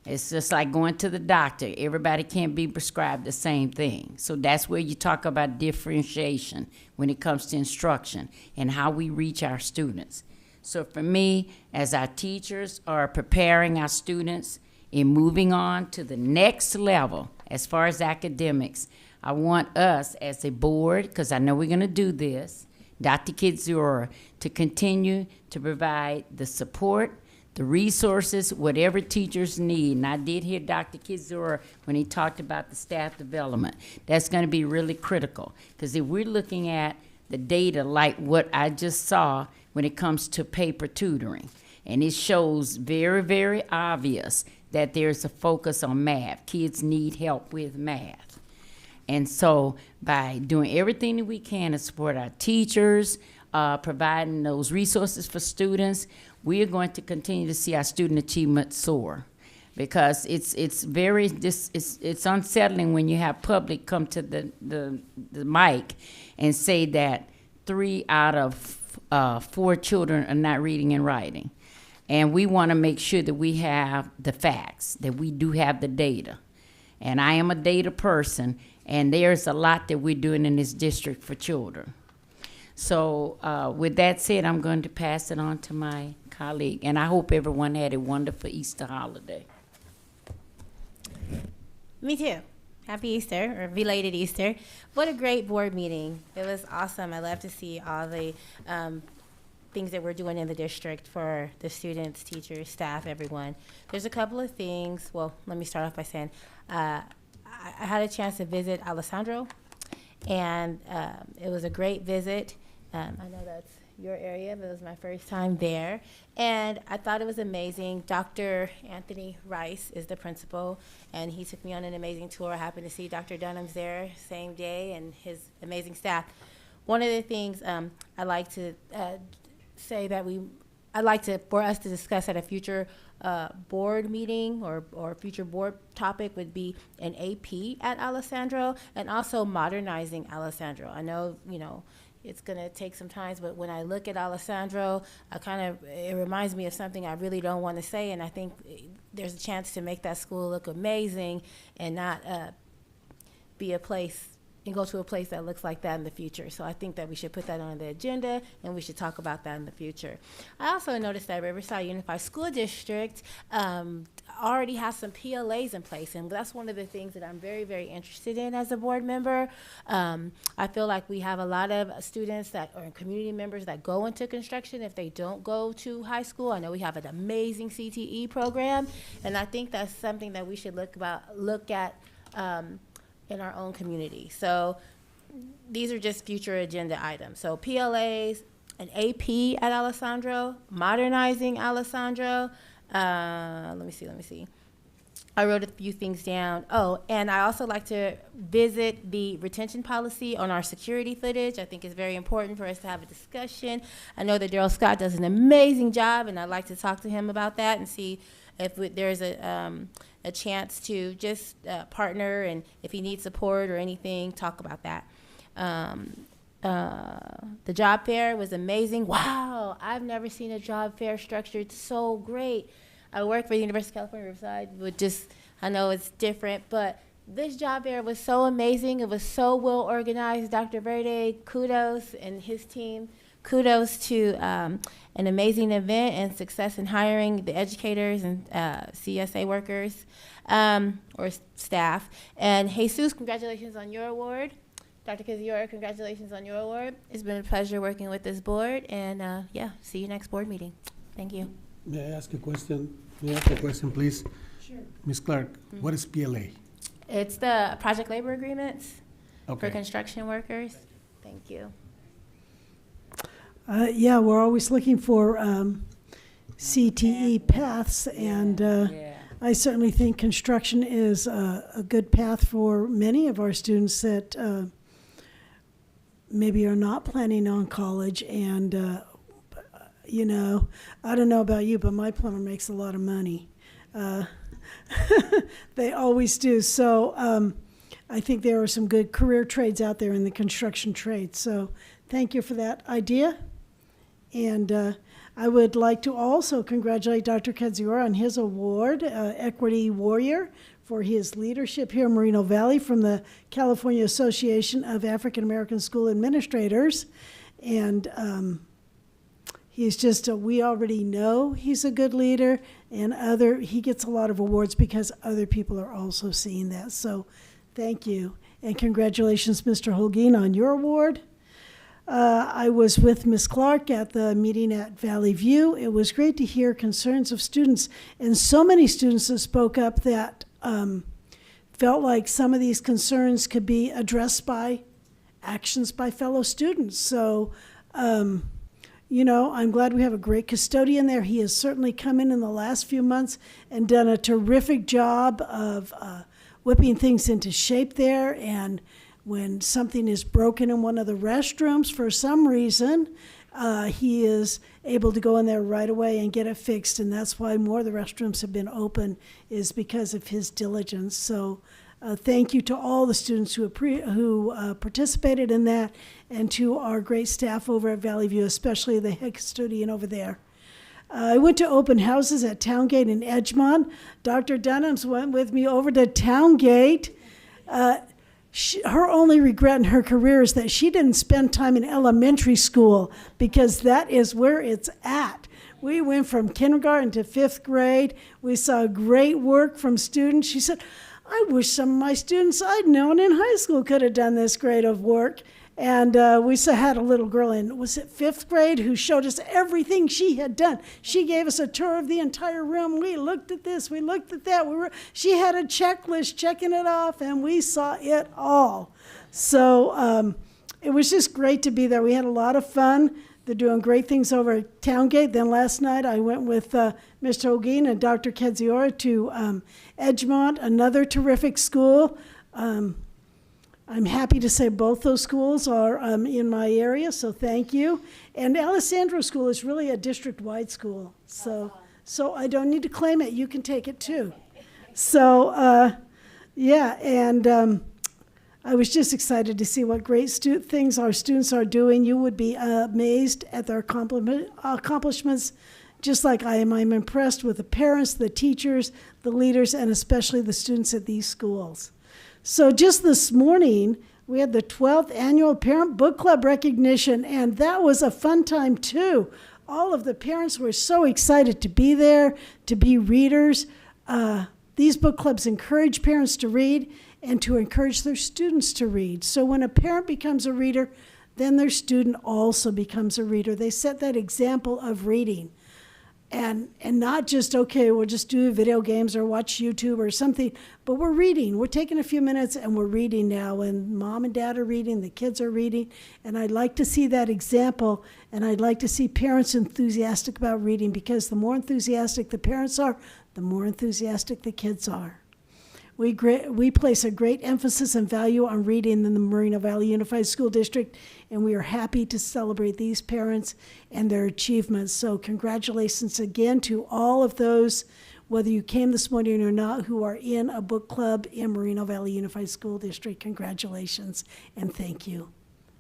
It's just like going to the doctor. Everybody can't be prescribed the same thing. So that's where you talk about differentiation when it comes to instruction and how we reach our students. So for me, as our teachers are preparing our students in moving on to the next level as far as academics, I want us as a board, because I know we're going to do this, Dr. Kidziora, to continue to provide the support, the resources, whatever teachers need. And I did hear Dr. Kidziora when he talked about the staff development. That's going to be really critical, because if we're looking at the data like what I just saw when it comes to paper tutoring, and it shows very, very obvious that there's a focus on math. Kids need help with math. And so by doing everything that we can to support our teachers, providing those resources for students, we are going to continue to see our student achievement soar. Because it's unsettling when you have public come to the mic and say that 3 out of 4 children are not reading and writing. And we want to make sure that we have the facts, that we do have the data. And I am a data person, and there's a lot that we're doing in this district for children. So with that said, I'm going to pass it on to my colleague, and I hope everyone had a wonderful Easter holiday. Me too. Happy Easter, or belated Easter. What a great board meeting. It was awesome. I love to see all the things that we're doing in the district for the students, teachers, staff, everyone. There's a couple of things. Well, let me start off by saying I had a chance to visit Alessandro, and it was a great visit. I know that's your area, but it was my first time there. And I thought it was amazing. Dr. Anthony Rice is the principal, and he took me on an amazing tour. I happened to see Dr. Dunham's there same day and his amazing staff. One of the things I'd like to say that for us to discuss at a future board meeting or future board topic would be an AP at Alessandro, and also modernizing Alessandro. I know, it's going to take some time, but when I look at Alessandro, it reminds me of something I really don't want to say, and I think there's a chance to make that school look amazing and not be a place and go to a place that looks like that in the future. So I think that we should put that on the agenda, and we should talk about that in the future. I also noticed that Riverside Unified School District already has some PLAs in place, and that's one of the things that I'm very, very interested in as a board member. I feel like we have a lot of students or community members that go into construction if they don't go to high school. I know we have an amazing CTE program, and I think that's something that we should look at in our own community. So these are just future agenda items. So PLAs, an AP at Alessandro, modernizing Alessandro. Let me see. I wrote a few things down. Oh, and I also like to visit the retention policy on our security footage. I think it's very important for us to have a discussion. I know that Daryl Scott does an amazing job, and I'd like to talk to him about that and see if there's a chance to just partner, and if he needs support or anything, talk about that. The job fair was amazing. Wow, I've never seen a job fair structured so great. I work for the University of California, Riverside, I know it's different, but this job fair was so amazing. It was so well organized. Dr. Verde, kudos, and his team. Kudos to an amazing event and success in hiring the educators and CSA workers or staff. And Jesus, congratulations on your award. Dr. Kidziora, congratulations on your award. It's been a pleasure working with this board, and see you next board meeting. Thank you. May I ask a question? Please? Sure. Ms. Clark, what is PLA? It's the project labor agreements for Okay. construction workers. Thank you. We're always looking for CTE paths, and I certainly think construction is a good path for many of our students that maybe are not planning on college. And, I don't know about you, but my plumber makes a lot of money. They always do. So I think there are some good career trades out there in the construction trade. So thank you for that idea. And I would like to also congratulate Dr. Kadziora on his award, Equity Warrior, for his leadership here in Moreno Valley from the California Association of African American School Administrators. And he's just, we already know he's a good leader, and he gets a lot of awards because other people are also seeing that. So thank you. And congratulations, Mr. Holguin, on your award. I was with Ms. Clark at the meeting at Valley View. It was great to hear concerns of students, and so many students that spoke up that felt like some of these concerns could be addressed by actions by fellow students. So, you know, I'm glad we have a great custodian there. He has certainly come in the last few months and done a terrific job of whipping things into shape there. And when something is broken in one of the restrooms for some reason, he is able to go in there right away and get it fixed. And that's why more of the restrooms have been open, is because of his diligence. So thank you to all the students who participated in that, and to our great staff over at Valley View, especially the head custodian over there. I went to open houses at Towngate and Edgemont. Dr. Dunhams went with me over to Towngate. Her only regret in her career is that she didn't spend time in elementary school, because that is where it's at. We went from kindergarten to 5th grade. We saw great work from students. She said, I wish some of my students I'd known in high school could have done this grade of work. And we had a little girl in, was it 5th grade, who showed us everything she had done. She gave us a tour of the entire room. We looked at this, we looked at that. She had a checklist checking it off, and we saw it all. So it was just great to be there. We had a lot of fun. They're doing great things over at Towngate. Then last night I went with Mr. Holguin and Dr. Kadziora to Edgemont, another terrific school. I'm happy to say both those schools are in my area, so thank you. And Alessandro School is really a district-wide school, so I don't need to claim it. You can take it too. So, yeah, and I was just excited to see what great things our students are doing. You would be amazed at their accomplishments, just like I am. I'm impressed with the parents, the teachers, the leaders, and especially the students at these schools. So just this morning, we had the 12th annual Parent Book Club recognition, and that was a fun time too. All of the parents were so excited to be there, to be readers. These book clubs encourage parents to read and to encourage their students to read. So when a parent becomes a reader, then their student also becomes a reader. They set that example of reading. And not just, okay, we'll just do video games or watch YouTube or something, but we're reading. We're taking a few minutes and we're reading now, and mom and dad are reading, the kids are reading, and I'd like to see that example, and I'd like to see parents enthusiastic about reading, because the more enthusiastic the parents are, the more enthusiastic the kids are. We place a great emphasis and value on reading in the Moreno Valley Unified School District, and we are happy to celebrate these parents and their achievements. So congratulations again to all of those, whether you came this morning or not, who are in a book club in Moreno Valley Unified School District. Congratulations and thank you.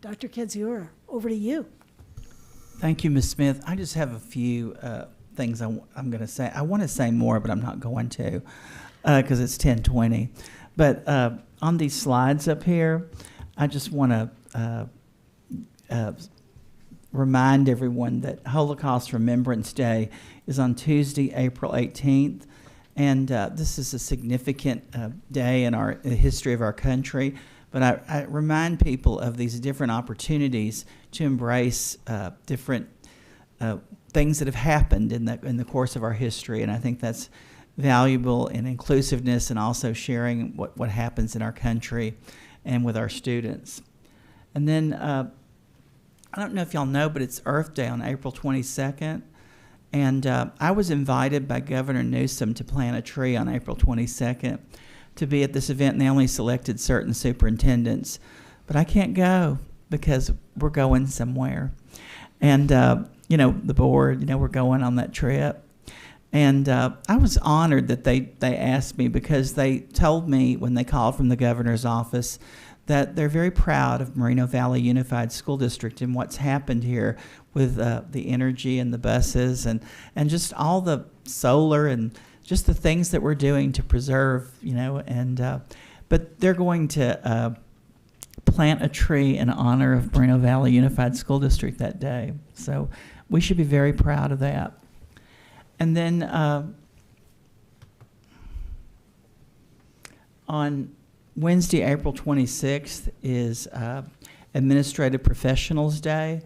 Dr. Kadziora, over to you. Thank you, Ms. Smith. I just have a few things I'm going to say. I want to say more, but I'm not going to, because it's 10:20. But on these slides up here, I just want to remind everyone that Holocaust Remembrance Day is on Tuesday, April 18th. And this is a significant day in the history of our country. But I remind people of these different opportunities to embrace different things that have happened in the course of our history. And I think that's valuable in inclusiveness, and also sharing what happens in our country and with our students. And then I don't know if y'all know, but it's Earth Day on April 22nd. And I was invited by Governor Newsom to plant a tree on April 22nd to be at this event, and they only selected certain superintendents. But I can't go because we're going somewhere. And, the board, we're going on that trip. And I was honored that they asked me, because they told me when they called from the governor's office that they're very proud of Moreno Valley Unified School District and what's happened here with the energy and the buses and just all the solar and just the things that we're doing to preserve, but they're going to plant a tree in honor of Moreno Valley Unified School District that day. So we should be very proud of that. And then on Wednesday, April 26th is Administrative Professionals Day.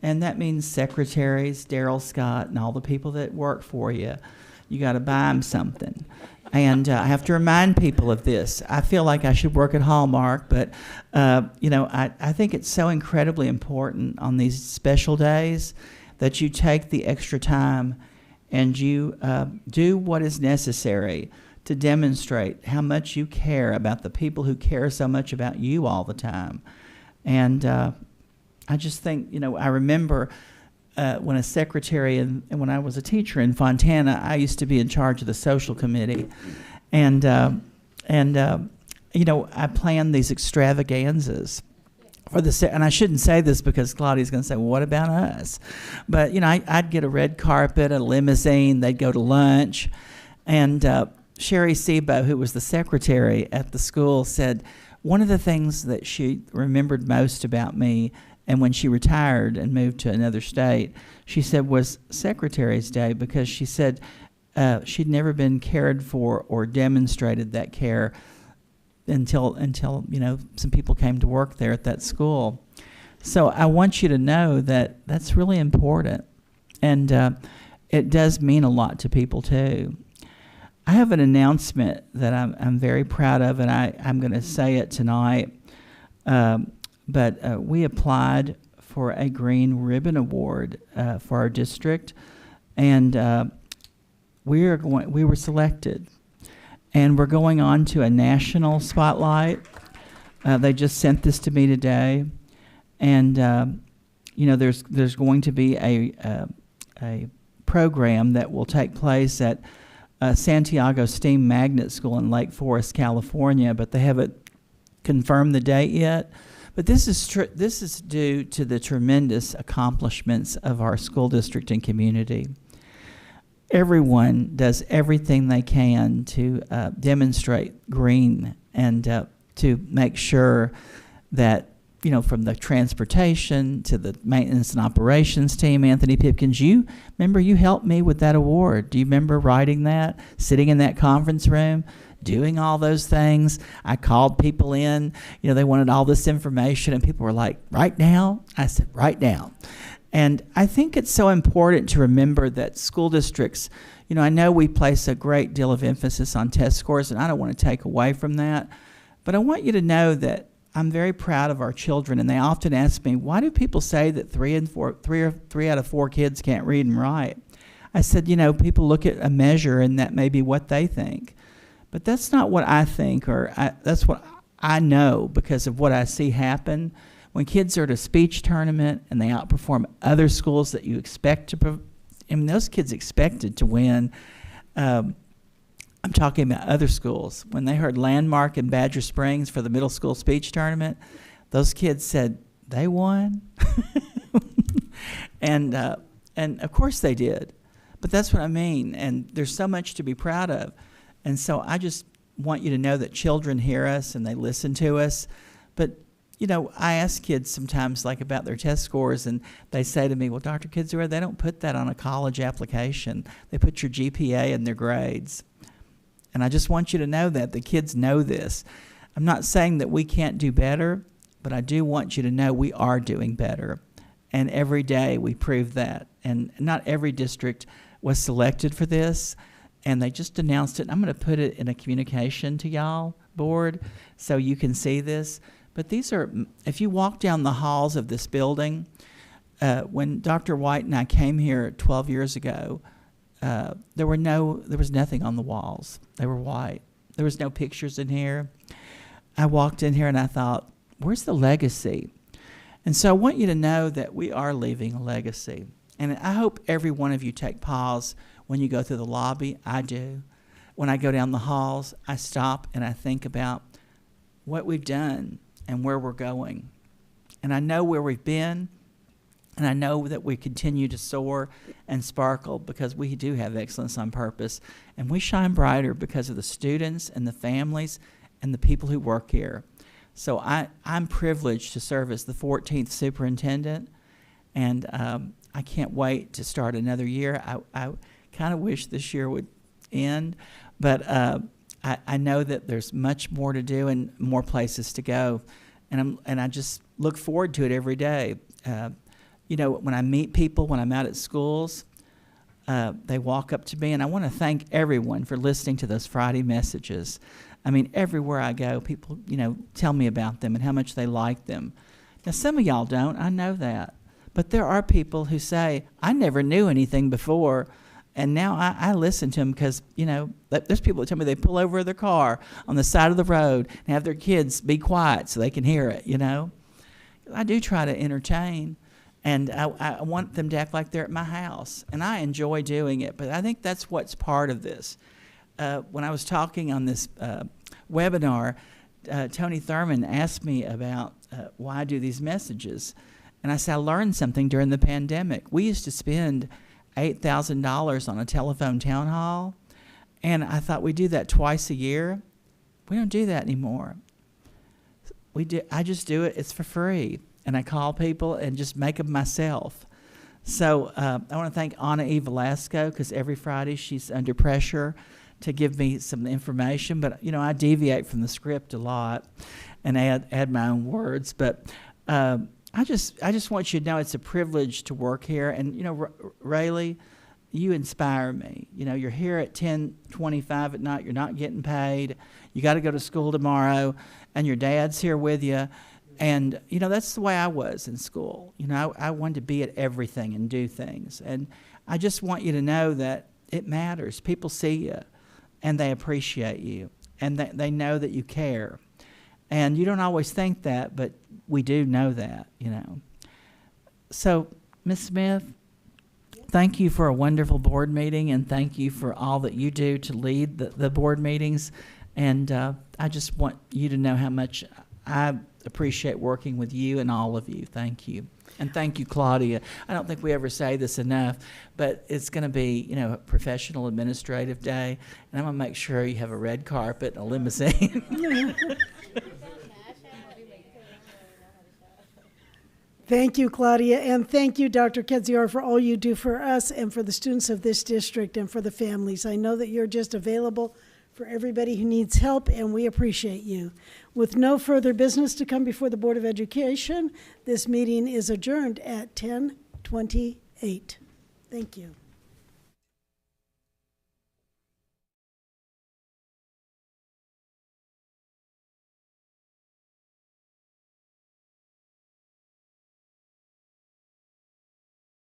And that means secretaries, Daryl Scott, and all the people that work for you. You got to buy them something. And I have to remind people of this. I feel like I should work at Hallmark, but, I think it's so incredibly important on these special days that you take the extra time and you do what is necessary to demonstrate how much you care about the people who care so much about you all the time. And I just think, I remember when a secretary and when I was a teacher in Fontana, I used to be in charge of the social committee. And I planned these extravaganzas for and I shouldn't say this because Claudia's going to say, well, what about us? But, I'd get a red carpet, a limousine, they'd go to lunch. And Sherry Sebo, who was the secretary at the school, said one of the things that she remembered most about me, and when she retired and moved to another state, she said was Secretary's Day, because she said she'd never been cared for or demonstrated that care until some people came to work there at that school. So I want you to know that that's really important, and it does mean a lot to people too. I have an announcement that I'm very proud of, and I'm going to say it tonight. But we applied for a Green Ribbon Award for our district, and we were selected. And we're going on to a national spotlight. They just sent this to me today, and there's going to be a program that will take place at Santiago Steam Magnet School in Lake Forest, California, but they haven't confirmed the date yet. But this is due to the tremendous accomplishments of our school district and community. Everyone does everything they can to demonstrate green and to make sure that, from the transportation to the maintenance and operations team. Anthony Pipkins, you helped me with that award. Do you remember writing that, sitting in that conference room, doing all those things? I called people in, they wanted all this information, and people were like, right now? I said, right now. And I think it's so important to remember that school districts, I know we place a great deal of emphasis on test scores, and I don't want to take away from that, but I want you to know that I'm very proud of our children, and they often ask me, why do people say that three out of four kids can't read and write? I said, people look at a measure, and that may be what they think. But that's not what I think, that's what I know because of what I see happen. When kids are at a speech tournament and they outperform other schools that you expect to, those kids expected to win. I'm talking about other schools. When they heard Landmark in Badger Springs for the middle school speech tournament, those kids said they won. And of course they did. But that's what I mean. And there's so much to be proud of. And so I just want you to know that children hear us and they listen to us. But, I ask kids sometimes about their test scores, and they say to me, well, Dr. Kidzura, they don't put that on a college application. They put your GPA and their grades. And I just want you to know that. The kids know this. I'm not saying that we can't do better, but I do want you to know we are doing better. And every day we prove that. And not every district was selected for this, and they just announced it. I'm going to put it in a communication to y'all board so you can see this. But these are, if you walk down the halls of this building, when Dr. White and I came here 12 years ago, there was nothing on the walls. They were white. There was no pictures in here. I walked in here and I thought, where's the legacy? And so I want you to know that we are leaving a legacy. And I hope every one of you take pause When you go through the lobby, I do. When I go down the halls, I stop and I think about what we've done and where we're going. And I know where we've been, and I know that we continue to soar and sparkle because we do have excellence on purpose. And we shine brighter because of the students and the families and the people who work here. So I'm privileged to serve as the 14th superintendent, and I can't wait to start another year. I kind of wish this year would end, but I know that there's much more to do and more places to go, and I just look forward to it every day. You know, when I meet people, when I'm out at schools, they walk up to me, and I want to thank everyone for listening to those Friday messages. I mean, everywhere I go, people, you know, tell me about them and how much they like them. Now, some of y'all don't, I know that, but there are people who say, I never knew anything before, and now I listen to them because, you know, there's people that tell me they pull over their car on the side of the road and have their kids be quiet so they can hear it, you know. I do try to entertain, and I want them to act like they're at my house, and I enjoy doing it, but I think that's what's part of this. When I was talking on this webinar, Tony Thurman asked me about why I do these messages, and I said I learned something during the pandemic. We used to spend $8,000 on a telephone town hall, and I thought we do that twice a year. We don't do that anymore. I just do it. It's for free, and I call people and just make them myself. So I want to thank Anna E. Velasco, because every Friday she's under pressure to give me some information, but you know, I deviate from the script a lot and add my own words. But I just want you to know it's a privilege to work here. And, you know, Rayleigh, you inspire me. You know, you're here at 10:25 at night. You're not getting paid. You got to go to school tomorrow, and your dad's here with you. And, you know, that's the way I was in school. You know, I wanted to be at everything and do things. And I just want you to know that it matters. People see you, and they appreciate you, and they know that you care. And you don't always think that, but we do know that, you know. So, Ms. Smith, thank you for a wonderful board meeting, and thank you for all that you do to lead the board meetings. And I just want you to know how much I appreciate working with you and all of you. Thank you. And thank you, Claudia. I don't think we ever say this enough, but it's going to be, you know, a professional administrative day, and I'm going to make sure you have a red carpet and a limousine. Thank you, Claudia, and thank you, Dr. Kedzior, for all you do for us and for the students of this district and for the families. I know that you're just available for everybody who needs help, and we appreciate you. With no further business to come before the Board of Education, this meeting is adjourned at 10:28. Thank you.